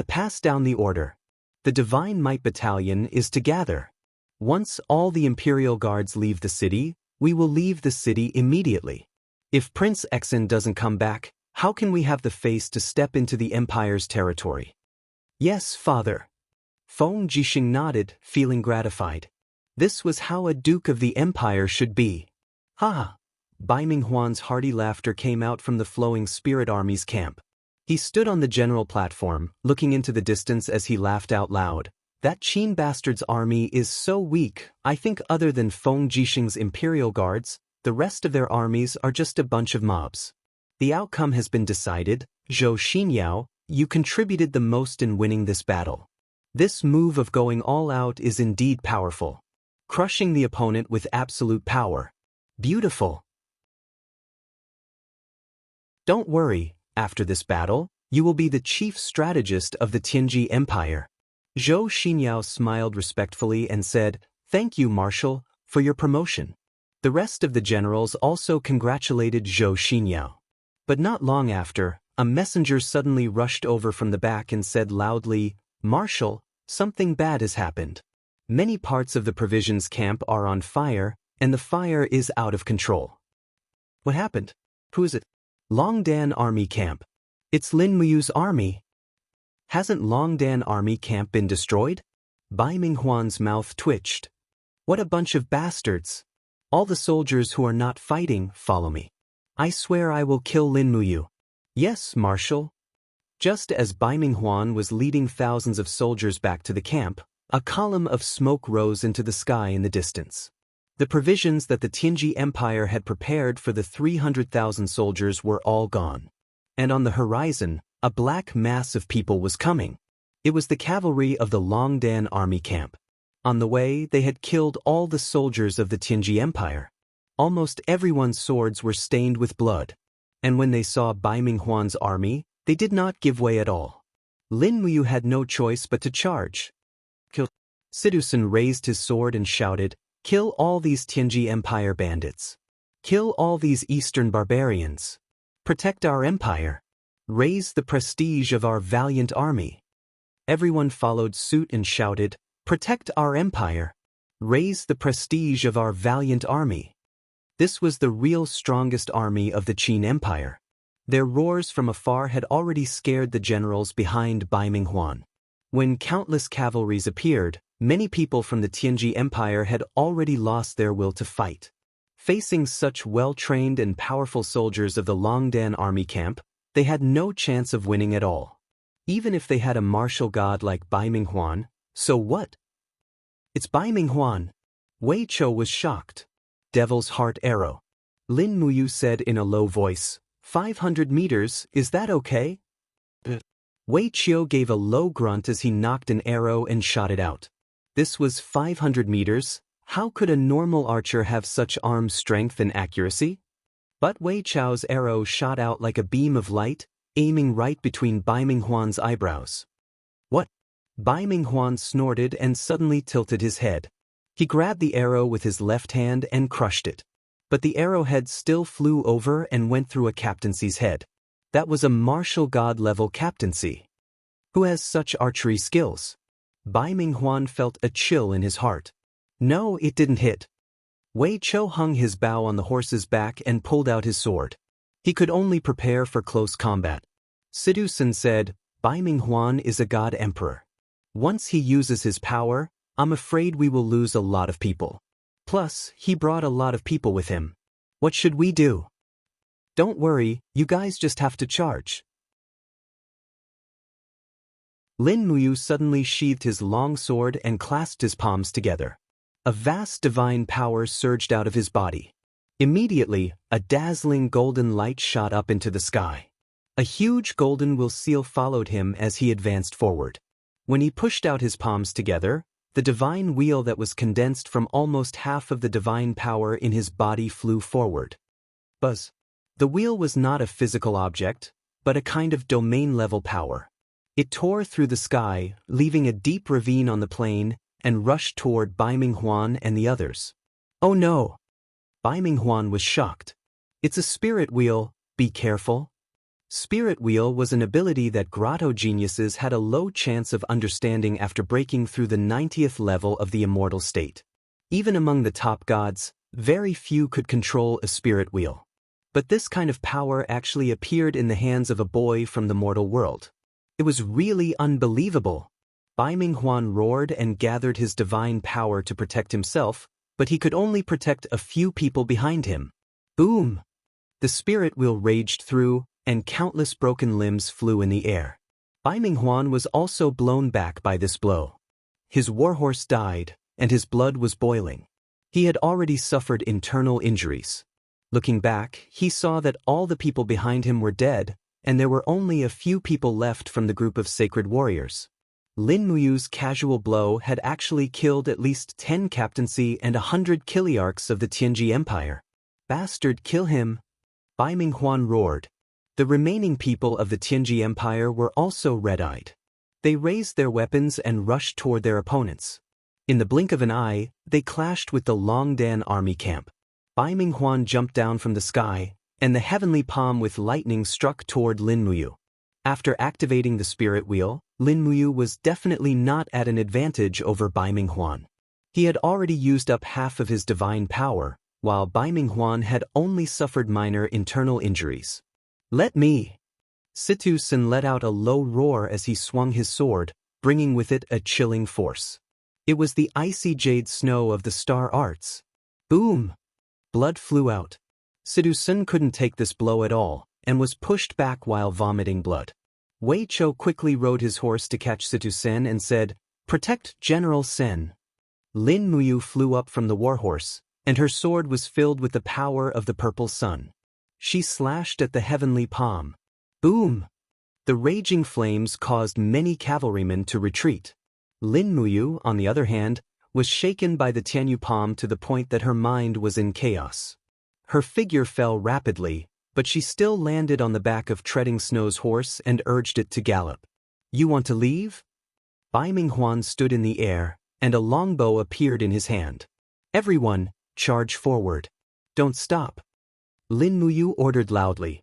pass down the order. The Divine Might Battalion is to gather. Once all the Imperial Guards leave the city, we will leave the city immediately. If Prince Exin doesn't come back, how can we have the face to step into the Empire's territory? Yes, father. Feng Jixing nodded, feeling gratified. This was how a Duke of the Empire should be. Ha! Bai Minghuan's hearty laughter came out from the flowing Spirit Army's camp. He stood on the general platform, looking into the distance as he laughed out loud. That Qin bastard's army is so weak, I think other than Feng Jixing's Imperial Guards, the rest of their armies are just a bunch of mobs. The outcome has been decided. Zhou Xinyao, you contributed the most in winning this battle. This move of going all out is indeed powerful. Crushing the opponent with absolute power. Beautiful. Don't worry, after this battle, you will be the chief strategist of the Tianji Empire. Zhou Xinyao smiled respectfully and said, thank you, Marshal, for your promotion. The rest of the generals also congratulated Zhou Xinyao. But not long after, a messenger suddenly rushed over from the back and said loudly, Marshal, something bad has happened. Many parts of the provisions camp are on fire, and the fire is out of control. What happened? Who is it? Longdan Army Camp. It's Lin Muyu's army. Hasn't Longdan Army Camp been destroyed? Bai Minghuan's mouth twitched. What a bunch of bastards. All the soldiers who are not fighting, follow me. I swear I will kill Lin Muyu. Yes, Marshal. Just as Bai Minghuan was leading thousands of soldiers back to the camp, a column of smoke rose into the sky in the distance. The provisions that the Tianji Empire had prepared for the 300,000 soldiers were all gone. And on the horizon, a black mass of people was coming. It was the cavalry of the Longdan Army Camp. On the way, they had killed all the soldiers of the Tianji Empire. Almost everyone's swords were stained with blood. And when they saw Bai Minghuan's army, they did not give way at all. Lin Muyu had no choice but to charge. Kill. Sidusun raised his sword and shouted, kill all these Tianji Empire bandits. Kill all these Eastern barbarians. Protect our empire. Raise the prestige of our valiant army. Everyone followed suit and shouted, protect our empire. Raise the prestige of our valiant army. This was the real strongest army of the Qin Empire. Their roars from afar had already scared the generals behind Bai Minghuan. When countless cavalries appeared, many people from the Tianji Empire had already lost their will to fight. Facing such well-trained and powerful soldiers of the Longdan Army Camp, they had no chance of winning at all. Even if they had a martial god like Bai Minghuan, so what? It's Bai Minghuan. Wei Chou was shocked. Devil's Heart Arrow. Lin Muyu said in a low voice, 500 meters, is that okay? Wei Chou gave a low grunt as he knocked an arrow and shot it out. This was 500 meters. How could a normal archer have such arm strength and accuracy? But Wei Chou's arrow shot out like a beam of light, aiming right between Bai Minghuan's eyebrows. What? Bai Minghuan snorted and suddenly tilted his head. He grabbed the arrow with his left hand and crushed it. But the arrowhead still flew over and went through a captaincy's head. That was a martial god-level captaincy. Who has such archery skills? Bai Minghuan felt a chill in his heart. No, it didn't hit. Wei Chou hung his bow on the horse's back and pulled out his sword. He could only prepare for close combat. Sidusun said, Bai Minghuan is a god emperor. Once he uses his power, I'm afraid we will lose a lot of people. Plus, he brought a lot of people with him. What should we do? Don't worry, you guys just have to charge. Lin Muyu suddenly sheathed his long sword and clasped his palms together. A vast divine power surged out of his body. Immediately, a dazzling golden light shot up into the sky. A huge golden will seal followed him as he advanced forward. When he pushed out his palms together, the divine wheel that was condensed from almost half of the divine power in his body flew forward. Buzz. The wheel was not a physical object, but a kind of domain-level power. It tore through the sky, leaving a deep ravine on the plain, and rushed toward Bai Minghuan and the others. Oh no! Bai Minghuan was shocked. It's a spirit wheel, be careful. Spirit wheel was an ability that grotto geniuses had a low chance of understanding after breaking through the 90th level of the immortal state. Even among the top gods, very few could control a spirit wheel. But this kind of power actually appeared in the hands of a boy from the mortal world. It was really unbelievable. Bai Minghuan roared and gathered his divine power to protect himself, but he could only protect a few people behind him. Boom! The spirit wheel raged through, and countless broken limbs flew in the air. Bai Minghuan was also blown back by this blow. His warhorse died, and his blood was boiling. He had already suffered internal injuries. Looking back, he saw that all the people behind him were dead, and there were only a few people left from the group of sacred warriors. Lin Muyu's casual blow had actually killed at least 10 captaincy and 100 kiliarchs of the Tianji Empire. Bastard, kill him! Bai Minghuan roared. The remaining people of the Tianji Empire were also red-eyed. They raised their weapons and rushed toward their opponents. In the blink of an eye, they clashed with the Longdan army camp. Bai Minghuan jumped down from the sky, and the heavenly palm with lightning struck toward Lin Muyu. After activating the spirit wheel, Lin Muyu was definitely not at an advantage over Bai Minghuan. He had already used up half of his divine power, while Bai Minghuan had only suffered minor internal injuries. Let me! Situ Sin let out a low roar as he swung his sword, bringing with it a chilling force. It was the icy jade snow of the star arts. Boom! Blood flew out. Situ Sin couldn't take this blow at all, and was pushed back while vomiting blood. Wei Chou quickly rode his horse to catch Situ Sin and said, "Protect General Sen." Lin Muyu flew up from the warhorse, and her sword was filled with the power of the purple sun. She slashed at the heavenly palm. Boom! The raging flames caused many cavalrymen to retreat. Lin Muyu, on the other hand, was shaken by the Tianyu palm to the point that her mind was in chaos. Her figure fell rapidly, but she still landed on the back of Treading Snow's horse and urged it to gallop. You want to leave? Bai Minghuan stood in the air, and a longbow appeared in his hand. Everyone, charge forward. Don't stop. Lin Muyu ordered loudly.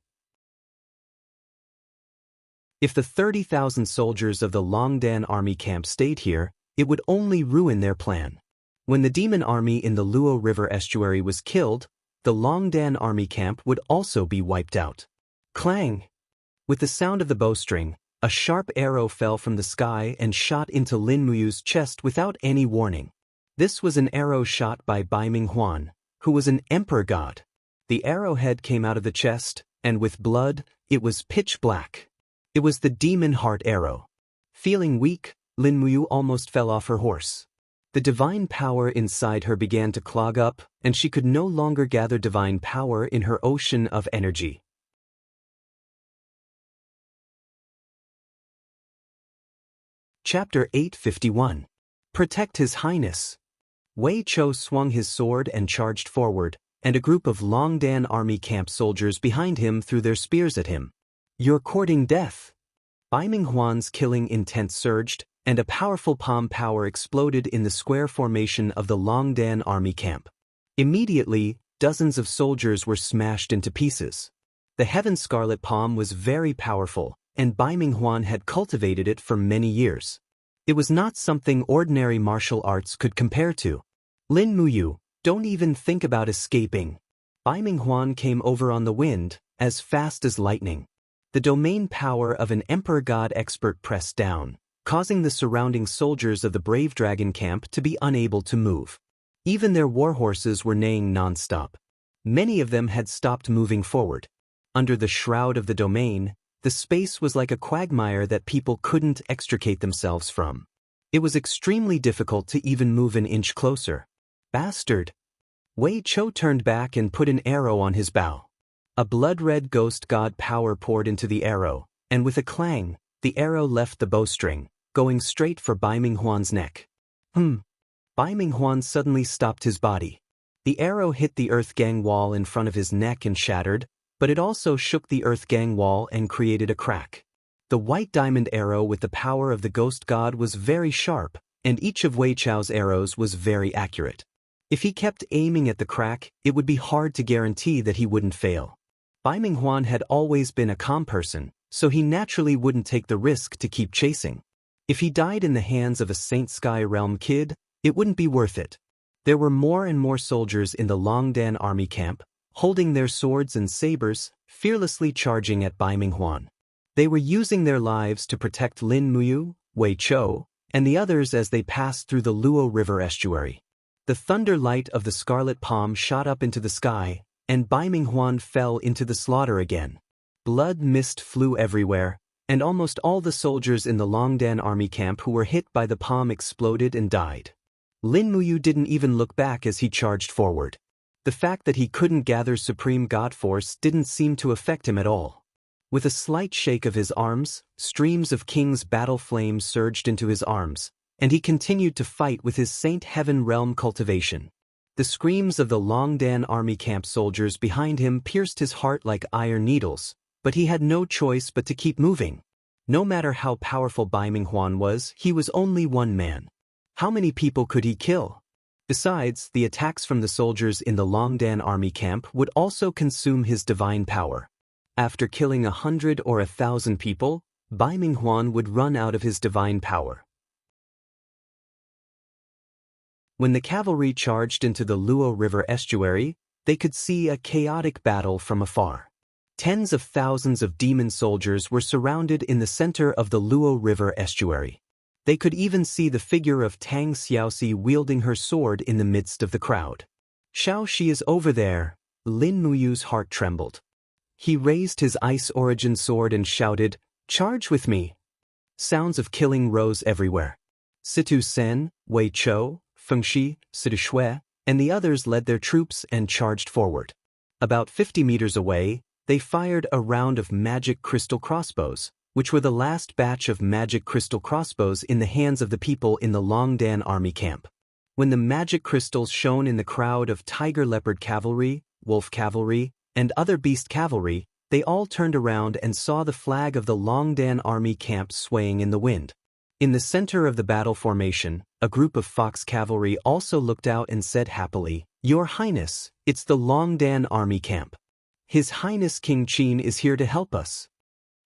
If the 30,000 soldiers of the Longdan army camp stayed here, it would only ruin their plan. When the demon army in the Luo River estuary was killed, the Longdan army camp would also be wiped out. Clang! With the sound of the bowstring, a sharp arrow fell from the sky and shot into Lin Muyu's chest without any warning. This was an arrow shot by Bai Minghuan, who was an emperor god. The arrowhead came out of the chest, and with blood, it was pitch black. It was the demon heart arrow. Feeling weak, Lin Muyu almost fell off her horse. The divine power inside her began to clog up, and she could no longer gather divine power in her ocean of energy. Chapter 851. Protect His Highness. Wei Chou swung his sword and charged forward, and a group of Longdan army camp soldiers behind him threw their spears at him. You're courting death. Bai Minghuan's killing intent surged, and a powerful palm power exploded in the square formation of the Longdan army camp. Immediately, dozens of soldiers were smashed into pieces. The Heaven Scarlet palm was very powerful, and Bai Minghuan had cultivated it for many years. It was not something ordinary martial arts could compare to. Lin Muyu, don't even think about escaping. Bai Minghuan came over on the wind, as fast as lightning. The domain power of an emperor god expert pressed down, causing the surrounding soldiers of the Brave Dragon camp to be unable to move. Even their warhorses were neighing non-stop. Many of them had stopped moving forward. Under the shroud of the domain, the space was like a quagmire that people couldn't extricate themselves from. It was extremely difficult to even move an inch closer. Bastard! Wei Chou turned back and put an arrow on his bow. A blood-red ghost god power poured into the arrow, and with a clang, the arrow left the bowstring, going straight for Bai Minghuan's neck. Bai Minghuan suddenly stopped his body. The arrow hit the Earth Gang wall in front of his neck and shattered, but it also shook the Earth Gang wall and created a crack. The white diamond arrow with the power of the ghost god was very sharp, and each of Wei Chao's arrows was very accurate. If he kept aiming at the crack, it would be hard to guarantee that he wouldn't fail. Bai Minghuan had always been a calm person, so he naturally wouldn't take the risk to keep chasing. If he died in the hands of a Saint Sky Realm kid, it wouldn't be worth it. There were more and more soldiers in the Longdan army camp, holding their swords and sabers, fearlessly charging at Bai Minghuan. They were using their lives to protect Lin Muyu, Wei Chou, and the others as they passed through the Luo River estuary. The thunder light of the scarlet palm shot up into the sky, and Bai Minghuan fell into the slaughter again. Blood mist flew everywhere, and almost all the soldiers in the Longdan army camp who were hit by the palm exploded and died. Lin Muyu didn't even look back as he charged forward. The fact that he couldn't gather supreme god force didn't seem to affect him at all. With a slight shake of his arms, streams of King's battle flame surged into his arms, and he continued to fight with his Saint Heaven Realm cultivation. The screams of the Longdan army camp soldiers behind him pierced his heart like iron needles, but he had no choice but to keep moving. No matter how powerful Bai Minghuan was, he was only one man. How many people could he kill? Besides, the attacks from the soldiers in the Longdan army camp would also consume his divine power. After killing 100 or 1,000 people, Bai Minghuan would run out of his divine power. When the cavalry charged into the Luo River estuary, they could see a chaotic battle from afar. Tens of thousands of demon soldiers were surrounded in the center of the Luo River estuary. They could even see the figure of Tang Xiaoxi wielding her sword in the midst of the crowd. Xiaoxi is over there. Lin Muyu's heart trembled. He raised his ice origin sword and shouted, "Charge with me!" Sounds of killing rose everywhere. Situ Sen, Wei Chou, Fengxi, Situ Shui, and the others led their troops and charged forward. About 50 meters away, they fired a round of magic crystal crossbows, which were the last batch of magic crystal crossbows in the hands of the people in the Longdan army camp. When the magic crystals shone in the crowd of tiger leopard cavalry, wolf cavalry, and other beast cavalry, they all turned around and saw the flag of the Longdan army camp swaying in the wind. In the center of the battle formation, a group of fox cavalry also looked out and said happily, "Your Highness, it's the Longdan army camp. His Highness King Qin is here to help us."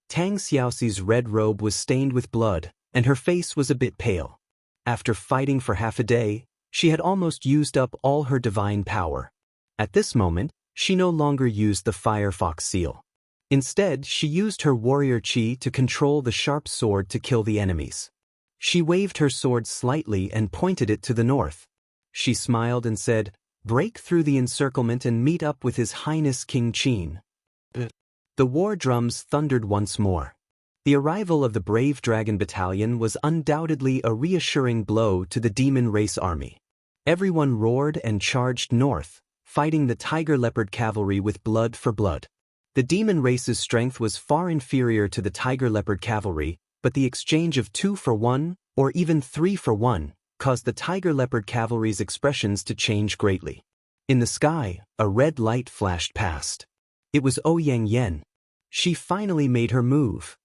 Tang Xiaoxi's red robe was stained with blood, and her face was a bit pale. After fighting for half a day, she had almost used up all her divine power. At this moment, she no longer used the Fire Fox seal. Instead, she used her warrior chi to control the sharp sword to kill the enemies. She waved her sword slightly and pointed it to the north. She smiled and said, "Break through the encirclement and meet up with His Highness King Qin." The war drums thundered once more. The arrival of the brave dragon battalion was undoubtedly a reassuring blow to the demon race army. Everyone roared and charged north, fighting the tiger leopard cavalry with blood for blood. The demon race's strength was far inferior to the tiger leopard cavalry, but the exchange of 2 for 1, or even 3 for 1, caused the tiger leopard cavalry's expressions to change greatly. In the sky, a red light flashed past. It was Ouyang Yen. She finally made her move.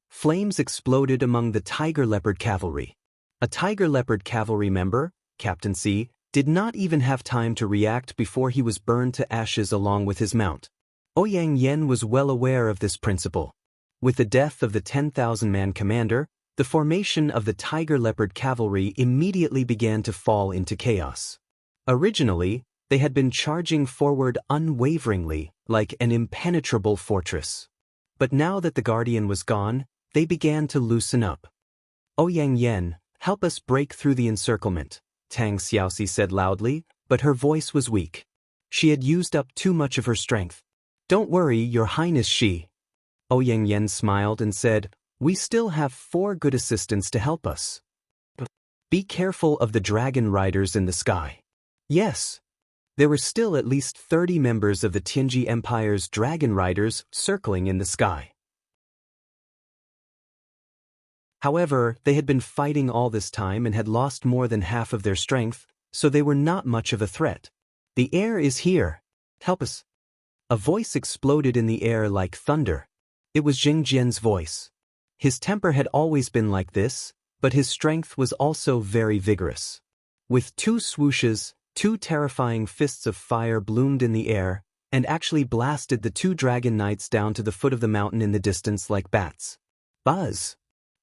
Flames exploded among the tiger leopard cavalry. A tiger leopard cavalry member, Captain C, did not even have time to react before he was burned to ashes along with his mount. Ouyang Yen was well aware of this principle. With the death of the 10,000-man commander, the formation of the tiger leopard cavalry immediately began to fall into chaos. Originally, they had been charging forward unwaveringly, like an impenetrable fortress. But now that the Guardian was gone, they began to loosen up. "Ouyang Yen, help us break through the encirclement," Tang Xiaoxi said loudly, but her voice was weak. She had used up too much of her strength. "Don't worry, Your Highness Shi." Ouyang Yen smiled and said, "We still have 4 good assistants to help us. Be careful of the dragon riders in the sky." Yes. There were still at least 30 members of the Tianji Empire's dragon riders circling in the sky. However, they had been fighting all this time and had lost more than half of their strength, so they were not much of a threat. The air is here. Help us. A voice exploded in the air like thunder. It was Jing Jian's voice. His temper had always been like this, but his strength was also very vigorous. With two swooshes, two terrifying fists of fire bloomed in the air, and actually blasted the two dragon knights down to the foot of the mountain in the distance like bats. Buzz!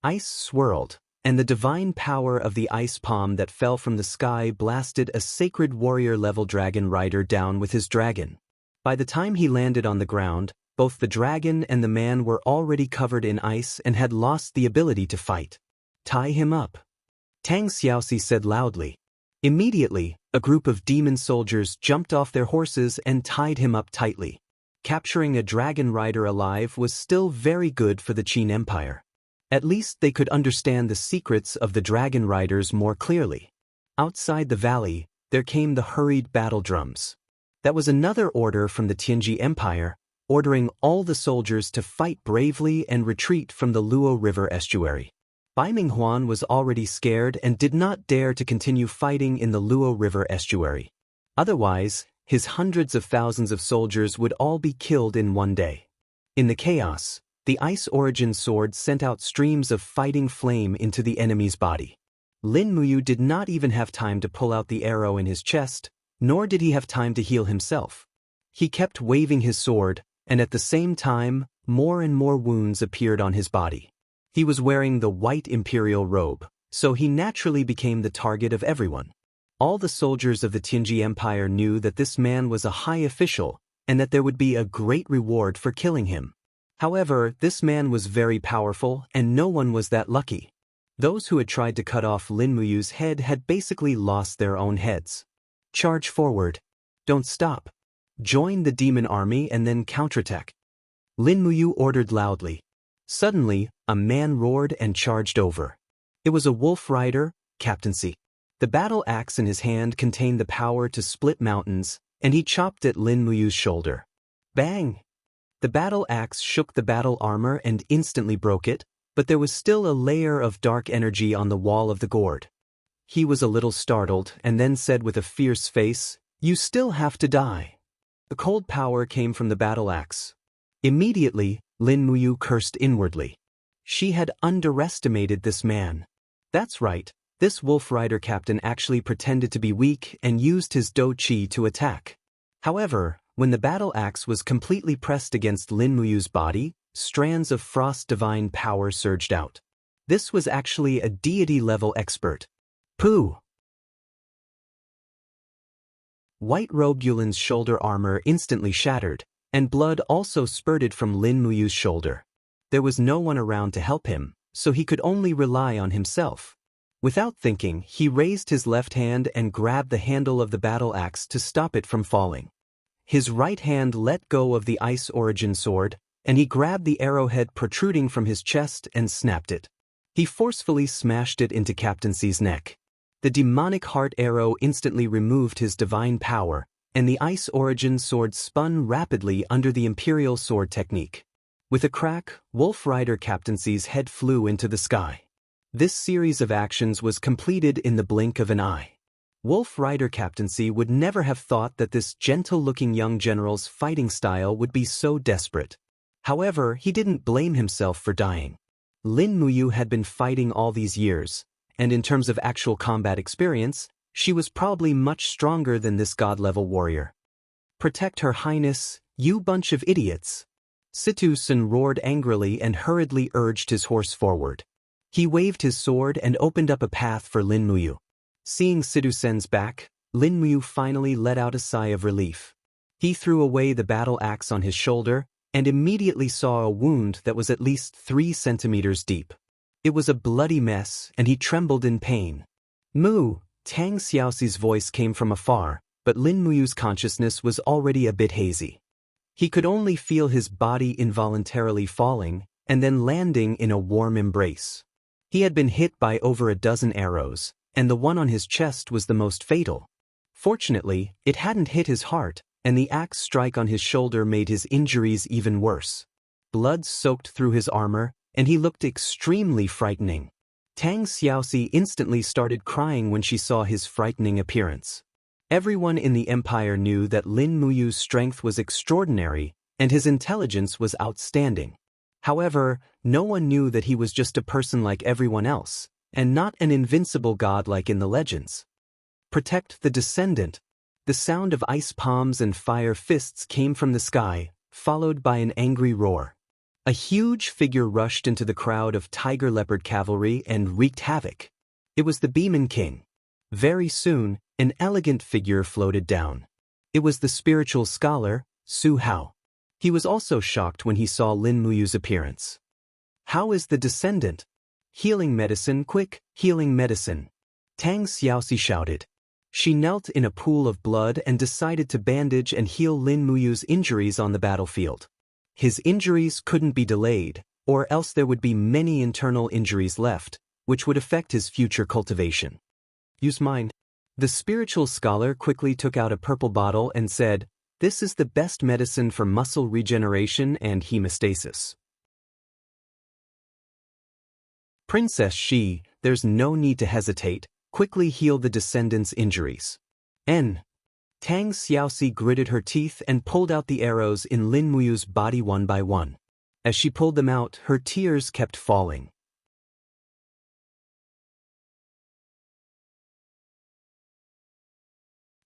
Ice swirled, and the divine power of the ice palm that fell from the sky blasted a sacred warrior-level dragon rider down with his dragon. By the time he landed on the ground, both the dragon and the man were already covered in ice and had lost the ability to fight. Tie him up, Tang Xiaoxi said loudly. Immediately, a group of demon soldiers jumped off their horses and tied him up tightly. Capturing a dragon rider alive was still very good for the Qin Empire. At least they could understand the secrets of the dragon riders more clearly. Outside the valley, there came the hurried battle drums. That was another order from the Tianji Empire, ordering all the soldiers to fight bravely and retreat from the Luo River estuary. Bai Minghuan was already scared and did not dare to continue fighting in the Luo River estuary. Otherwise, his hundreds of thousands of soldiers would all be killed in one day. In the chaos, the Ice Origin sword sent out streams of fighting flame into the enemy's body. Lin Muyu did not even have time to pull out the arrow in his chest, nor did he have time to heal himself. He kept waving his sword, and at the same time, more and more wounds appeared on his body. He was wearing the white imperial robe, so he naturally became the target of everyone. All the soldiers of the Tianji Empire knew that this man was a high official, and that there would be a great reward for killing him. However, this man was very powerful, and no one was that lucky. Those who had tried to cut off Lin Muyu's head had basically lost their own heads. Charge forward. Don't stop. Join the demon army and then counterattack. Lin Muyu ordered loudly. Suddenly, a man roared and charged over. It was a wolf rider, captaincy. The battle axe in his hand contained the power to split mountains, and he chopped at Lin Muyu's shoulder. Bang! The battle axe shook the battle armor and instantly broke it, but there was still a layer of dark energy on the wall of the gourd. He was a little startled and then said with a fierce face, "You still have to die." The cold power came from the battle axe. Immediately, Lin Muyu cursed inwardly. She had underestimated this man. That's right, this wolf rider captain actually pretended to be weak and used his dou qi to attack. However, when the battle axe was completely pressed against Lin Muyu's body, strands of frost divine power surged out. This was actually a deity-level expert. Pooh! White-robed Yulin's shoulder armor instantly shattered, and blood also spurted from Lin Muyu's shoulder. There was no one around to help him, so he could only rely on himself. Without thinking, he raised his left hand and grabbed the handle of the battle axe to stop it from falling. His right hand let go of the Ice Origin sword, and he grabbed the arrowhead protruding from his chest and snapped it. He forcefully smashed it into Captaincy's neck. The demonic heart arrow instantly removed his divine power, and the Ice Origin sword spun rapidly under the Imperial sword technique. With a crack, Wolf Rider Captaincy's head flew into the sky. This series of actions was completed in the blink of an eye. Wolf Rider Captaincy would never have thought that this gentle-looking young general's fighting style would be so desperate. However, he didn't blame himself for dying. Lin Muyu had been fighting all these years, and in terms of actual combat experience, she was probably much stronger than this god-level warrior. Protect Her Highness, you bunch of idiots! Situ Sun roared angrily and hurriedly urged his horse forward. He waved his sword and opened up a path for Lin Muyu. Seeing Situ Sen's back, Lin Muyu finally let out a sigh of relief. He threw away the battle axe on his shoulder and immediately saw a wound that was at least 3 centimeters deep. It was a bloody mess, and he trembled in pain. Mu! Tang Xiaoxi's voice came from afar, but Lin Muyu's consciousness was already a bit hazy. He could only feel his body involuntarily falling and then landing in a warm embrace. He had been hit by over a dozen arrows, and the one on his chest was the most fatal. Fortunately, it hadn't hit his heart, and the axe strike on his shoulder made his injuries even worse. Blood soaked through his armor, and he looked extremely frightening. Tang Xiaoxi instantly started crying when she saw his frightening appearance. Everyone in the empire knew that Lin Muyu's strength was extraordinary and his intelligence was outstanding. However, no one knew that he was just a person like everyone else, and not an invincible god like in the legends. Protect the descendant. The sound of ice palms and fire fists came from the sky, followed by an angry roar. A huge figure rushed into the crowd of tiger leopard cavalry and wreaked havoc. It was the Beeman King. Very soon, an elegant figure floated down. It was the spiritual scholar, Su Hao. He was also shocked when he saw Lin Muyu's appearance. How is the descendant? Healing medicine, quick, healing medicine. Tang Xiaoxi shouted. She knelt in a pool of blood and decided to bandage and heal Lin Muyu's injuries on the battlefield. His injuries couldn't be delayed, or else there would be many internal injuries left, which would affect his future cultivation. Use mine. The spiritual scholar quickly took out a purple bottle and said, "This is the best medicine for muscle regeneration and hemostasis." Princess Shi, there's no need to hesitate, quickly heal the descendant's injuries. Tang Xiaoxi gritted her teeth and pulled out the arrows in Lin Muyu's body one by one. As she pulled them out, her tears kept falling.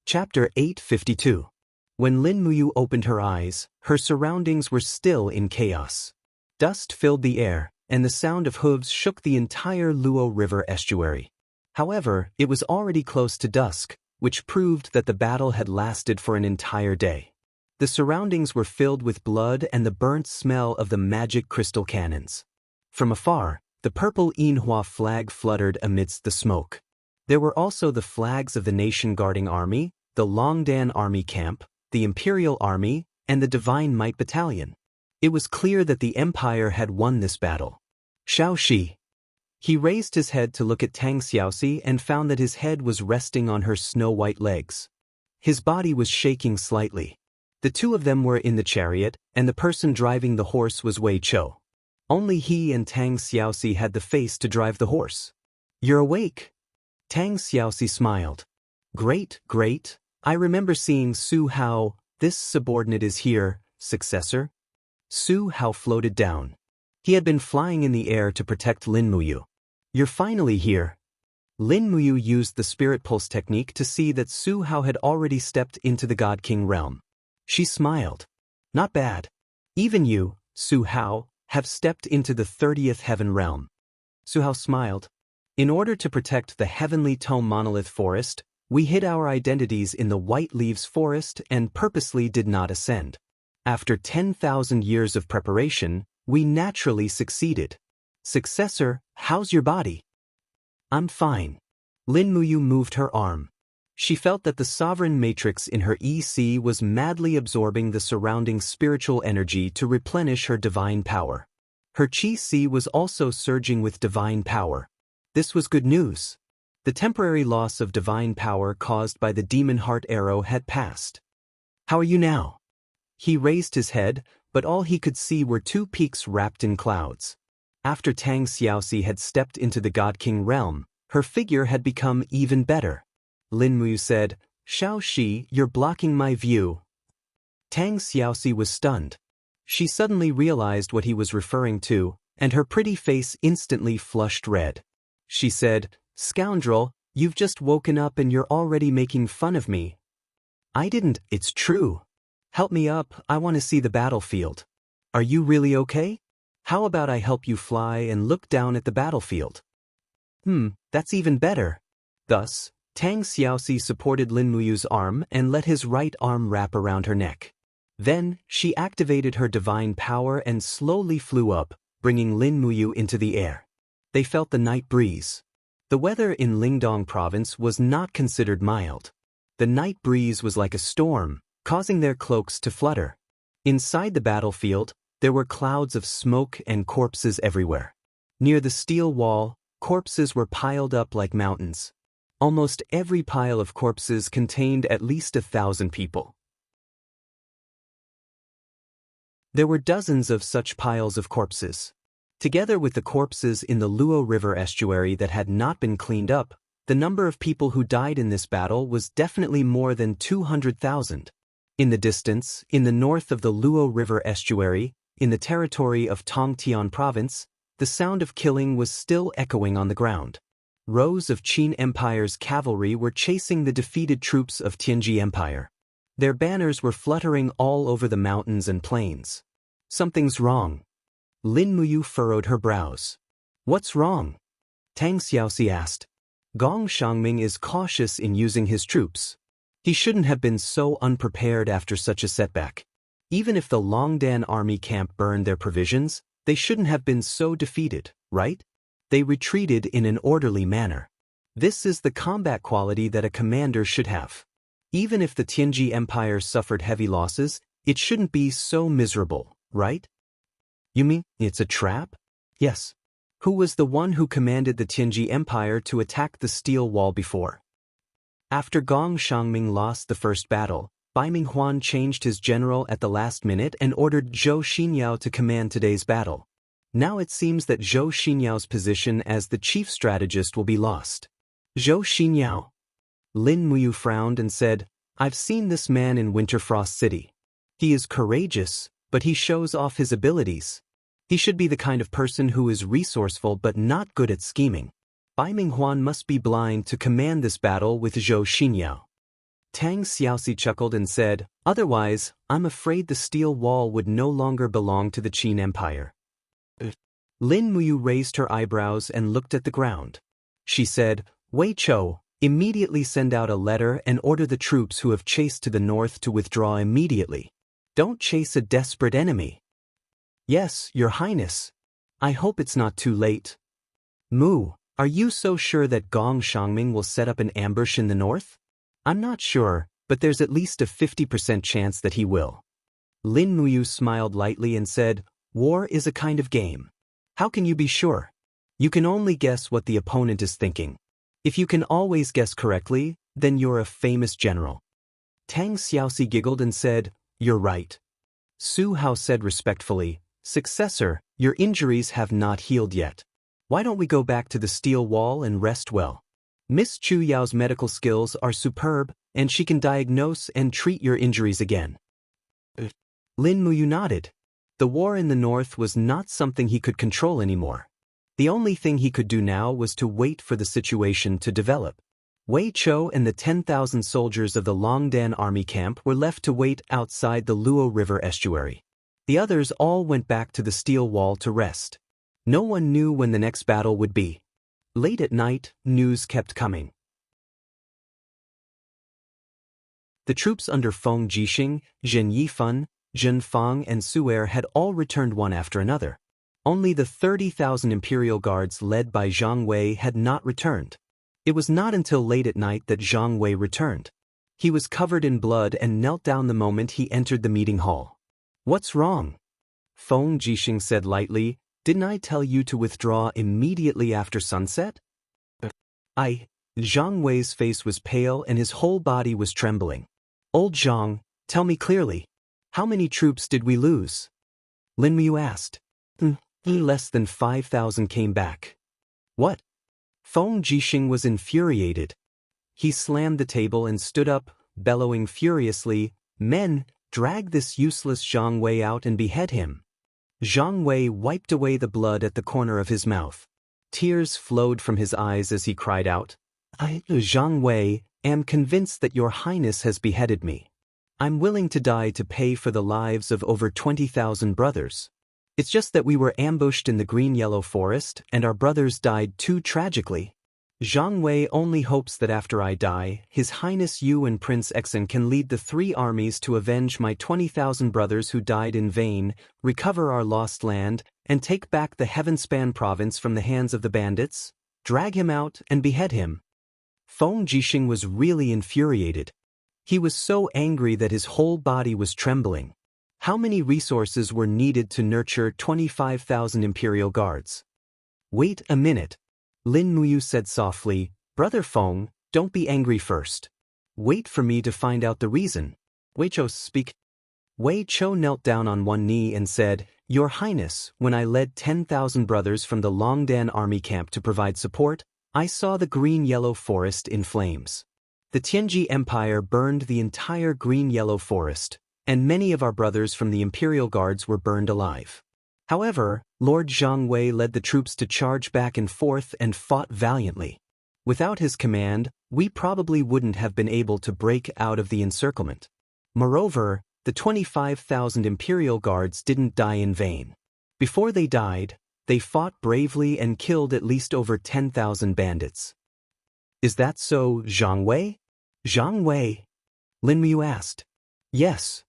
Chapter 852. When Lin Muyu opened her eyes, her surroundings were still in chaos. Dust filled the air, and the sound of hooves shook the entire Luo River estuary. However, it was already close to dusk, which proved that the battle had lasted for an entire day. The surroundings were filled with blood and the burnt smell of the magic crystal cannons. From afar, the purple Yinhua flag fluttered amidst the smoke. There were also the flags of the nation-guarding army, the Longdan army camp, the Imperial Army, and the Divine Might Battalion. It was clear that the Empire had won this battle. Xiao Shi. He raised his head to look at Tang Xiaoxi and found that his head was resting on her snow-white legs. His body was shaking slightly. The two of them were in the chariot, and the person driving the horse was Wei Chou. Only he and Tang Xiaoxi had the face to drive the horse. "You're awake." Tang Xiaoxi smiled. "Great, great. I remember seeing Su Hao. This subordinate is here, successor." Su Hao floated down. He had been flying in the air to protect Lin Muyu. "You're finally here." Lin Muyu used the spirit pulse technique to see that Su Hao had already stepped into the God King realm. She smiled. "Not bad. Even you, Su Hao, have stepped into the 30th heaven realm." Su Hao smiled. "In order to protect the Heavenly Tome Monolith Forest, we hid our identities in the White Leaves Forest and purposely did not ascend. After 10,000 years of preparation, we naturally succeeded. Successor, how's your body?" "I'm fine." Lin Muyu moved her arm. She felt that the sovereign matrix in her EC was madly absorbing the surrounding spiritual energy to replenish her divine power. Her Qi was also surging with divine power. This was good news. The temporary loss of divine power caused by the demon heart arrow had passed. "How are you now?" He raised his head, but all he could see were two peaks wrapped in clouds. After Tang Xiaoxi had stepped into the God King realm, her figure had become even better. Lin Muyu said, "Xiao Shi, you're blocking my view." Tang Xiaoxi was stunned. She suddenly realized what he was referring to, and her pretty face instantly flushed red. She said, "Scoundrel, you've just woken up and you're already making fun of me." "I didn't, it's true. Help me up, I want to see the battlefield." "Are you really okay? How about I help you fly and look down at the battlefield?" That's even better." Thus, Tang Xiaoxi supported Lin Muyu's arm and let his right arm wrap around her neck. Then, she activated her divine power and slowly flew up, bringing Lin Muyu into the air. They felt the night breeze. The weather in Lingdong province was not considered mild. The night breeze was like a storm, causing their cloaks to flutter. Inside the battlefield, there were clouds of smoke and corpses everywhere. Near the steel wall, corpses were piled up like mountains. Almost every pile of corpses contained at least 1,000 people. There were dozens of such piles of corpses. Together with the corpses in the Luo River estuary that had not been cleaned up, the number of people who died in this battle was definitely more than 200,000. In the distance, in the north of the Luo River estuary, in the territory of Tongtian province, the sound of killing was still echoing on the ground. Rows of Qin Empire's cavalry were chasing the defeated troops of Tianji Empire. Their banners were fluttering all over the mountains and plains. Something's wrong. Lin Muyu furrowed her brows. What's wrong? Tang Xiaoxi asked. Gong Shangming is cautious in using his troops. He shouldn't have been so unprepared after such a setback. Even if the Longdan army camp burned their provisions, they shouldn't have been so defeated, right? They retreated in an orderly manner. This is the combat quality that a commander should have. Even if the Tianji Empire suffered heavy losses, it shouldn't be so miserable, right? You mean it's a trap? Yes. Who was the one who commanded the Tianji Empire to attack the steel wall before? After Gong Shangming lost the first battle, Bai Minghuan changed his general at the last minute and ordered Zhou Xinyao to command today's battle. Now it seems that Zhou Xinyao's position as the chief strategist will be lost. Zhou Xinyao. Lin Muyu frowned and said, I've seen this man in Winterfrost City. He is courageous, but he shows off his abilities. He should be the kind of person who is resourceful but not good at scheming. Bai Minghuan must be blind to command this battle with Zhou Xinyao. Tang Xiaoxi chuckled and said, Otherwise, I'm afraid the steel wall would no longer belong to the Qin Empire. Lin Muyu raised her eyebrows and looked at the ground. She said, Wei Chou, immediately send out a letter and order the troops who have chased to the north to withdraw immediately. Don't chase a desperate enemy. Yes, Your Highness. I hope it's not too late. Mu, are you so sure that Gong Shangming will set up an ambush in the north? I'm not sure, but there's at least a 50% chance that he will. Lin Muyu smiled lightly and said, War is a kind of game. How can you be sure? You can only guess what the opponent is thinking. If you can always guess correctly, then you're a famous general. Tang Xiaoxi giggled and said, You're right. Su Hao said respectfully, Successor, your injuries have not healed yet. Why don't we go back to the steel wall and rest well? Miss Chu Yao's medical skills are superb, and she can diagnose and treat your injuries again. Lin Muyu nodded. The war in the north was not something he could control anymore. The only thing he could do now was to wait for the situation to develop. Wei Chou and the 10,000 soldiers of the Longdan army camp were left to wait outside the Luo River estuary. The others all went back to the steel wall to rest. No one knew when the next battle would be. Late at night, news kept coming. The troops under Feng Jixing, Zhen Yifan, Zhen Fang and Su'er had all returned one after another. Only the 30,000 imperial guards led by Zhang Wei had not returned. It was not until late at night that Zhang Wei returned. He was covered in blood and knelt down the moment he entered the meeting hall. What's wrong? Feng Jixing said lightly, Didn't I tell you to withdraw immediately after sunset? Zhang Wei's face was pale and his whole body was trembling. Old Zhang, tell me clearly. How many troops did we lose? Lin Muyu asked. Less than 5,000 came back. What? Feng Jixing was infuriated. He slammed the table and stood up, bellowing furiously, Men, drag this useless Zhang Wei out and behead him. Zhang Wei wiped away the blood at the corner of his mouth. Tears flowed from his eyes as he cried out, I, Zhang Wei, am convinced that Your Highness has beheaded me. I'm willing to die to pay for the lives of over 20,000 brothers. It's just that we were ambushed in the green-yellow forest and our brothers died too tragically. Zhang Wei only hopes that after I die, His Highness you and Prince Exen can lead the 3 armies to avenge my 20,000 brothers who died in vain, recover our lost land, and take back the Heavenspan province from the hands of the bandits, drag him out and behead him. Feng Jixing was really infuriated. He was so angry that his whole body was trembling. How many resources were needed to nurture 25,000 imperial guards? Wait a minute. Lin Muyu said softly, Brother Feng, don't be angry first. Wait for me to find out the reason. Wei Chou speak. Wei Chou knelt down on one knee and said, "Your Highness, when I led 10,000 brothers from the Longdan army camp to provide support, I saw the green-yellow forest in flames. The Tianji Empire burned the entire green-yellow forest, and many of our brothers from the Imperial Guards were burned alive. However, Lord Zhang Wei led the troops to charge back and forth and fought valiantly. Without his command, we probably wouldn't have been able to break out of the encirclement. Moreover, the 25,000 Imperial Guards didn't die in vain. Before they died, they fought bravely and killed at least over 10,000 bandits." "Is that so, Zhang Wei?" "Zhang Wei?" Lin Muyu asked. "Yes."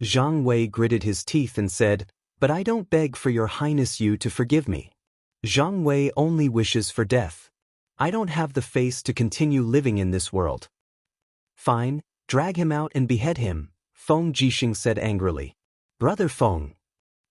Zhang Wei gritted his teeth and said, "But I don't beg for your Highness you to forgive me. Zhang Wei only wishes for death. I don't have the face to continue living in this world." "Fine, drag him out and behead him," Feng Jixing said angrily. "Brother Feng."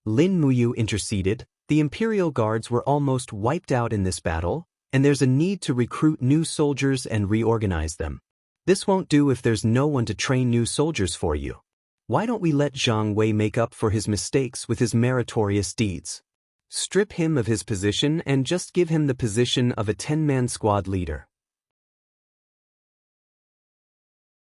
Lin Muyu interceded. "The Imperial Guards were almost wiped out in this battle, and there's a need to recruit new soldiers and reorganize them. This won't do if there's no one to train new soldiers for you. Why don't we let Zhang Wei make up for his mistakes with his meritorious deeds? Strip him of his position and just give him the position of a 10-man squad leader.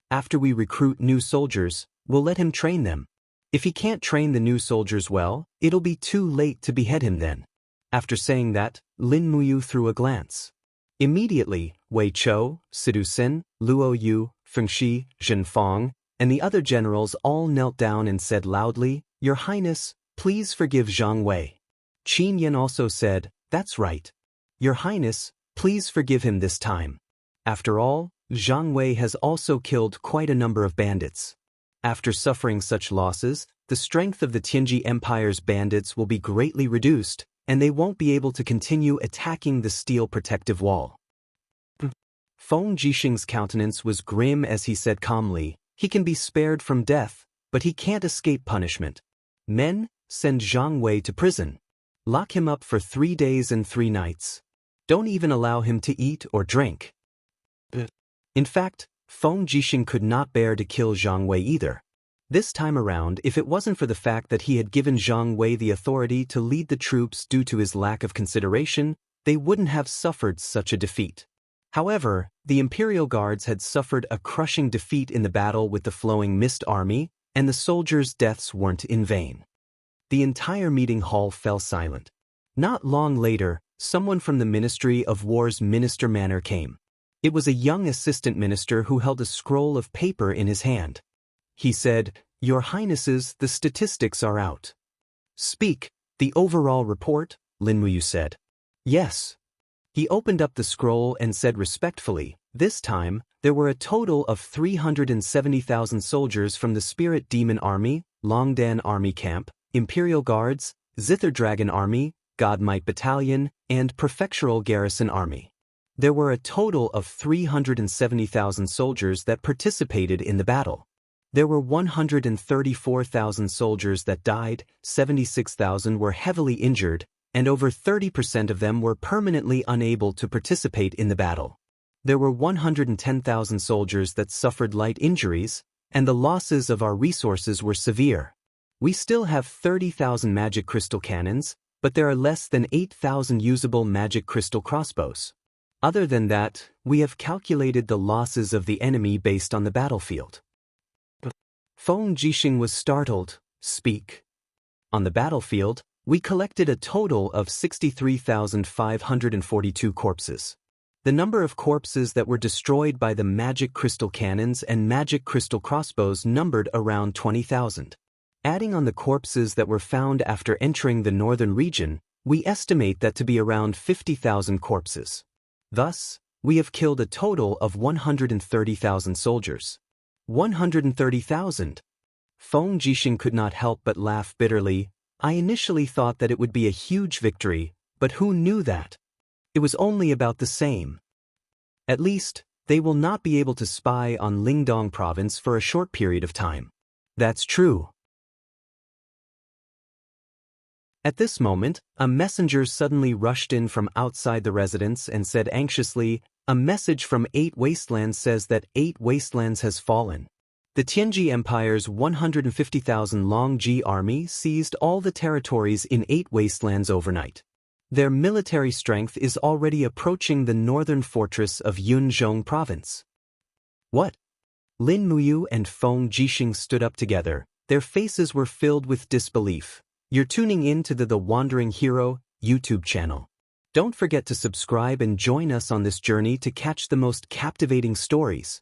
After we recruit new soldiers, we'll let him train them. If he can't train the new soldiers well, it'll be too late to behead him then." After saying that, Lin Muyu threw a glance. Immediately, Wei Chou, Sidu Sen, Luo Yu, Fengxi, Zhenfang, and the other generals all knelt down and said loudly, "Your Highness, please forgive Zhang Wei." Qin Yan also said, "That's right. Your Highness, please forgive him this time. After all, Zhang Wei has also killed quite a number of bandits. After suffering such losses, the strength of the Tianji Empire's bandits will be greatly reduced, and they won't be able to continue attacking the steel protective wall." Feng Jixing's countenance was grim as he said calmly, "He can be spared from death, but he can't escape punishment. Men, send Zhang Wei to prison. Lock him up for 3 days and 3 nights. Don't even allow him to eat or drink." In fact, Feng Jixing could not bear to kill Zhang Wei either. This time around, if it wasn't for the fact that he had given Zhang Wei the authority to lead the troops due to his lack of consideration, they wouldn't have suffered such a defeat. However, the Imperial Guards had suffered a crushing defeat in the battle with the Flowing Mist Army, and the soldiers' deaths weren't in vain. The entire meeting hall fell silent. Not long later, someone from the Ministry of War's Minister Manor came. It was a young assistant minister who held a scroll of paper in his hand. He said, "Your Highnesses, the statistics are out." "Speak, the overall report," Lin Muyu said. "Yes." He opened up the scroll and said respectfully, "This time, there were a total of 370,000 soldiers from the Spirit Demon Army, Longdan Army Camp, Imperial Guards, Zither Dragon Army, Godmight Battalion, and Prefectural Garrison Army. There were a total of 370,000 soldiers that participated in the battle. There were 134,000 soldiers that died, 76,000 were heavily injured, and over 30% of them were permanently unable to participate in the battle. There were 110,000 soldiers that suffered light injuries, and the losses of our resources were severe. We still have 30,000 magic crystal cannons, but there are less than 8,000 usable magic crystal crossbows. Other than that, we have calculated the losses of the enemy based on the battlefield." Feng Jixing was startled. "Speak." "On the battlefield, we collected a total of 63,542 corpses. The number of corpses that were destroyed by the magic crystal cannons and magic crystal crossbows numbered around 20,000. Adding on the corpses that were found after entering the northern region, we estimate that to be around 50,000 corpses. Thus, we have killed a total of 130,000 soldiers." 130,000. Feng Jixing could not help but laugh bitterly. "I initially thought that it would be a huge victory, but who knew that? It was only about the same. At least, they will not be able to spy on Lingdong province for a short period of time." "That's true." At this moment, a messenger suddenly rushed in from outside the residence and said anxiously, "A message from 8 Wastelands says that 8 Wastelands has fallen. The Tianji Empire's 150,000-long Ji army seized all the territories in 8 wastelands overnight. Their military strength is already approaching the northern fortress of Yunzhong province. What? Lin Muyu and Feng Jixing stood up together. Their faces were filled with disbelief. You're tuning in to the Wandering Hero YouTube channel. Don't forget to subscribe and join us on this journey to catch the most captivating stories.